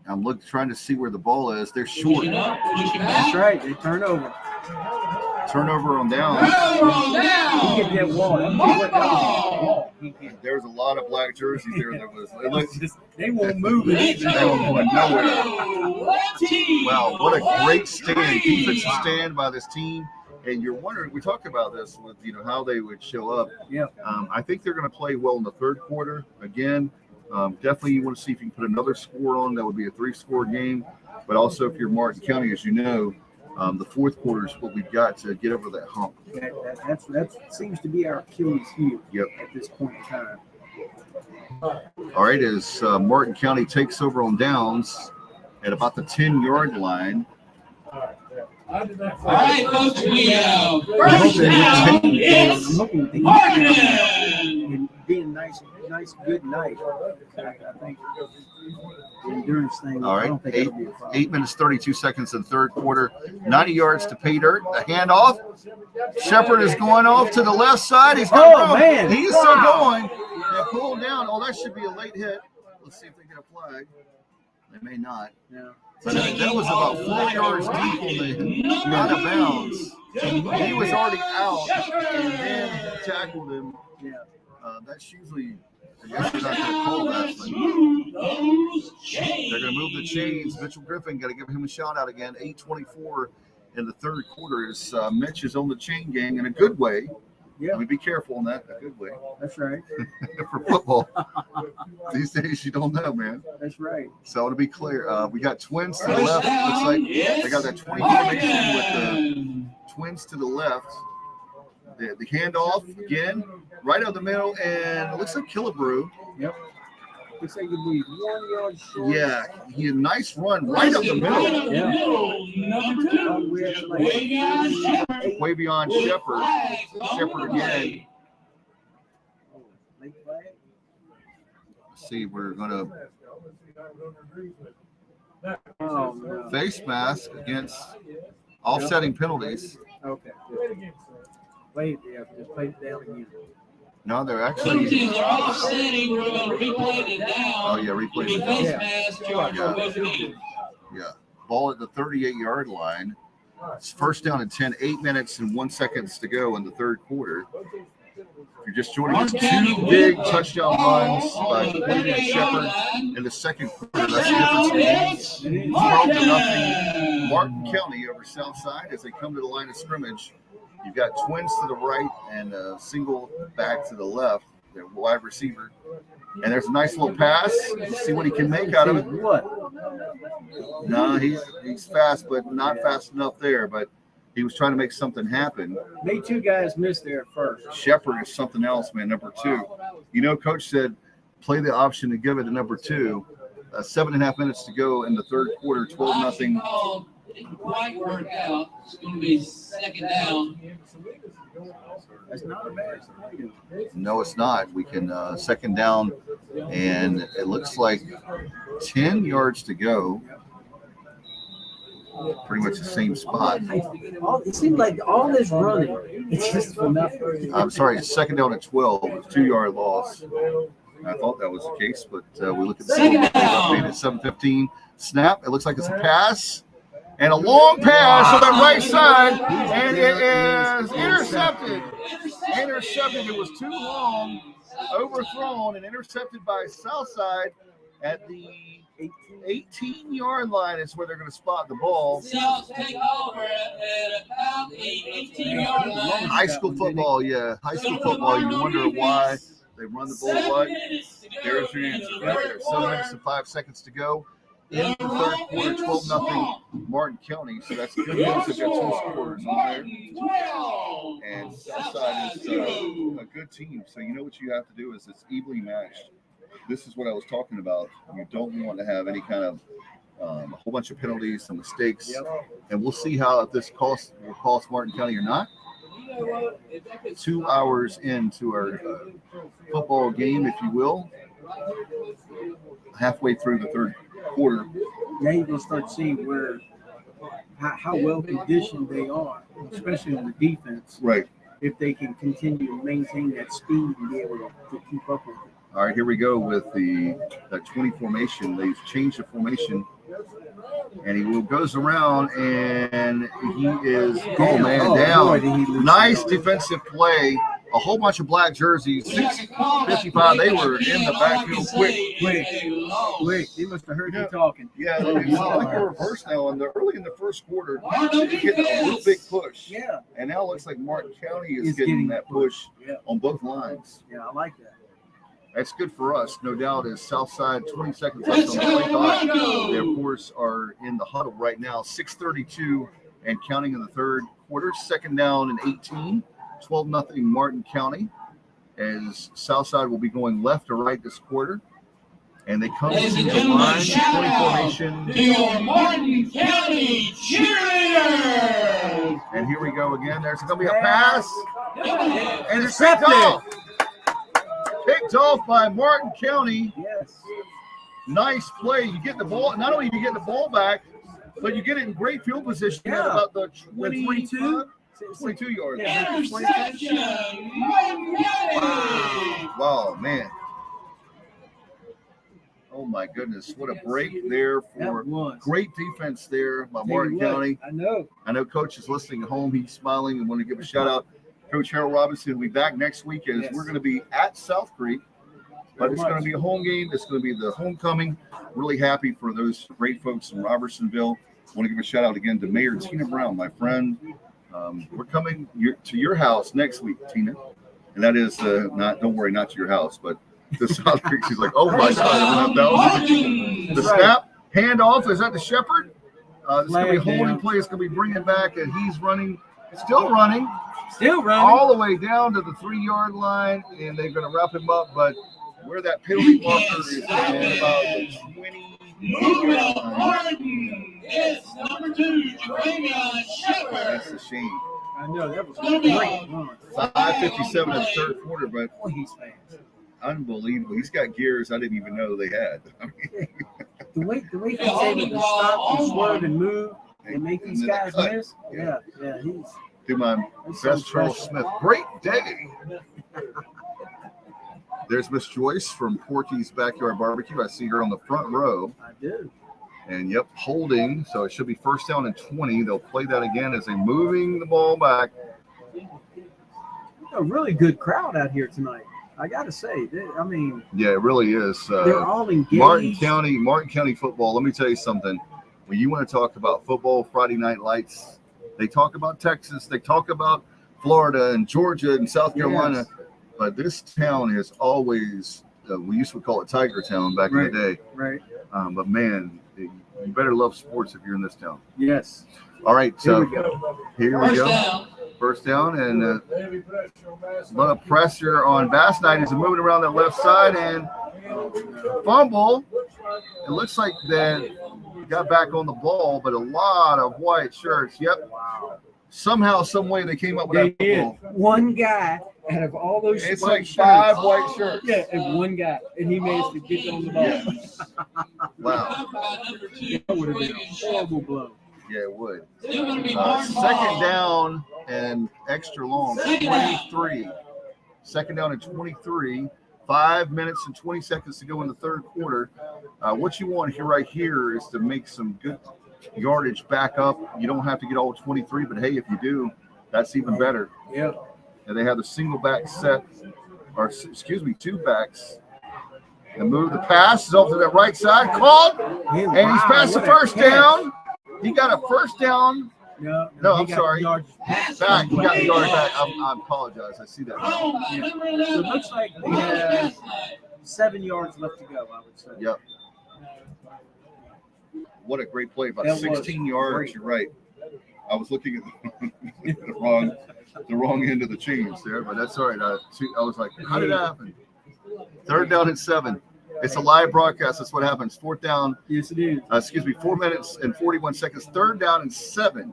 I'm trying to see where the ball is. They're short. That's right. They turn over. Turnover on down. He get that wall. There's a lot of black jerseys there. They won't move it. They won't go nowhere. Wow, what a great stand, defensive stand by this team. And you're wondering, we talked about this with how they would show up. Yeah. I think they're going to play well in the third quarter again. Definitely you want to see if you can put another score on. That would be a 3-score game. But also if you're Martin County, as you know, the fourth quarter is what we've got to get over that hump. That seems to be our Achilles heel at this point in time. All right, as Martin County takes over on downs at about the 10-yard line. All right, folks, we have first down. It's Martin. Being nice, good night. I think the endurance thing. All right, I don't think it'll be a problem. 8 minutes, 32 seconds in the third quarter. 90 yards to pay dirt. The handoff. Shepard is going off to the left side. He's man. He's still going. They pull down. Oh, that should be a late hit. Let's see if they get a flag. They may not. Yeah. But that was about 4 yards deep on the out of bounds. He was already out, and then he tackled him. Yeah. That's usually, I guess they're not going to call that. They're going to move the chains. Mitchell Griffin, got to give him a shout out again. 8:24 in the third quarter. Is Mitch is on the chain gang in a good way. Yeah. Let me be careful on that. A good way. That's right. For football. These days, you don't know, man. That's right. So to be clear, we got twins to the left. Looks like they got that 20 formation with the twins to the left. The handoff again, right out the middle, and it looks like Killebrew. Yep. Looks like he'll be 1 yard short. Yeah, he had a nice run right up the middle. Number 2, Way beyond Shepard. Shepard again. Let's see, we're going to face mask against offsetting penalties. Okay. Wait, yeah, just play it down again. No, they're Some actually. teams are offsetting. We're going to replay it down. Oh, yeah, replay it Face down. mask, charge Yeah. 15. Yeah. Ball at the 38-yard line. It's first down and 10, 8 minutes and 1 second to go in the third quarter. If you're just joining us, 2 big touchdown runs by Quinn and Shepard in the second quarter. That's the difference. 12-0 Martin County over Southside as they come to the line of scrimmage. You've got twins to the right and a single back to the left, their wide receiver. And there's a nice little pass. See what he can make out of it. What? No, he's fast, but not fast enough there. But he was trying to make something happen. They 2 guys missed there at first. Shepard is something else, man, number 2. You know, Coach said play the option to give it to number 2. 7.5 minutes to go in the third quarter, 12-0. Didn't quite work out. It's going to be second down. That's not a bad thing. No, it's not. We can second down, and it looks like 10 yards to go. Pretty much the same spot. It seemed like all this running, it's just for nothing. I'm sorry, it's second down at 12. It's 2-yard loss. I thought that was the case, but we look at the score update at 7:15. Snap. It looks like it's a pass. And a long pass on the right side, and it is intercepted. Intercepted. It was too long, overthrown, and intercepted by Southside at the 18-yard line. Is where they're going to spot the ball. South take over at about the 18-yard line. High school football, yeah. High school football, you wonder why they run the ball what? There's your answer right there. 7 minutes and 5 seconds to go. In the third quarter, 12-0 Martin County. So that's good news. They've got 2 scorers on there. And Southside is a good team. So you know what you have to do is it's evenly matched. This is what I was talking about. You don't want to have any kind of a whole bunch of penalties, some mistakes. And we'll see how if this will cost Martin County or not. 2 hours into our football game, if you will. Halfway through the third quarter. Now you're going to start seeing how well conditioned they are, especially on the defense. Right. If they can continue to maintain that speed and be able to keep up with it. All right, here we go with that 20 formation. They've changed the formation. And he goes around, and he is, down. Nice defensive play. A whole bunch of black jerseys. 6:55. They were in the backfield quick. They must have heard you talking. Yeah, it's like a reverse now. And early in the first quarter, they're getting a real big push. Yeah. And now it looks like Martin County is getting that push on both lines. Yeah, I like that. That's good for us, no doubt. As Southside, 20 seconds left on the play clock. They, of course, are in the huddle right now. 6:32 and counting in the third quarter. Second down and 18. 12-0 Martin County. As Southside will be going left to right this quarter. And they come to the line, 20 formation. To your Martin County cheerleaders. And here we go again. There's going to be a pass. And it's picked off. Picked off by Martin County. Yes. Nice play. You get the ball. Not only do you get the ball back, but you get it in great field position at about the 22 yards. Interception. Martin County. Wow, man. Oh my goodness, what a break there for great defense there by Martin County. I know Coach is listening at home. He's smiling and want to give a shout out. Coach Harold Robinson will be back next week as we're going to be at South Creek. But it's going to be a home game. It's going to be the homecoming. Really happy for those great folks in Robertsonville. I want to give a shout out again to Mayor Tina Brown, my friend. We're coming to your house next week, Tina. And that is don't worry, not to your house, but to South Creek. She's like, oh my God. The snap, handoff, is that the Shepherd? It's going to be a holding play. It's going to be bringing back, and he's running, still running all the way down to the 3-yard line, and they're going to wrap him up. But where that penalty marker is about the 20. It's number 2, Jeremiah Shepherd. That's a shame. I know, that was great. 5:57 in the third quarter, but he's fast. Unbelievable. He's got gears I didn't even know they had. I mean, the way he's able to stop and swerve and move and make these guys miss. Yeah, he's. Do my best, Charles Smith. Great day. There's Miss Joyce from Porky's Backyard Barbecue. I see her on the front row. I do. And holding. So it should be first down and 20. They'll play that again as they're moving the ball back. A really good crowd out here tonight. I got to say, yeah, it really is. They're all engaged. Martin County football. Let me tell you something. When you want to talk about football, Friday night lights, they talk about Texas, they talk about Florida and Georgia and South Carolina. Yes. But this town is always, we used to call it Tiger Town back in the day. Right. But man, you better love sports if you're in this town. Yes. All right. So here we go. Down. First down, and a lot of pressure on Bass Knight as he's moving around the left side and fumble. It looks like that got back on the ball, but a lot of white shirts. Yep. Wow. Somehow, some way they came up with that football. One guy out of all those it's white like shirts. 5 white shirts. Yeah, and one guy, and he managed to get on the ball. Yeah. Wow. That would have been a horrible blow. Yeah, it would. Second down and extra long, 23. Second down and 23. 5 minutes and 20 seconds to go in the third quarter. What you want right here is to make some good yardage back up. You don't have to get all 23, but hey, if you do, that's even better. Yeah. And they have the single back set, or excuse me, 2 backs. And move the pass is off to that right side. Caught, and he's past the first down. He got a first down. No, I'm sorry. Back. He got the yard back. I apologize. I see that. Yeah. So it looks like they have 7 yards left to go, I would say. Yep. What a great play. About 16 yards. Great. You're right. I was looking at the wrong end of the chains there, but that's all right. I was like, how did that happen? Third down and 7. It's a live broadcast. That's what happens. Fourth down. Yes, it is. 4 minutes and 41 seconds. Third down and 7.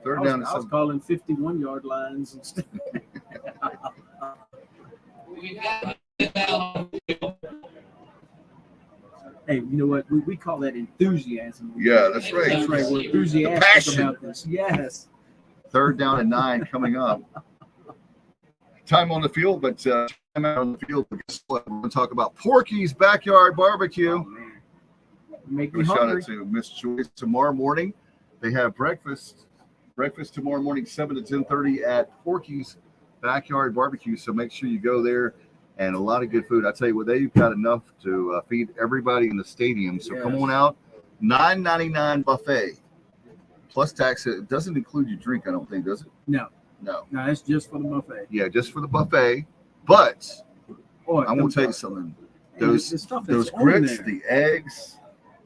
I was calling 51-yard lines instead. Hey, you know what? We call that enthusiasm. Yeah, that's right. That's right. We're enthusiastic about this. Yes. Third down and 9 coming up. Time on the field, but time out on the field. Guess what? We're going to talk about Porky's Backyard Barbecue. Oh, make me hungry. Shout out to Miss Joyce. Tomorrow morning, they have breakfast. Breakfast tomorrow morning, 7 to 10:30 at Porky's Backyard Barbecue. So make sure you go there, and a lot of good food. I tell you what, they've got enough to feed everybody in the stadium. So come on out. $9.99 buffet plus tax. It doesn't include your drink, I don't think, does it? No, that's just for the buffet. Yeah, just for the buffet. But I'm gonna tell you something. Those grits, the eggs,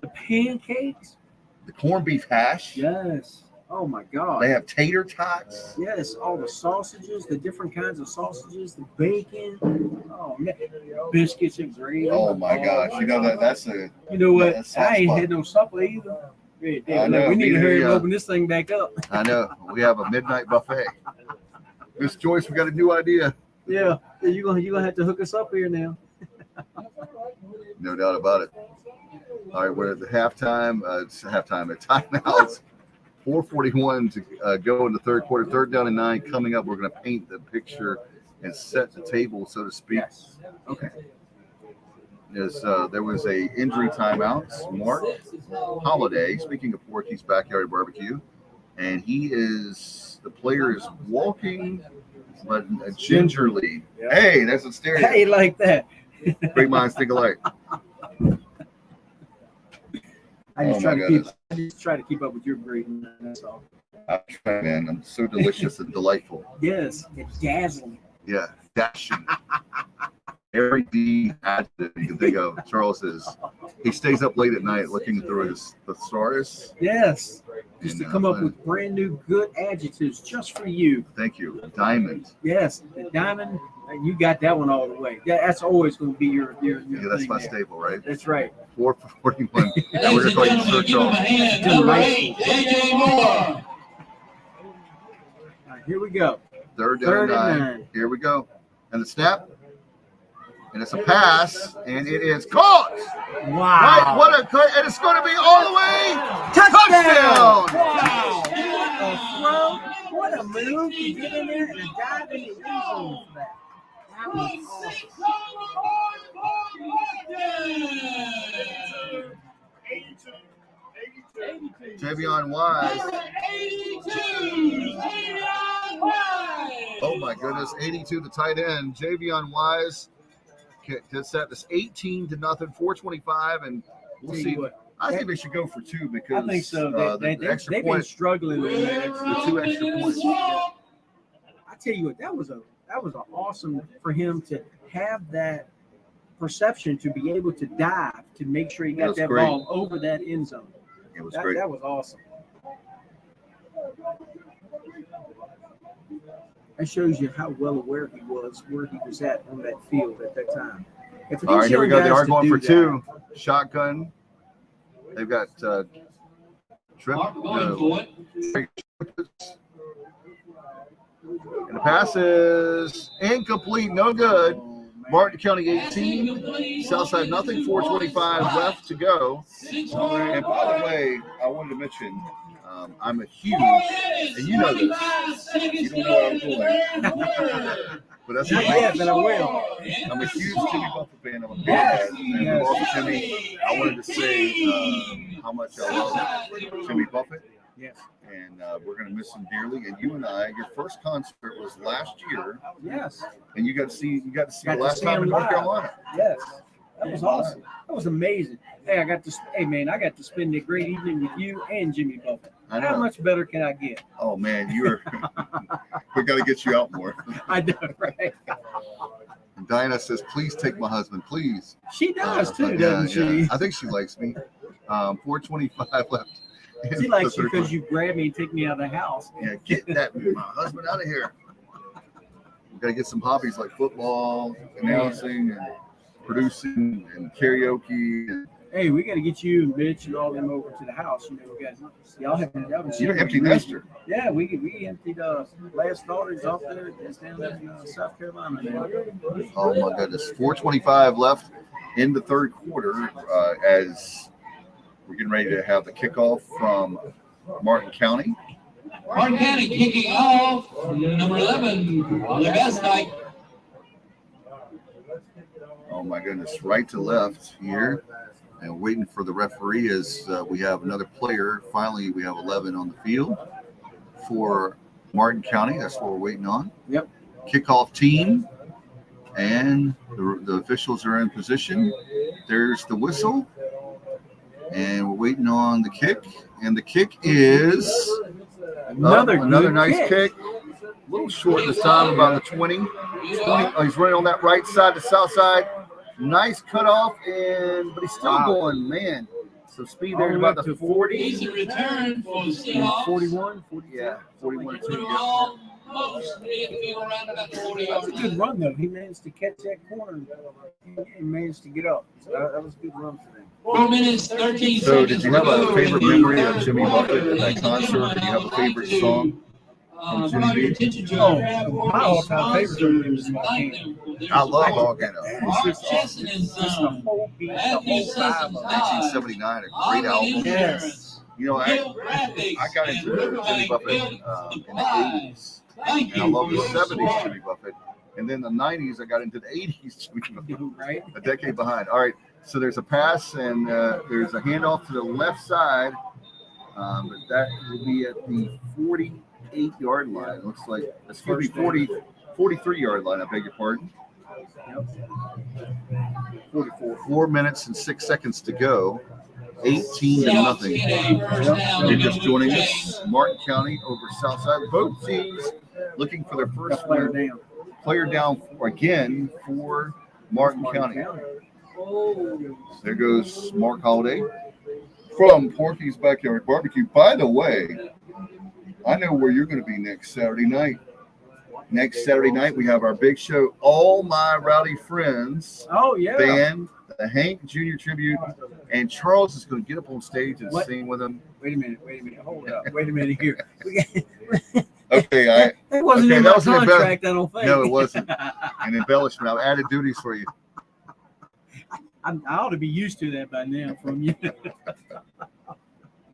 the pancakes, the corned beef hash. Yes. Oh my God. They have tater tots. Yes, all the sausages, the different kinds of sausages, the bacon. Oh man, biscuits and gravy. Oh my gosh, you know that's a. You know what? I ain't had no supper either. I know, we need to hurry and open this thing back up. I know. We have a midnight buffet. Miss Joyce, we got a new idea. Yeah, you're gonna have to hook us up here now. No doubt about it. All right, we're at the halftime. It's halftime at timeouts. 4:41 to go in the third quarter. Third down and 9 coming up. We're going to paint the picture and set the table, so to speak. Yes. Okay. is there was a injury timeout. Mark Holiday, speaking of Porky's Backyard Barbecue, and the player is walking, but gingerly. Yeah. Hey, that's a stereo. Hey, like that. Great minds think alike. I just try to keep up with your breathing. That's all. I'm trying, man. I'm so delicious and delightful. Yes, it's dazzling. Yeah, dashing. Every D adjective you can think of. Charles he stays up late at night looking through his thesaurus. Yes, just to come up with brand new good adjectives just for you. Thank you. Diamond. Yes, the diamond. You got that one all the way. That's always going to be your Yeah, that's my staple, right? That's right. 441. Now Ladies we're and going to gentlemen, search give him a off. hand. Number 8, J.J. Moore. All right, here we go. Third and nine. Here we go. And the snap. And it's a pass. And it is caught. Wow. Right, what a cut. And it's going to be all the way. Touchdown. Touchdown. Wow. A throw. What a move to get in there and a dive in the end zone for that. That was awesome. Javion Wise. 82. Oh my goodness, 82, the tight end. Javion Wise gets set. This 18-0, 425, and we'll see. I think they should go for two because I think so. They've been struggling with the 2 extra points. I tell you what, that was awesome for him to have that perception to be able to dive to make sure he got that ball over that end zone. It was great. That was awesome. That shows you how well aware he was where he was at on that field at that time. All right, here we go. They are going for two. Shotgun. They've got trip. And the pass is incomplete, no good. Martin County 18, Southside nothing, 4:25 left to go. And by the way, I wanted to mention, I'm a huge, and you know this, you don't know what I'm doing. But that's Not yet, but I will. I'm a huge Jimmy Buffett fan. I'm a big fan. And also, Jimmy, I wanted to say how much I love Jimmy Buffett. Yes. And we're going to miss him dearly. And you and I, your first concert was last year. Yes. And you got to see the last time in North Carolina. Yes. That was awesome. That was amazing. Hey, I got to spend a great evening with you and Jimmy Buffett. I know. How much better can I get? Oh man, we got to get you out more. I know, right? And Diana says, "Please take my husband, please." She does too, Yeah. doesn't she? I think she likes me. 4:25 left. She likes you because you grab me and take me out of the house. Yeah, get my husband out of here. We got to get some hobbies like football, announcing, and producing, and karaoke. Hey, we got to get you and Mitch and all them over to the house. You know, we got y'all have You're an empty nester. Yeah, we emptied last daughters off there just down in South Carolina. Man. Oh my goodness, 4:25 left in the third quarter as we're getting ready to have the kickoff from Martin County. Martin County kicking off, number 11, Legastite. Oh my goodness, right to left here. And waiting for the referee as we have another player. Finally, we have 11 on the field for Martin County. That's what we're waiting on. Yep. Kickoff team. And the officials are in position. There's the whistle. And we're waiting on the kick. And the kick is another nice kick. A little short this time, about the 20. Oh, he's running on that right side, the south side. Nice cutoff, but he's still going, man. So speed there to about the 40. Easy return for the Seahawks. 41, 40. Yeah, 41 We're almost around about the 40 That was a good run, though. He managed to catch that corner and managed to get up. So that was a good run for them. 4 minutes, 13 seconds. So did you have a favorite memory of Jimmy Buffett at that concert? Did you have a favorite song? Draw your attention to my all-time favorite was Volcano. I love Volcano. Just the whole beat, the whole vibe of 1979, a great album. Yes. You know, I got into Jimmy Buffett in the 80s, and I love the 70s Jimmy Buffett. And then the 90s, I got into the 80s. Right. A decade behind. All right. So there's a pass and there's a handoff to the left side. But that will be at the 48-yard line. Looks like, excuse me, 43-yard line. I beg your pardon. 44. 4 minutes and 6 seconds to go. 18-0. You're just joining us. Martin County over Southside. Both teams looking for their first player down again for Martin County. There goes Mark Holiday from Porky's Backyard Barbecue. By the way, I know where you're going to be next Saturday night. Next Saturday night, we have our big show, All My Rowdy Friends. Oh, yeah. Band, the Hank Jr. Tribute, and Charles is going to get up on stage and sing with them. Wait a minute. Hold up. Wait a minute here. Okay, that wasn't in my contract, I don't think. No, it wasn't. An embellishment. I've added duties for you. I ought to be used to that by now from you.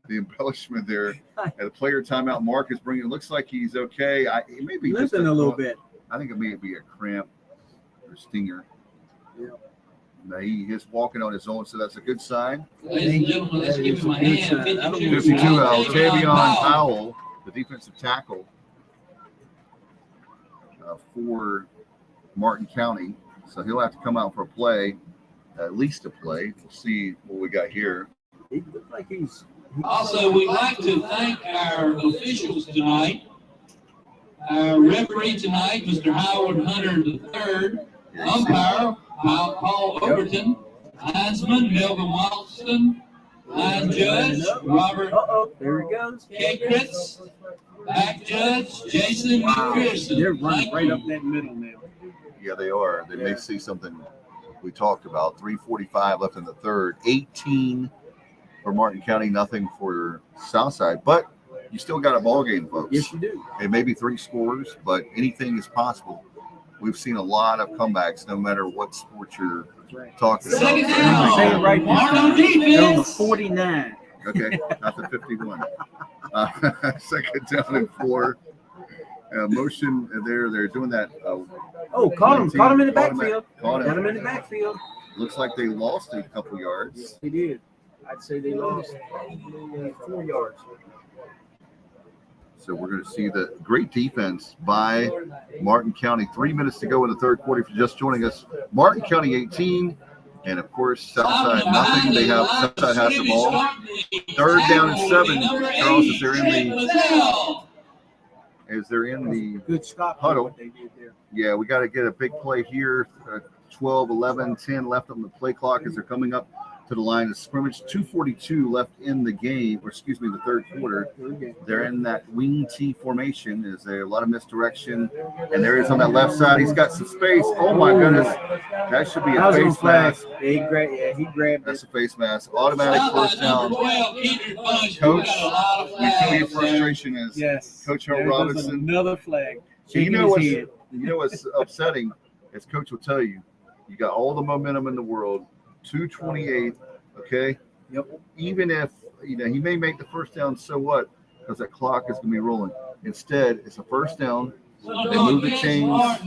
The embellishment there at a player timeout. Mark is bringing. It looks like he's okay. It may be limping just a little bit. I think it may be a cramp or stinger. Yeah. Now he is walking on his own, so that's a good sign. Ladies and gentlemen, let's give him a hand. 52, Altavion Powell, the defensive tackle for Martin County. So he'll have to come out for a play, at least a play. We'll see what we got here. He looks like he's Also, we'd like to thank our officials tonight. Our referee tonight, Mr. Howard Hunter III. Umpire, Paul Overton. Linesman, Melvin Williamston. Line judge, Robert there he goes. Kakritz. Back judge, Jason McPherson. They're running right up that middle now. Yeah, they are. They may see something we talked about. 3:45 left in the third. 18 for Martin County, nothing for Southside. But you still got a ball game, folks. Yes, you do. It may be 3 scores, but anything is possible. We've seen a lot of comebacks, no matter what sport you're talking about. Second down. Say it right Martin on They're on the defense. 49. Okay, not the 51. Second down and 4. Motion there. They're doing that. Caught him in the backfield. Caught Got him in the backfield. Looks like they lost a couple yards. They did. I'd say they lost 4 yards. So we're going to see the great defense by Martin County. 3 minutes to go in the third quarter. If you're just joining us, Martin County 18, and of course Southside nothing. They have Southside has the ball. Third down and 7. Charles, is there in the Good stop huddle. what they did there. Yeah, we got to get a big play here. 12, 11, 10 left on the play clock as they're coming up to the line of scrimmage. 2:42 left in the game, or excuse me, the third quarter. They're in that wing T formation. There's a lot of misdirection, and there is on that left side. He's got some space. Oh my goodness, that should be a face mask. He grabbed That's a face mask. Automatic first down. Coach, we feel your frustration as Coach Harold Robinson. Another flag. You know what's upsetting, as Coach will tell you, you got all the momentum in the world. 2:28, okay? Yep. Even if, he may make the first down, so what? Because that clock is going to be rolling. Instead, it's a first down. They move the chains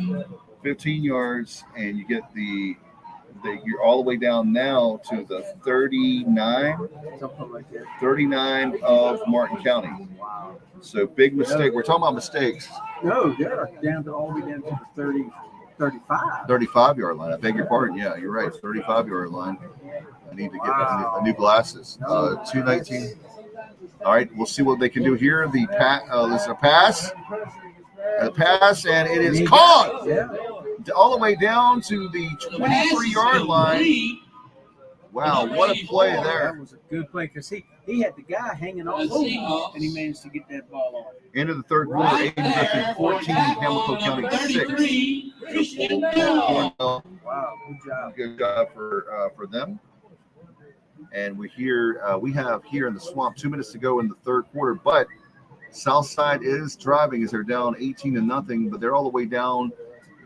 15 yards, and you get you're all the way down now to the 39. Something like that. 39 of Martin County. Wow. So big mistake. We're talking about mistakes. No, they're all the way down to the 35. 35-yard line. I beg your pardon. Yeah, you're right. 35-yard line. I need to get a new glasses. 2:19. All right, we'll see what they can do here. This is a pass. A pass, and it is caught. Yeah. All the way down to the 23-yard line. Wow, what a play there. That was a good play because he had the guy hanging all over, and he managed to get that ball off. End of the third quarter, 8-14, Pamlico County 6. Wow, good job. Good job for them. And we have here in the swamp 2 minutes to go in the third quarter, but Southside is driving as they're down 18-0, but they're all the way down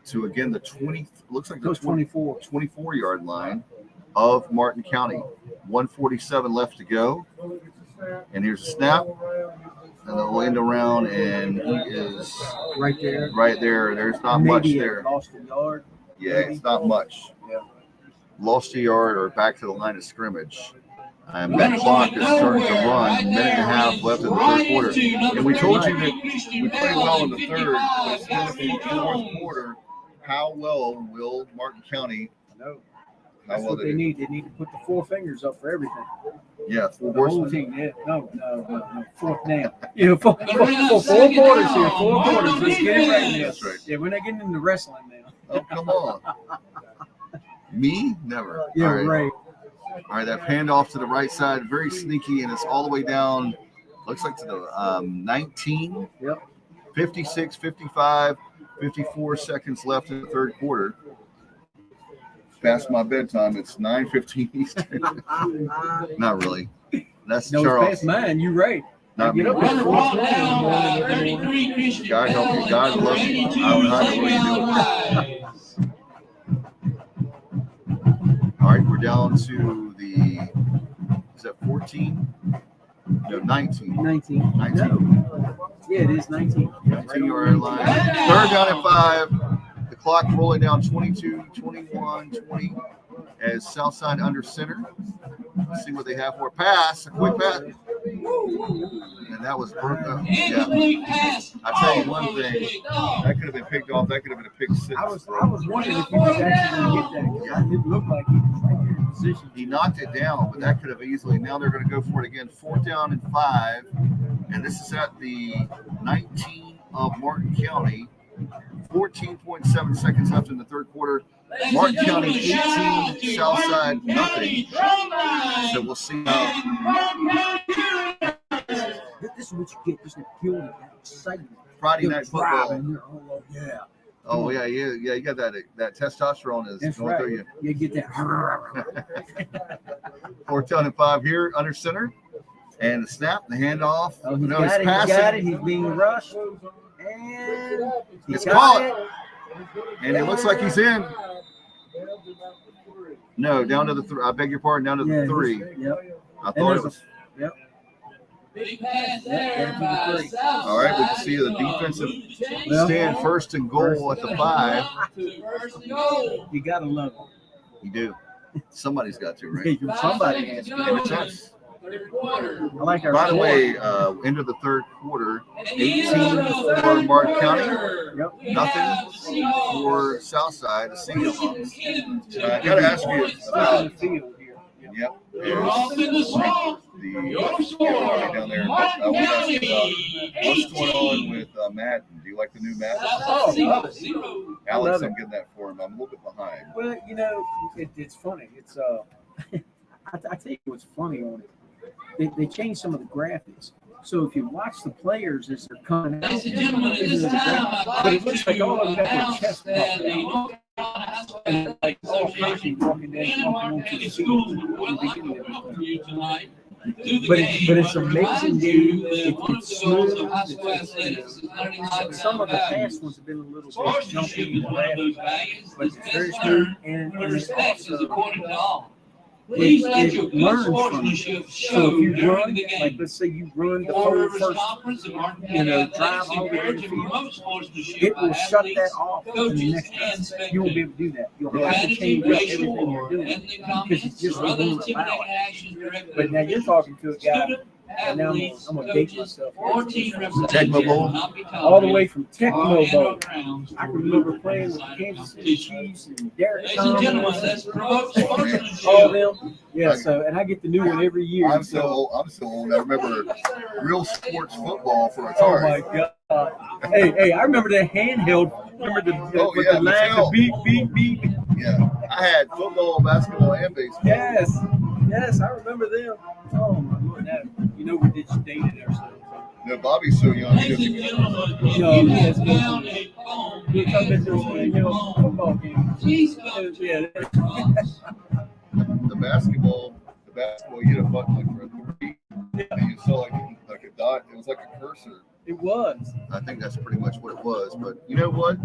to, again, the 24-yard line of Martin County. 1:47 left to go. And here's a snap. and they'll end around, and he is Right there. right there. There's not much Maybe there. lost a yard. Yeah, it's not much. Yeah. Lost a yard or back to the line of scrimmage. And that clock is starting to run. Minute and a half left in the third quarter. And we told you that we played well in the third. But still in the fourth quarter, how well will Martin County? No. How That's well what they need. They need to put the four fingers up for everything. Yeah, The four whole horsemen. team. Yeah. No. Fourth down. Four quarters here. 4 quarters. Let's get it right now. That's right. Yeah, we're not getting into wrestling now. Oh, come on. Me? Never. Yeah, All right. right. All right, that handoff to the right side, very sneaky, and it's all the way down, looks like to the 19. Yep. 56, 55, 54 seconds left in the third quarter. Past my bedtime. It's 9:15 Eastern. Not really. That's No, Charles. it's past mine. You're right. Not me. Get up at 4:20 in the morning. God help you. God love you. I don't know how to really do it. All right, we're down to the, is that 14? No, 19. 19. 19. No. Yeah, it is 19. 19-yard line. Third down and 5. The clock rolling down 22, 21, 20 as Southside under center. Let's see what they have for a pass. A quick pass. And that was broken. Yeah. I tell you one thing. That could have been picked off. That could have been a pick six. I was wondering if he was actually going to get that. Yeah. It looked like he was right there in position. He knocked it down, but that could have easily. Now they're going to go for it again. 4th down and 5. And this is at the 19 of Martin County. 14.7 seconds left in the third quarter. Martin County 18, Southside nothing. So we'll see how This is what you get, just a feeling of excitement. Friday night football. Yeah. Oh yeah. You got that testosterone is That's going right. through you. You get that. 4th down and 5 here under center, and the snap, the handoff. Oh, he's No, got he's it. He passing. got it. He's being rushed. And he It's got caught. it. And it looks like he's in. No, down to the 3. I beg your pardon, down to the 3. Yep. I thought it was. Yep. All right, we can see the defensive stand first and goal at the 5. You gotta love You do. Somebody's got to, right? it. Somebody has to. And it's us. I like our By the score. way, end of the third quarter, 18 for Martin County, Yep. nothing for Southside, the single. I got to ask you about In the field here. Yep. There's the down there. I want to ask you about what's going on with Matt. Do you like the new Matt? Oh, love it. Alex, love it. I'm getting that for him. I'm a little bit behind. Well, it's funny. It's I tell you what's funny on it. They changed some of the graphics. So if you watch the players as they're coming out, Ladies and gentlemen, at this time, but it looks like all of them got their chest puffed out. And like all Hershey walking down, walking onto the field. But it's amazing, dude. It's smooth. Some of the past ones have been a little bit jumpy and rapid, but it's very smooth and it's also it learns from you. So if you run, like let's say you run the whole first, drive all the way to the field, it will shut that off in the next time. You won't be able to do that. You'll have to change up everything you're doing because it's just the rule about it. But now you're talking to a guy, and now I'm gonna date myself. Tecmo Bowl. All the way from Tecmo Bowl. I can remember playing with Kansas City Chiefs and Derek Ladies and gentlemen, let's promote sportsmanship. all them. Yeah, so and I get the new one every year. I'm so old. I remember real sports football for Oh Atari. my God! Hey! I remember the handheld. Remember with yeah, the lag, Mattel. the beep. Yeah, I had football, basketball, and baseball. Yes, I remember them. Oh my Lord! Now, we just dated ourselves. No, Bobby's so young. He Ladies and doesn't gentlemen, No, if you yes, have yes. found a phone, We come into those handheld football games. please come to Yeah. the basketball, you had a button like for a 3, and you saw like a dot. It was like a cursor. It was. I think that's pretty much what it was. But you know what?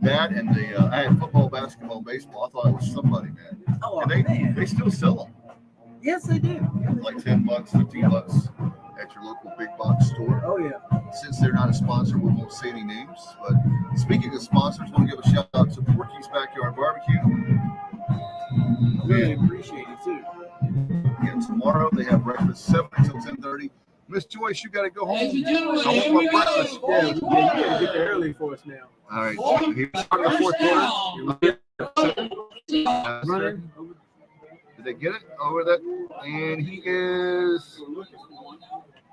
That and I had football, basketball, baseball. I thought it was somebody, man. Oh And man. they still sell them Yes, they do. like $10, $15 at at your local big box store. Oh, yeah. Since they're not a sponsor, we won't say any names. But speaking of sponsors, I want to give a shout out to Porky's Backyard Barbecue. Really appreciate it, too. Again, tomorrow they have breakfast 7 until 10:30. Miss Joyce, you got to go home. Ladies and gentlemen, I want here my we breakfast. go. Yeah, you gotta get there early for us now. All right. Here's the fourth quarter. Running. Did they get it over that? And he is.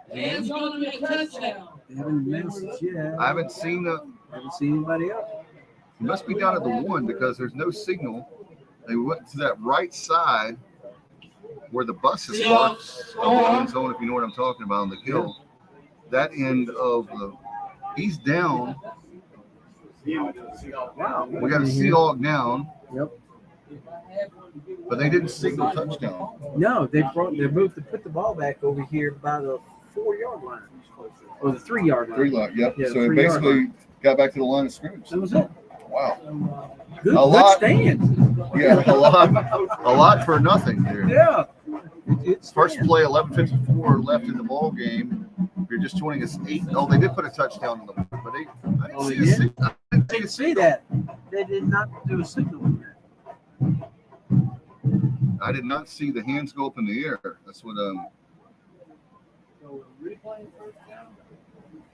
It's going to be a touchdown. They haven't announced it yet. I haven't seen anybody else. He must be down at the 1 because there's no signal. They went to that right side where the bus is parked. Zone, if you know what I'm talking about, on the hill. That end of the. He's down. Wow. We got a Seahawk down. Yep. But they didn't signal touchdown. No, they moved to put the ball back over here by the 4-yard line. Or the 3-yard line. 3 line, yep. Yeah, So it basically got back to the line of scrimmage. That was it. Wow. Good, A lot. good stand. Yeah, a lot for nothing there. Yeah. It's First play, 11:54 left in the ball game. If you're just joining us, 8. Oh, they did put a touchdown on the board, but I didn't see that. They did not do a signal on that. I did not see the hands go up in the air. That's what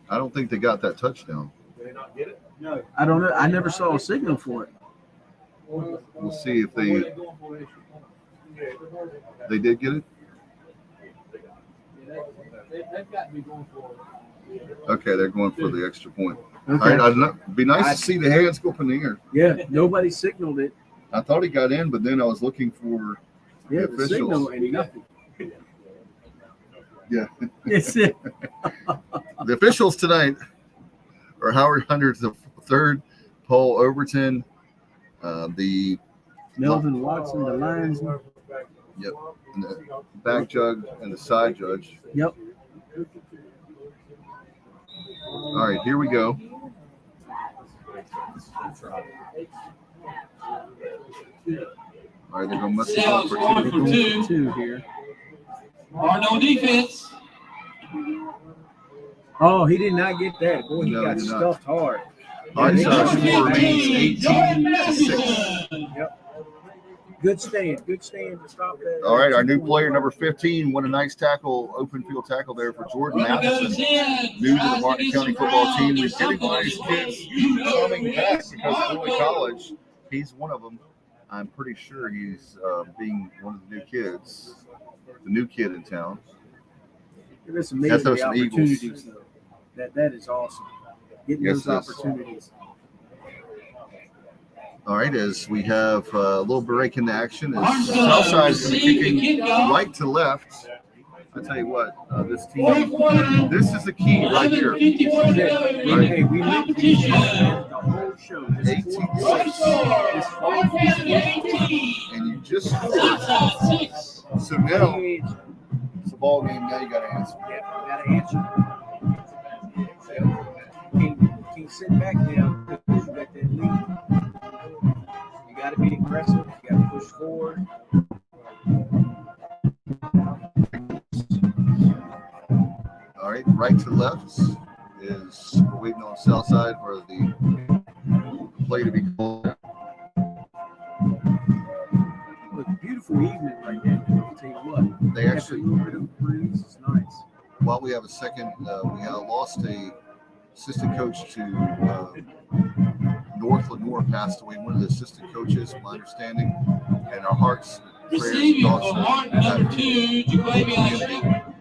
I don't think they got that touchdown. Did they not get it? No. I don't know. I never saw a signal for it. We'll see if they did get it. They've got to be going for it. Okay, they're going for the extra point. Okay. All right, it'd be nice to see the hands go up in the air. Yeah, nobody signaled it. I thought he got in, but then I was looking for the officials. Signal and nothing. Yeah. It's it. The officials tonight are Howard Hundreds, the third, Paul Overton, the Melvin Watson, the linesman. Yep, and the back judge and the side judge. Yep. All right, here we go. All right, they're going to mess it up for two here. No defense. Oh, he did not get that. Boy, he No, got he did not. stuffed hard. All right, so our score remains 18-6. Yep. Good stand to stop that. All right, our new player, number 15, won a nice tackle, open field tackle there for Jordan Matheson, new to the Martin County football team. We're getting all these kids coming back because of early college. He's one of them. I'm pretty sure he's being one of the new kids, the new kid in town. It's amazing those the opportunities, though. That is awesome. Getting Yes, those it is. opportunities. All right, as we have a little break in the action, as Southside is going to be kicking right to left. I tell you what, this team, this is the key right here. Hey, we make the whole show. 18-6. And you just scored. So now it's a ball game. Now you got to answer. Yeah, you got to answer. Can't sit back down because you got that lead. You got to be aggressive. You got to push forward. All right, right to left is we're waiting on Southside for the play to be called. Look, beautiful evening right now. I'll tell you what. They actually, a little bit of breeze. It's nice. while we have a second, we have lost a assistant coach to North Lenore, passed away. One of the assistant coaches, my understanding, and our hearts. Receiving for Martin, number 2, Chocowinity.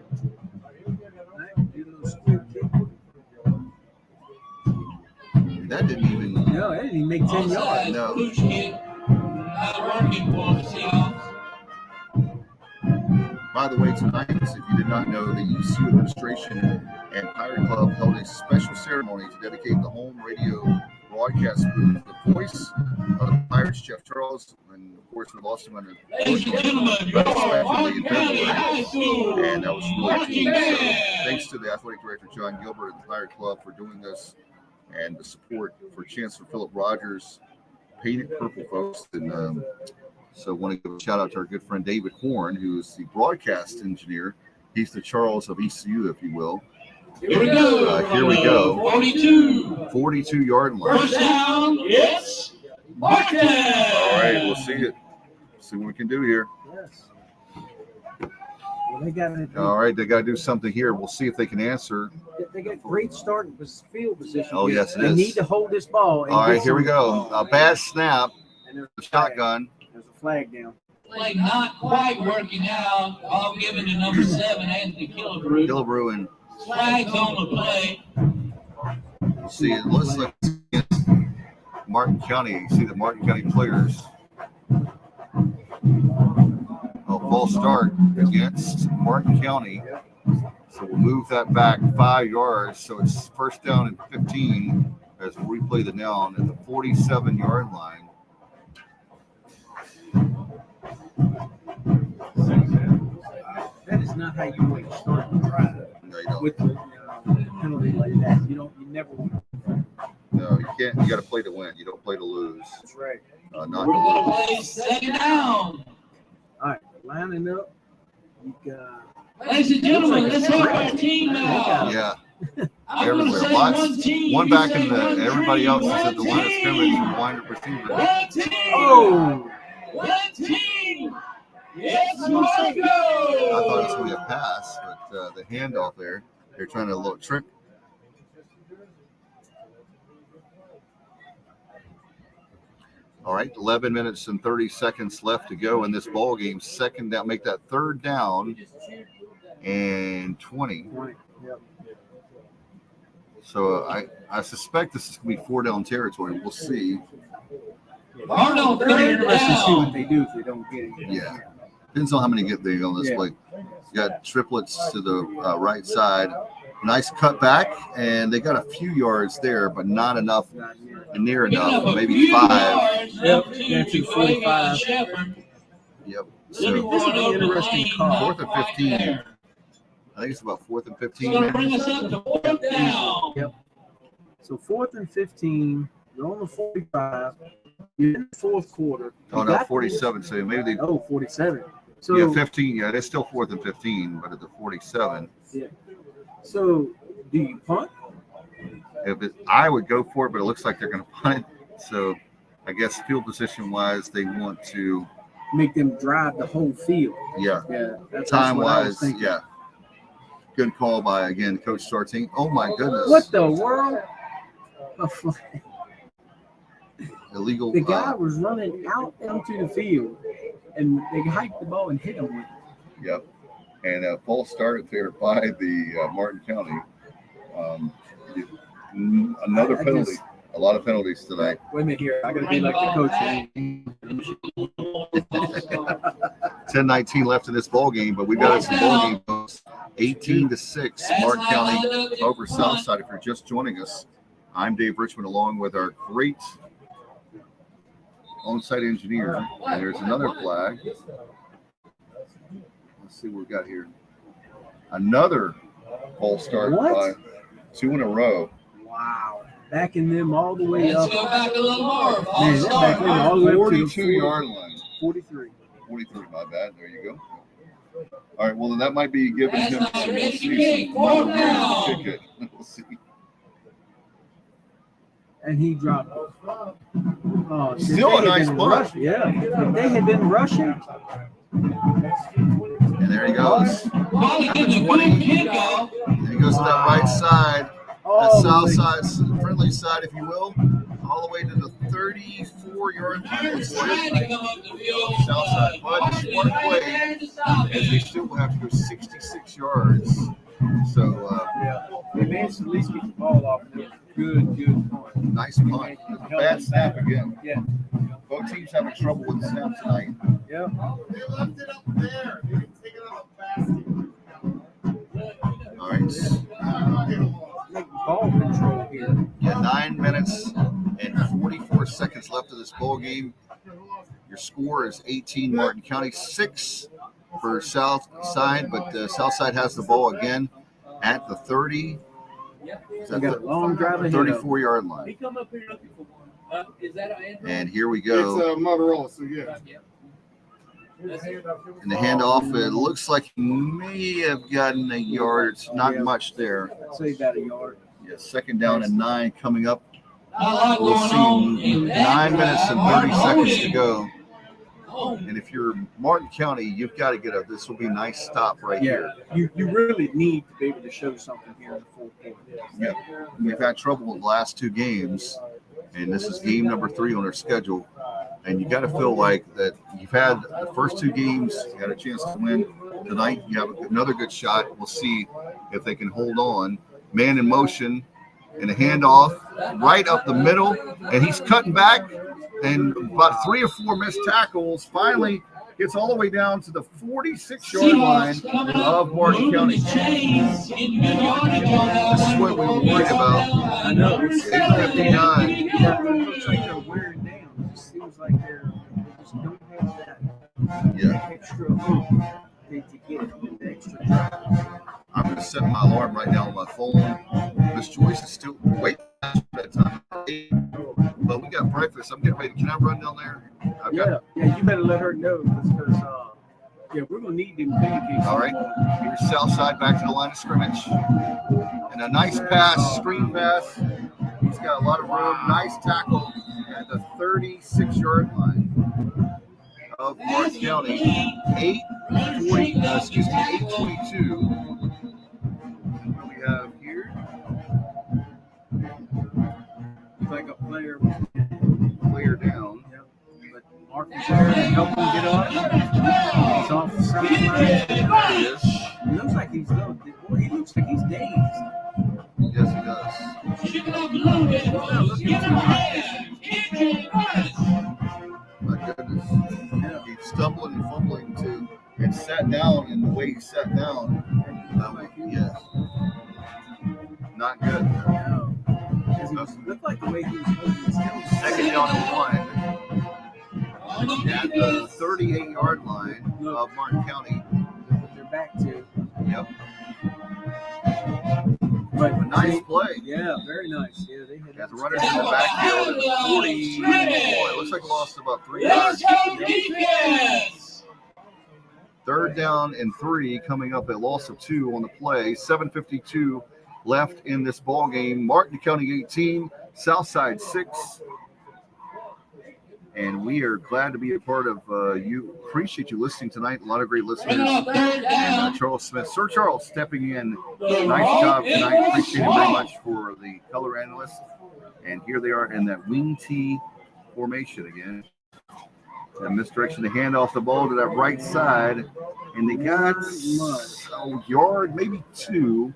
That didn't even. No, that didn't even make 10 yards. No. Coach kid, working for the Seahawks. By the way, tonight, if you did not know, the ECU administration and Pirate Club held a special ceremony to dedicate the home radio broadcast booth, the voice of the Pirates, Jeff Charles, and of course we lost him under Ladies and gentlemen, your Martin County High School. and that was really cool. So thanks to the athletic director John Gilbert and the Pirate Club for doing this, and the support for Chancellor Philip Rogers, Painted Purple folks, and so I want to give a shout out to our good friend David Horn, who is the broadcast engineer He's the Charles of ECU, if you will. Here we go. Here we go. 42-yard line. First down, it's Martin. All right, we'll see it. See what we can do here. Yes. Well, they got it. All right, they got to do something here. We'll see if they can answer. They got great starting field position. Oh, yes, it they is. need to hold this ball. All right, here we go. A bad snap. And there's The shotgun. There's a flag down. Play not quite working out. All given to number 7, Anthony Killebrew. Killebrew and Flags on the play. we'll see. It looks like Martin County. You see the Martin County players. False start against Martin County. So we'll move that back 5 yards. So it's first down and 15 as we replay the down at the 47-yard line. That is not how you want to start the drive. No, you don't. With the penalty like that, you never want to. No, you can't. You got to play to win. You don't play to lose. That's right. Not We're to going to lose. play second down. All right, lining up. You got. Ladies and gentlemen, let's have our team now. Yeah. I'm going to Everywhere. say Lots. one team. One you back say in the. one Everybody team, else is one at the line of team. scrimmage and wide receiver. One team. Oh! One team. Yes, I thought it was Marco. going to be a pass, but the handoff there, they're trying to a little trick. All right, 11 minutes and 30 seconds left to go in this ball game. Second down, make that third down and 20. Yep. So I suspect this is going to be 4 down territory. We'll see. Arnold, It'll be third interesting to see what down. they do if they don't get it. Yeah. Depends on how many get there on this Yeah. play. You got triplets to the right side. Nice cutback, and they got a few yards there, but not enough, Not near. near Picking up enough, a maybe few 5. yards Yep, up yeah, to to Wayne 45. Shepherd. Yep. Little So This will be one an over the interesting lane, call. not 4th and quite 15. there. I think it's about 4th and It's going to 15. bring us up to 4th down. Yep. So 4th and 15. You're on the 45. You're in the fourth quarter. Oh, You no, got- 47. So maybe they. Oh, 47. So, Yeah, 15. Yeah, it's still 4th and 15, but at the 47. so do you punt? I would go for it, but it looks like they're going to punt. So I guess field position wise, they want to, Make them drive the whole field. yeah, Yeah. That's time what I was wise, thinking. yeah. Good call by, again, Coach Sartine. Oh, my goodness. What the world? Illegal. The guy was running out onto the field, and they hiked the ball and hit him with it. Yep. And a false start there by the Martin County. Another I penalty. just- A lot of penalties tonight. Wait a minute here. I got to be like the coach. 10-19 left in this ball game, but we've got some ball game votes. 18-6, Martin County over Southside. If you're just joining us, I'm Dave Richmond, along with our great on-site engineer. And there's another flag. Let's see what we've got here. Another false start What? by 2 in a row. Wow. Backing them all the way Let's up. go back a little more. Man, False they're backing them start. all the way up to the 42-yard line. 43. 43, my bad. There you go. All right, well, then that might be giving That's him not some. ready We'll to see kick. some Fourth room down. to kick it. We'll see. And he dropped it. Oh, if Still they a had nice been punt. rushing- Yeah. If they had been rushing, And there he goes. Probably getting a good kickoff. And he goes to that right side, that oh, south my- side, friendly side, if you will, all the way to the 34-yard line. You're trying to come up the field. Southside, but just one play, there to stop as they it. still will have to go 66 yards. So, yeah. They managed to at least get the ball off. It was a good punt. nice punt. Bad snap again. Yeah. Both teams having trouble with the snap tonight. Yeah. They left it up there. They didn't take it on a basket. All right. Like ball control here. Yeah, 9 minutes and 44 seconds left of this ball game. Your score is 18, Martin County 6 for Southside, but Southside has the ball again at the 30. Is They that got a the long drive ahead of them. 34-yard line? He come up here looking for one. Is that an Andrew? And here we go. Motorola, so yeah. And the handoff, it looks like he may have gotten a yard. It's not much there. I'd say about a yard. Yeah, 2nd down and 9 coming up. A lot We'll going on see in that 9 minutes and 30 seconds to go. Oh, And if you're Martin County, you've got to get a. This will be a nice stop right here. You really need to be able to show something here in the fourth quarter. Yeah, we've had trouble in the last 2 games, and this is game number 3 on our schedule. And you got to feel like that you've had the first 2 games, you had a chance to win. Tonight, you have another good shot. We'll see if they can hold on. Man in motion, and a handoff right up the middle, and he's cutting back. And about 3 or 4 missed tackles. Finally, gets all the way down to the 46-yard line of Martin County. This is what we were worried about. I know. 8:59. It looks like they're wearing down. It just seems like they just don't have that extra oomph to get the extra drive. I'm going to set my alarm right now on my phone. Miss Joyce is still waiting for that time. But we got breakfast. I'm getting ready. Can I run down there? Yeah, you better let her know because we're going to need them pancakes. All right. Here's Southside back to the line of scrimmage. And a nice pass, screen pass. He's got a lot of room. Nice tackle at the 36-yard line of Martin County. 8:22. What do we have here? Like a player Down. Yep. But Marcus there to help him get up. He's off the sideline. There he is. He looks like he's he looks like he's dazed. Yes, he does. My goodness. He's stumbling and fumbling too. And sat down, and the way he sat down, yes. Not good. No. It looked like the way he was holding his head. 2nd down and 1 at the 38-yard line of Martin County. They're back to. Yep. But A nice play. Yeah, very nice. Yeah, they had Got the runners in the backfield at the 40. Boy, it looks like lost about 3 yards. defense. 3rd down and 3 coming up, a loss of 2 on the play. 7:52 left in this ball game. Martin County 18, Southside 6. And we are glad to be a part of you. Appreciate you listening tonight. A lot of great listeners. And Charles Smith. Sir Charles stepping in. Nice job tonight. Appreciate it very much for the color analyst. And here they are in that wing T formation again. That misdirection to hand off the ball to that right side. And they got a yard, maybe 2,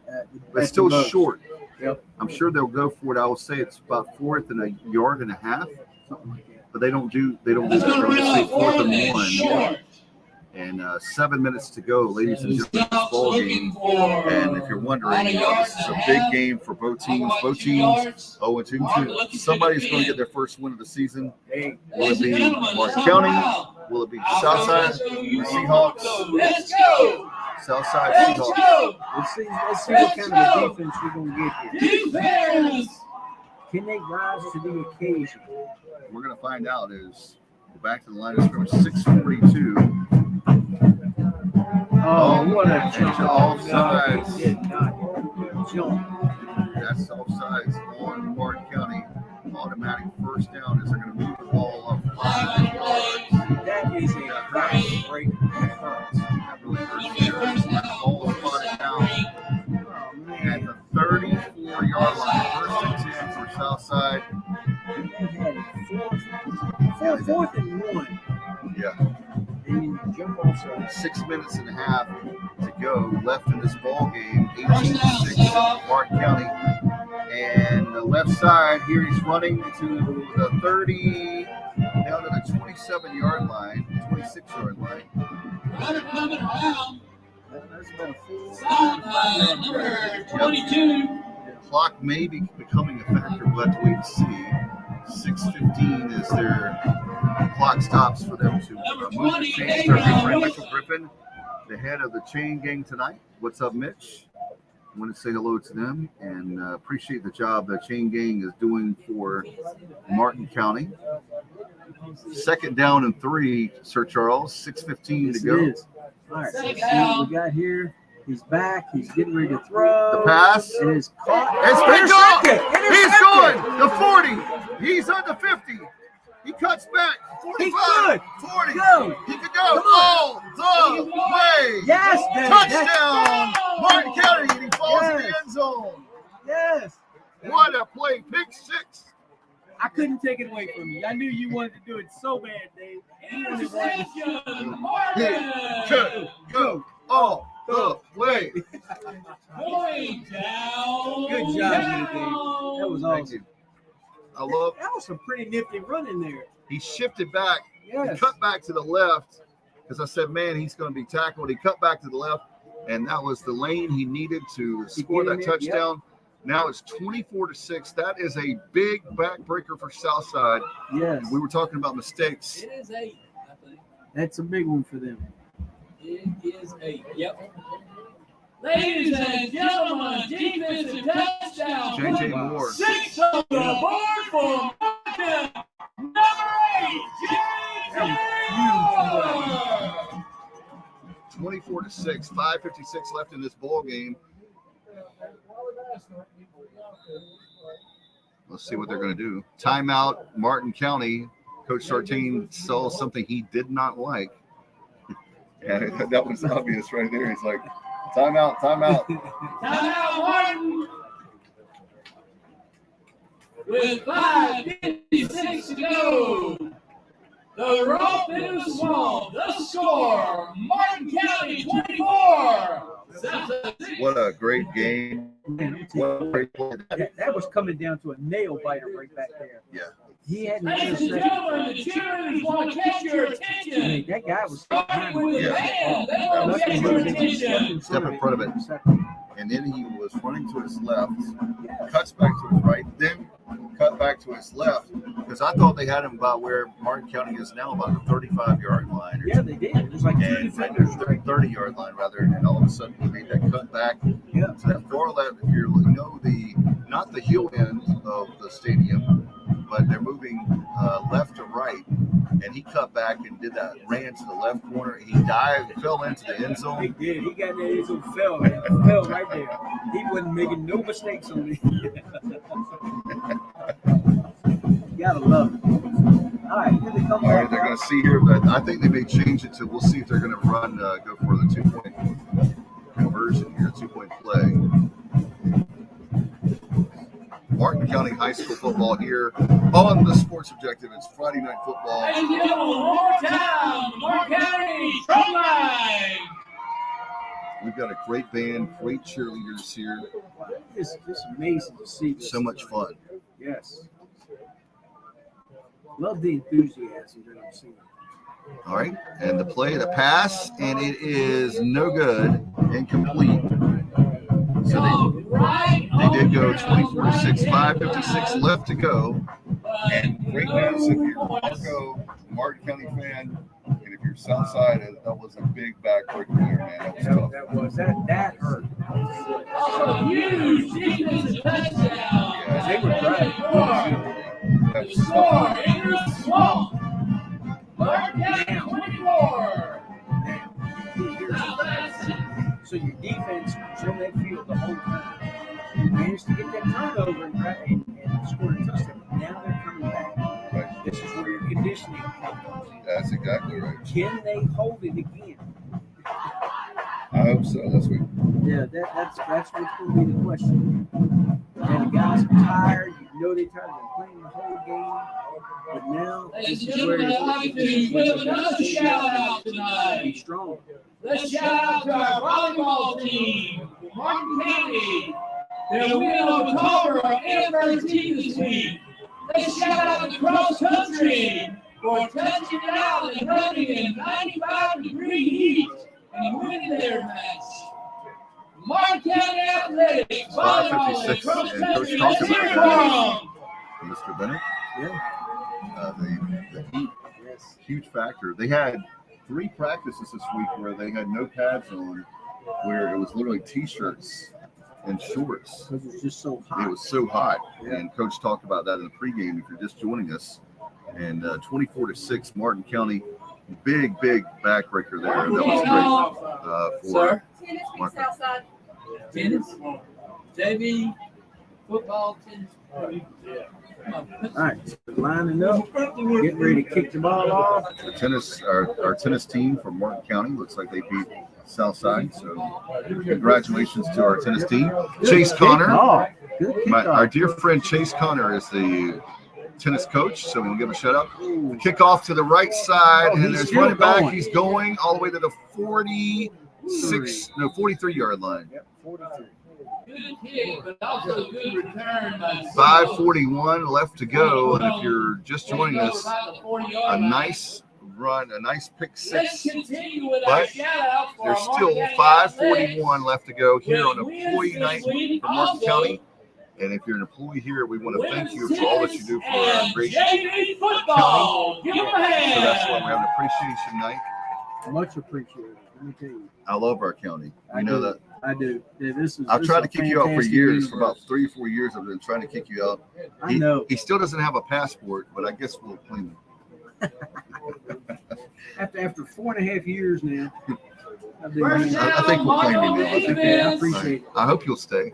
but still short. Yep. I'm sure they'll go for it. I will say it's about 4th and a yard and a half. Something like that. But they don't do that. They'll just say 4th and 1. And 7 minutes to go, ladies and gentlemen, this ball game. And if you're wondering, this is a big game for both teams. Both teams 0-2. Somebody's going to get their first win of the season. Will it be Martin County? Will it be Southside Seahawks? Let's go. Southside Seahawks. Let's see what kind of defense we're going to get here. Defense. Can they rise to the occasion? We're going to find out is back to the line of scrimmage, 6:42. Oh, what a jump. Offsides. He did not jump. That's offsides on Martin County. Automatic 1st down as they're going to move the ball up 5 yards. That is a great break. That really hurts there. The ball is spotted down at the 34-yard line. 1st and 10 for Southside. Fourth and 1. Yeah. And you jump offside. 6 minutes and a half to go left in this ball game. 18-6 Martin County. And the left side here, he's running to the 30, down to the 27-yard line, 26-yard line. Runner coming around. That's about a full Southside number 22. Clock may be becoming a factor. We'll have to wait and see. 6:15 is their clock stops for them to move the chains. Our good friend Mitchell Griffin, the head of the chain gang tonight. What's up, Mitch? I want to say hello to them and appreciate the job the chain gang is doing for Martin County. Second down and 3, Sir Charles. 6:15 to go. It is. All right, let's see what we got here. He's back. He's getting ready to throw. The pass. It is caught. It's picked up. He's Intercepted. going. The 40. He's on the 50. He cuts back. 45. 40. Go. He could go all the way. Yes, Dave. Touchdown, Martin County, and he falls in the end zone. Yes. What a play. Pick 6. I couldn't take it away from you. I knew you wanted to do it so bad, Dave. Interception, He could go all the way. Point down. Good job, Dave. That was Thank awesome. you. I love. That was some pretty nifty running there. He shifted back. Yes. He cut back to the left because I said, man, he's going to be tackled. He cut back to the left, and that was the lane he needed to score get that in there, touchdown. Now it's 24-6. That is a big backbreaker for Southside. Yes. We were talking about mistakes. It is 8, I think. That's a big one for them. It is 8. Yep. Ladies and gentlemen, defensive touchdown. J.J. Moore. 6 on the board for Martin. Number 8, J.J. Moore. 24-6. 5:56 left in this ball game. Let's see what they're going to do. Timeout, Martin County. Coach Sartain saw something he did not like. Yeah, that was obvious right there. He's like, timeout, timeout. Timeout, Martin. With 5:56 to go. The rope in the swamp. The score, Martin County 24. What a great game. What a great play. That was coming down to a nail biter right back there. Yeah. He had Ladies and gentlemen, the cheerleaders want to catch your attention. That guy was Starting with the Yeah. band, they want to catch your attention. Step in front of it. And then he was running to his left, cuts back to his right, then cut back to his left, because I thought they had him about where Martin County is now, about the 35-yard line. Yeah, they did. It was like two And defenders. 30-yard line, rather, and all of a sudden he made that cut back Yeah. to that far left. If you know not the heel end of the stadium, but they're moving left to right, and he cut back and did that, ran to the left corner. He dived, fell into the end He zone. did. He got that end zone, fell right there. He wasn't making no mistakes on it. You gotta love it. All right, here they come. All right, they're going to see here, but I think they may change it to. We'll see if they're going to run, go for the 2-point conversion here, 2-point play. Martin County High School football here on the Sports Objective. It's Friday night football. Ladies and gentlemen, one more time, Martin County Drum Line. We've got a great band, great cheerleaders here. It's amazing to see this. So much fun. Yes. Love the enthusiasm that I'm seeing. All right, and the play, the pass, and it is no good, incomplete. So they did go 24-6, 5:56 left to go. And great news if you're a Martin County fan, and if you're Southside, that was a big backbreaker there, man. That was tough. That hurt. Also, huge defensive touchdown. Yeah, They were trying. The score in the swamp. Martin County 24. So your defense was on that field the whole time. You managed to get that turnover and score a touchdown. Now they're coming back. Right. This is where your conditioning comes. That's exactly right. Can they hold it again? I hope so. That's what. Yeah, that's what's going to be the question. And the guys are tired. You know they're tired. They're playing the whole game. But now, Ladies and gentlemen, I'd like to give another shout out tonight. Be strong. Let's shout out to our volleyball team, Martin County. They'll win over Culver on anniversary this week. Let's shout out to cross country for touching it out and running in 95-degree heat and winning their match. Martin County Athletics, volleyball, and cross country. Let's hear it from Mr. Bennett. Yeah. The heat, huge factor. They had 3 practices this week where they had no pads on, where it was literally T-shirts and shorts. Because it's just so hot. It was so hot, and Coach talked about that in the pregame. If you're just joining us, And 24-6, Martin County. Big backbreaker there. That was great for Martin. Southside. Tennis? JV? Football? Tennis? All right, lining up, getting ready to kick the ball off. The tennis, our tennis team from Martin County looks like they beat Southside. So congratulations to our tennis team. Chase Connor, our dear friend Chase Connor is the tennis coach, so we'll give a shout out. The kickoff to the right side, and there's running back. He's going all the way to the 43-yard line. Yep, 43. Good kick, but also good return. 5:41 left to go, and if you're just joining us, a nice run, a nice pick six. But there's still 5:41 left to go here on employee night for Martin County. And if you're an employee here, we want to thank you for all that you do for our great county. So that's why we're having appreciation night. Much appreciated. Let me tell you. I love our county. You know that. I do. Yeah, I've tried to kick you out for years. For about 3 or 4 years, I've been trying to kick you out. I know. He still doesn't have a passport, but I guess we'll claim him. After 4.5 years now. I think we'll claim him now. I appreciate it. I hope you'll stay.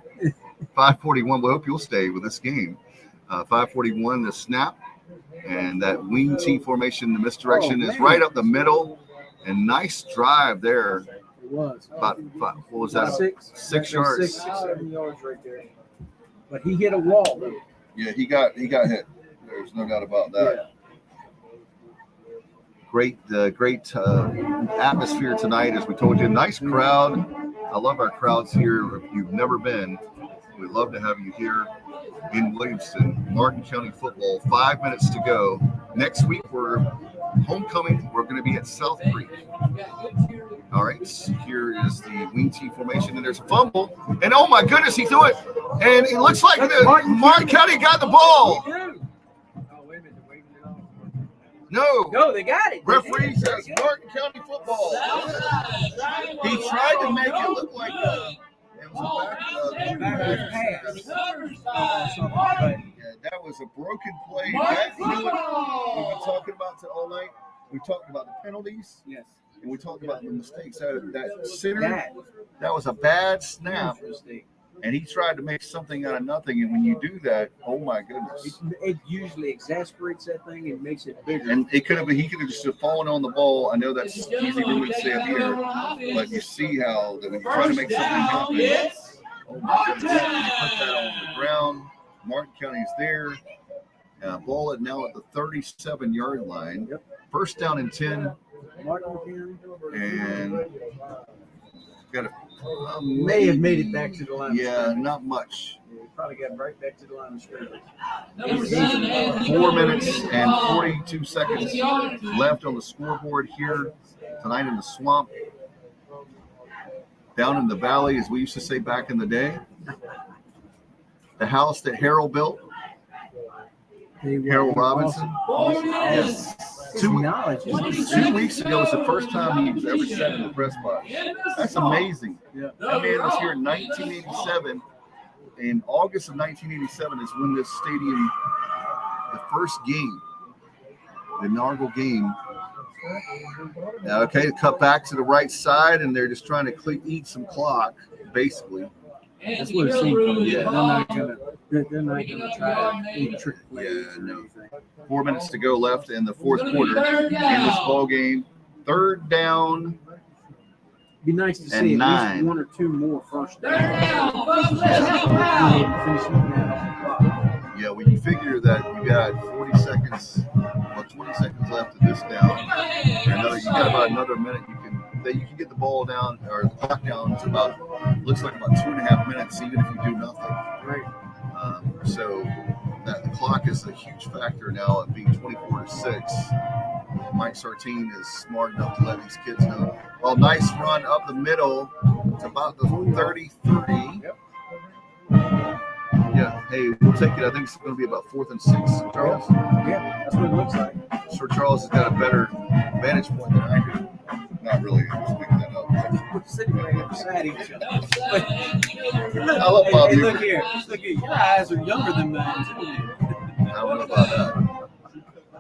5:41. We hope you'll stay with this game. 5:41. The snap and that wing T formation. The misdirection is right up the middle, and nice drive there. It was. About what was that? 6 yards. 6-7 yards right there. But he hit a wall though. Yeah, he got hit. There's no doubt about that. Yeah. Great atmosphere tonight, as we told you. Nice crowd. I love our crowds here. If you've never been, we'd love to have you here in Williamston. Martin County football, 5 minutes to go. Next week, we're homecoming. We're going to be at South Creek. All right, here is the wing T formation, and there's a fumble. And oh my goodness, he threw it. And it looks like Martin County got the ball. No, they got it. Referee says Martin County football. He tried to make it look like it was a back pass. That was a broken play. You know what we've been talking about all night? We talked about the penalties. Yes. And we talked about the mistakes. That center, that was a bad snap. And he tried to make something out of nothing. And when you do that, oh my goodness. It usually exasperates that thing and makes it bigger. And he could have just fallen on the ball. I know that's easy for me to say up here, but you see how that when you try to make something happen, oh my goodness, you put that on the ground. Martin County is there. Ball now at the 37-yard line. Yep. First down and 10. Martin County. And got may have made it back to the line. Yeah, not much. Yeah, probably got right back to the line of scrimmage. 4 minutes and 42 seconds left on the scoreboard here tonight in the swamp. Down in the valley, as we used to say back in the day. The house that Harold built. Harold Robinson. Yes. 2 weeks ago was the first time he ever sat in the press box. That's amazing. Yeah. That man was here in 1987. In August of 1987 is when this stadium, the first game, the inaugural game. Okay, cut back to the right side, and they're just trying to eat some clock, basically. That's what it seems like. Yeah, they're not gonna try any trick plays or anything. 4 minutes to go left in the fourth quarter in this ball game. Third down. Be nice to see at least 1 or 2 more first downs. Yeah, when you figure that you got 40 seconds, well, 20 seconds left of this down, and you got about another minute, you can get the ball down or the clock down to about, looks like about 2.5 minutes, even if you do nothing. Right. So that the clock is a huge factor now at being 24-6. Mike Sartine is smart enough to let these kids know. Well, nice run up the middle. It's about the 30-30. Yep. Yeah, hey, we'll take it. I think it's going to be about 4th and 6, Charles. Yeah, that's what it looks like. Sure, Charles has got a better vantage point than I do. Not really. I'm just picking that up. We're sitting right beside each other. I love Bob. Hey, look here. Look here. Your eyes are younger than mine, too. I don't know about that.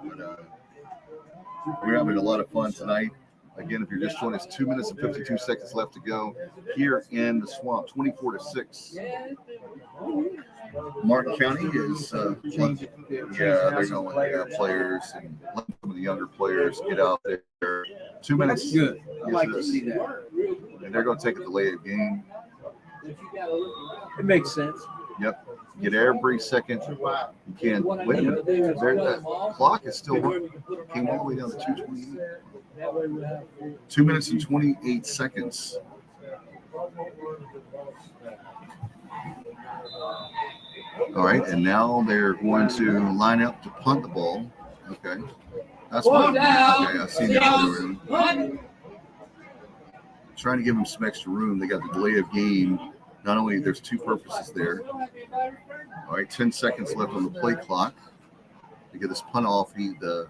But We're having a lot of fun tonight. Again, if you're just joining us, 2 minutes and 52 seconds left to go here in the Swamp, 24-6. Martin County is, they're going to players and let some of the younger players get out there. 2 minutes. That's good. I like to see that. And they're going to take a delayed game. It makes sense. Yep. Get every second you can. Wait a minute. That clock is still working. Came all the way down to 2:28. 2 minutes and 28 seconds. All right, and now they're going to line up to punt the ball. Okay. That's fine. Okay, I see that. Trying to give them some extra room. They got the delay of game. Not only there's two purposes there. All right, 10 seconds left on the play clock. To get this punt off, the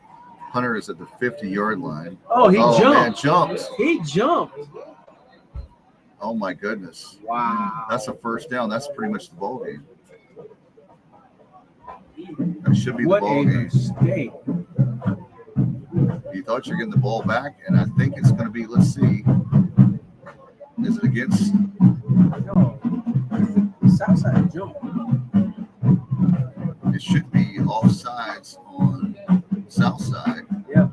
punter is at the 50-yard line. Oh, he jumped. Man, jumped. He jumped. Oh, my goodness. Wow. That's a first down. That's pretty much the ball game. That should be the ball game. Mistake. You thought you're getting the ball back, and I think it's going to be, let's see. Is it against? No. Southside jump. It should be offsides on Southside. Yep.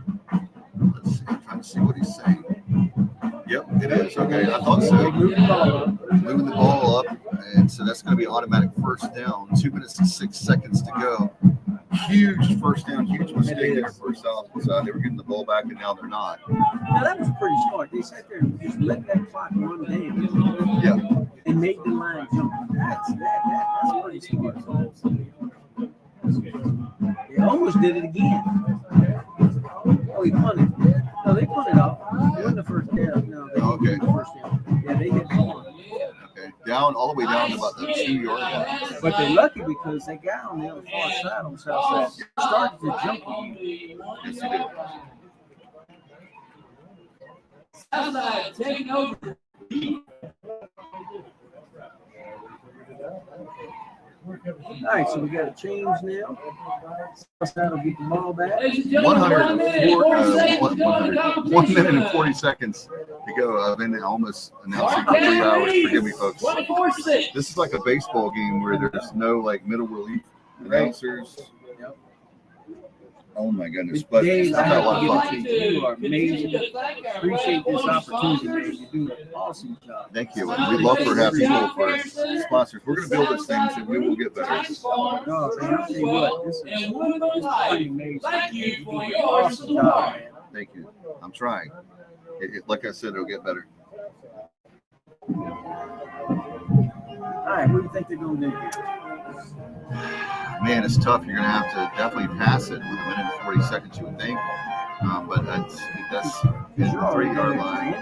Let's see. I'm trying to see what he's saying. Yep, it is. Okay, I thought so. Moving the ball up, and so that's going to be automatic first down. 2 minutes and 6 seconds to go. Huge first down, huge mistake there for Southside. They were getting the ball back, and now they're not. Now, that was pretty smart. They sat there and just let that clock run down. Yeah. And make the line jump. That's pretty smart. They almost did it again. Oh, he punted. No, they punted off. It wasn't the first down. No, they didn't get the first down. Yeah, they hit the one. Okay. Down, all the way down to about the 2-yard line. But they're lucky because that guy on the other far side on Southside started to jump on him. Yes, he did. Southside taking over. All right, so we got a change now. Southside will get the ball back. 1 minute and 40 seconds to go. I've been almost announcing for 3 hours. Forgive me, folks. This is like a baseball game where there's no like middle relief announcers. Oh my goodness! But Dave, I've I had a have lot to of give fun. it to you. You are amazing. Appreciate this opportunity. You do an awesome job. Thank you. And we love to have people for sponsors. We're going to build these things and we will get better. No, man, I'll tell you what, this is pretty amazing. Thank you for do an your awesome job, support. man. Thank you. I'm trying. Like I said, it'll get better. All right, what do you think they're going to do here? Man, it's tough. You're going to have to definitely pass it with 1 minute and 40 seconds, you would think. But that's in the 3-yard line.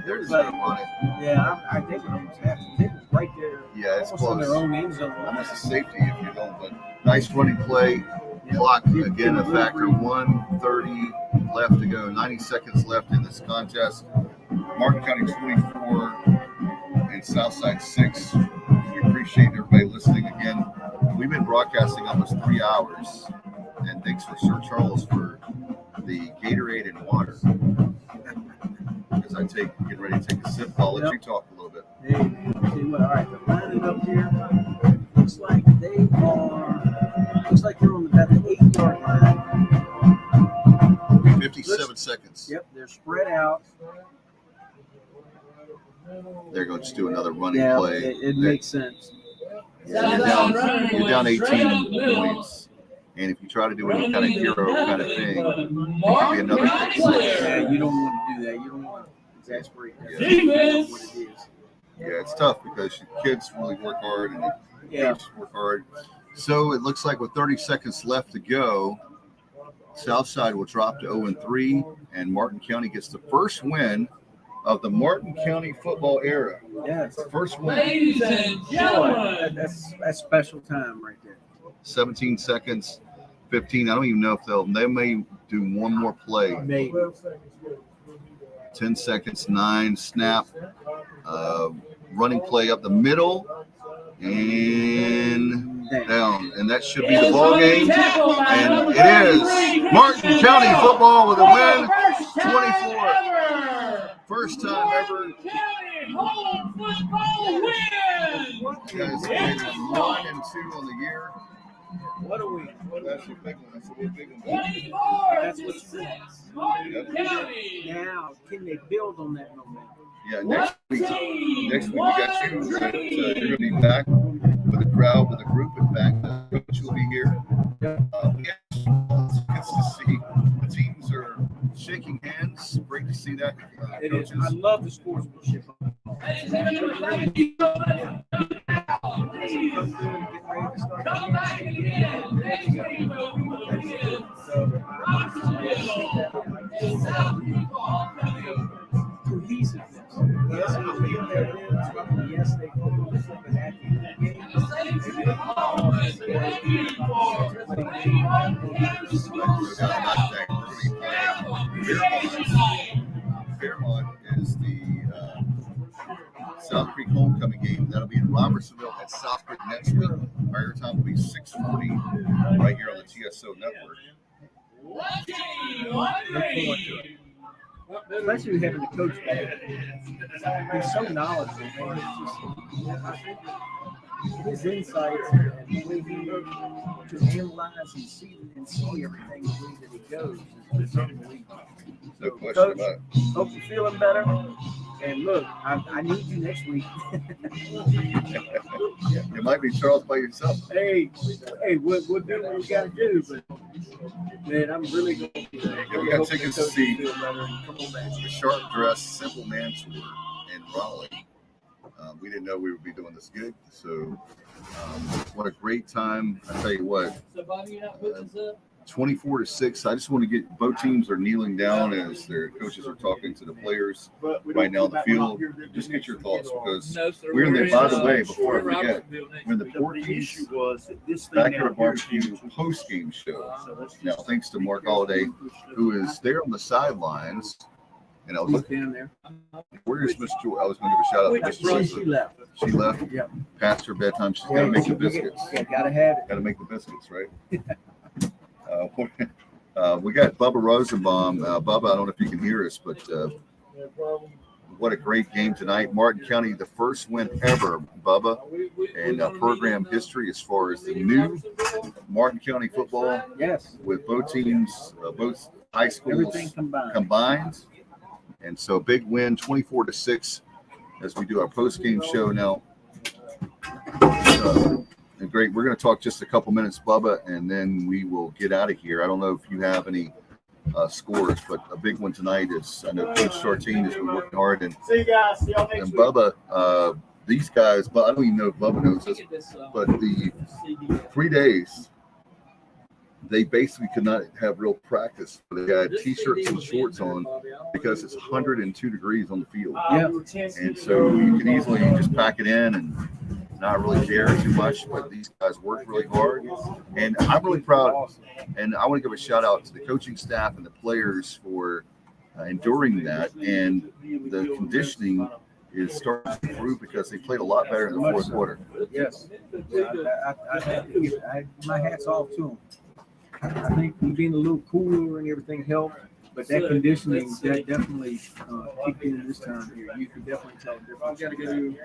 They're just going to run it. Yeah, I think it almost has to. They was right there. Yeah, it's almost on close. their own end zone. Almost a safety if you don't. But nice running play. Clock, again, a factor. 1:30 left to go. 90 seconds left in this contest. Martin County 24 and Southside 6. We appreciate everybody listening again. We've been broadcasting almost 3 hours. And thanks for Sir Charles for the Gatorade and water. As I get ready to take a sip, I'll let you talk a little bit. Hey, see what? All right, they're lining up here. Looks like they're on about the 8-yard line. 57 seconds. Yep, they're spread out. They're going to just do another running Yeah, play. it makes sense. Yeah, you're down 18 points. And if you try to do any kind of hero kind of thing, it could be another pick six. Yeah, you don't want to do that. You don't want to exasperate that. What it is. Yeah, it's tough because kids really work hard and coaches work hard. So it looks like with 30 seconds left to go, Southside will drop to 0-3, and Martin County gets the first win of the Martin County football era. Yeah, it's the first win. Ladies and gentlemen, that's special time right there. 17 seconds, 15. I don't even know if they may do one more play. Maybe. 10 seconds, 9, snap, running play up the middle, and down, and that should be the ball game. And it is Martin County football with a win, 24. First time ever. Guys, 1-2 on the year. What a win. That's a big one. That's a big one. That's what you said. Now, can they build on that momentum? Yeah, next week we got you. You're going to be back with the crowd, with the group. In fact, Coach will be here. It's to see the teams are shaking hands. Great to see that. It is. I love the sportsmanship. Cohesiveness. Yes, they focus on that. Fairmont is the South Creek homecoming game. That'll be in Robertsonville at South Creek next week. Our airtime will be 6:40 right here on the TSO network. Look forward to it. Especially having the coach back. He's so knowledgeable, man. His insights and the way he can analyze and see everything the way that he goes is unbelievable. No question Coach, about it. Hope you're feeling better. And look, I need you next week. You might be Charles by yourself. Hey, we'll do what we got to do. But man, I'm really going to. Yeah, we got tickets to see the Sharp Dress Simple Man Tour in Raleigh. We didn't know we would be doing this gig, so what a great time! I tell you what, 24-6. I just want to get both teams are kneeling down as their coaches are talking to the players right now in the field. Just get your thoughts because we're in the. By the way, before I forget, we're in the Porky's Backyard Barbecue post-game show. Now, thanks to Mark Holliday, who is there on the sidelines. And I was looking there. Where's Miss Joy? I was going to give a shout out to Miss Joy. She left. She left. Yep. Past her bedtime. She's got to make the biscuits. Yeah, gotta have it. Got to make the biscuits, right? We got Bubba Rosenbaum. Bubba, I don't know if you can hear us, but what a great game tonight. Martin County, the first win ever, Bubba, in program history as far as the new Martin County football. Yes. With both teams, both high schools Everything combined. And so big win, 24-6, as we do our post-game show now. And great. We're going to talk just a couple minutes, Bubba, and then we will get out of here. I don't know if you have any scores, but a big one tonight is I know Coach Sartine has been working hard. And, See you guys. See y'all next and week. Bubba, these guys, but I don't even know if Bubba knows this, but the 3 days, they basically could not have real practice. They had T-shirts and shorts on because it's 102 degrees on the field. And so you can easily just pack it in and not really care too much, but these guys work really hard. And I'm really proud. And I want to give a shout out to the coaching staff and the players for enduring that. And the conditioning is starting to improve because they played a lot better in the fourth quarter. Yes. My hat's off to them. I think being a little cooler and everything helped, but that conditioning that definitely kicked in this time here. You could definitely tell the difference.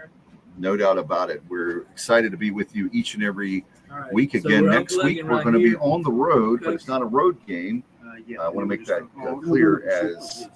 No doubt about it. We're excited to be with you each and every week again. Next week, we're going to be on the road, but it's not a road game. I want to make that clear as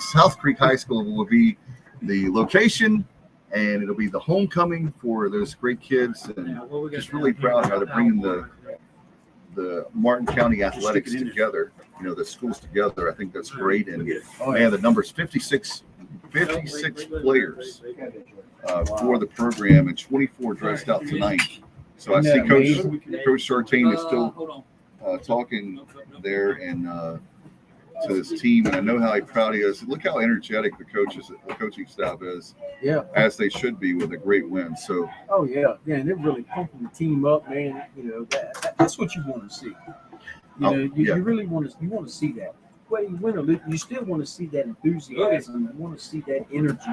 South Creek High School will be the location. And it'll be the homecoming for those great kids, and just really proud how they're bringing the Martin County athletics together. You know, the schools together. I think that's great. And man, the numbers 56 players for the program, and 24 dressed out tonight. So I see Coach Sartine is still talking there and to this team, and I know how proud he is. Look how energetic the coaching staff is. Yeah, as they should be with a great win. So, and they're really pumping the team up, man. You know, that's what you want to see. You really want to see that. Whether you win or lose, you still want to see that enthusiasm. You want to see that energy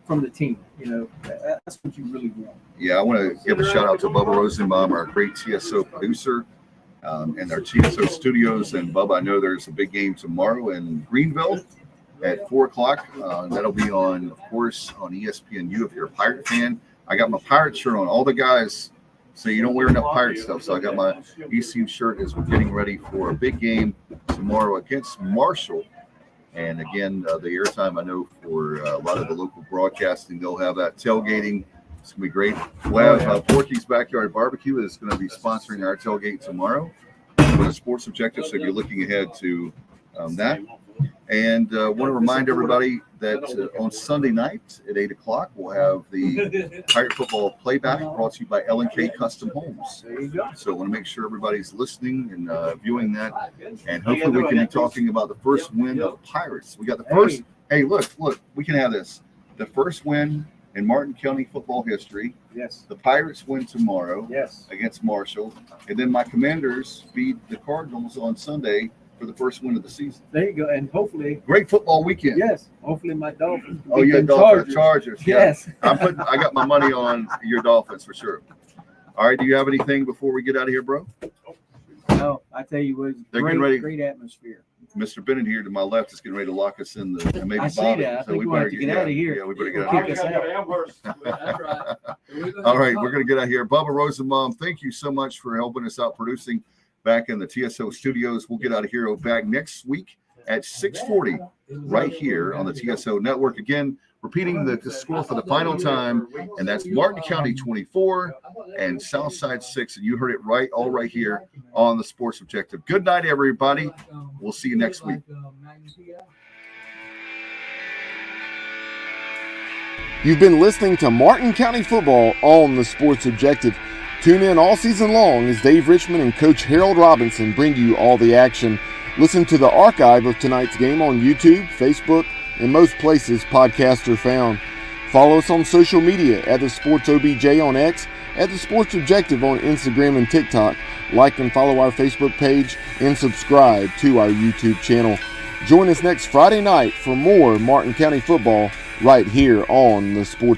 from the team. That's what you really want. Yeah, I want to give a shout out to Bubba Rosenbaum, our great TSO producer, and our TSO studios. And Bubba, I know there's a big game tomorrow in Greenville at 4 o'clock. That'll be on, of course, on ESPNU if you're a Pirate fan. I got my Pirate shirt on. All the guys say you don't wear enough Pirate stuff, so I got my ECU shirt as we're getting ready for a big game tomorrow against Marshall. And again, the airtime, I know for a lot of the local broadcasting, they'll have that tailgating. It's going to be great. We'll have Porky's Backyard Barbecue is going to be sponsoring our tailgate tomorrow for the Sports Objective, so you're looking ahead to that. And want to remind everybody that on Sunday night at 8 o'clock, we'll have the Pirate Football Playback brought to you by L&K Custom Homes. There you go. So I want to make sure everybody's listening and viewing that. And hopefully we can be talking about the first win of the Pirates. We got the first. Hey, look, we can have this. The first win in Martin County football history. Yes. The Pirates win tomorrow. Yes. Against Marshall. And then my Commanders beat the Cardinals on Sunday for the first win of the season. There you go. And hopefully. Great football weekend. Yes. Hopefully my Dolphins. Oh, yeah, Dolphins. Chargers. Yeah. Yes. I got my money on your Dolphins for sure. All right. Do you have anything before we get out of here, bro? No, I tell you what, it's great atmosphere. Mr. Bennett here to my left is getting ready to lock us in the maybe I see Bobby. that. I think we have to get out of here. Yeah, we better get out of here. That's right. All right, we're going to get out of here. Bubba Rosenbaum, thank you so much for helping us out producing back in the TSO studios. We'll get out of here back next week at 6:40 right here on the TSO network. Again, repeating the score for the final time, and that's Martin County 24 and Southside 6. And you heard it all right here on the Sports Objective. Good night, everybody. We'll see you next week. You've been listening to Martin County Football on the Sports Objective. Tune in all season long as Dave Richmond and Coach Harold Robinson bring you all the action. Listen to the archive of tonight's game on YouTube, Facebook, and most places podcasts are found. Follow us on social media at the Sports OBJ on X, at the Sports Objective on Instagram and TikTok. Like and follow our Facebook page and subscribe to our YouTube channel. Join us next Friday night for more Martin County football right here on the Sports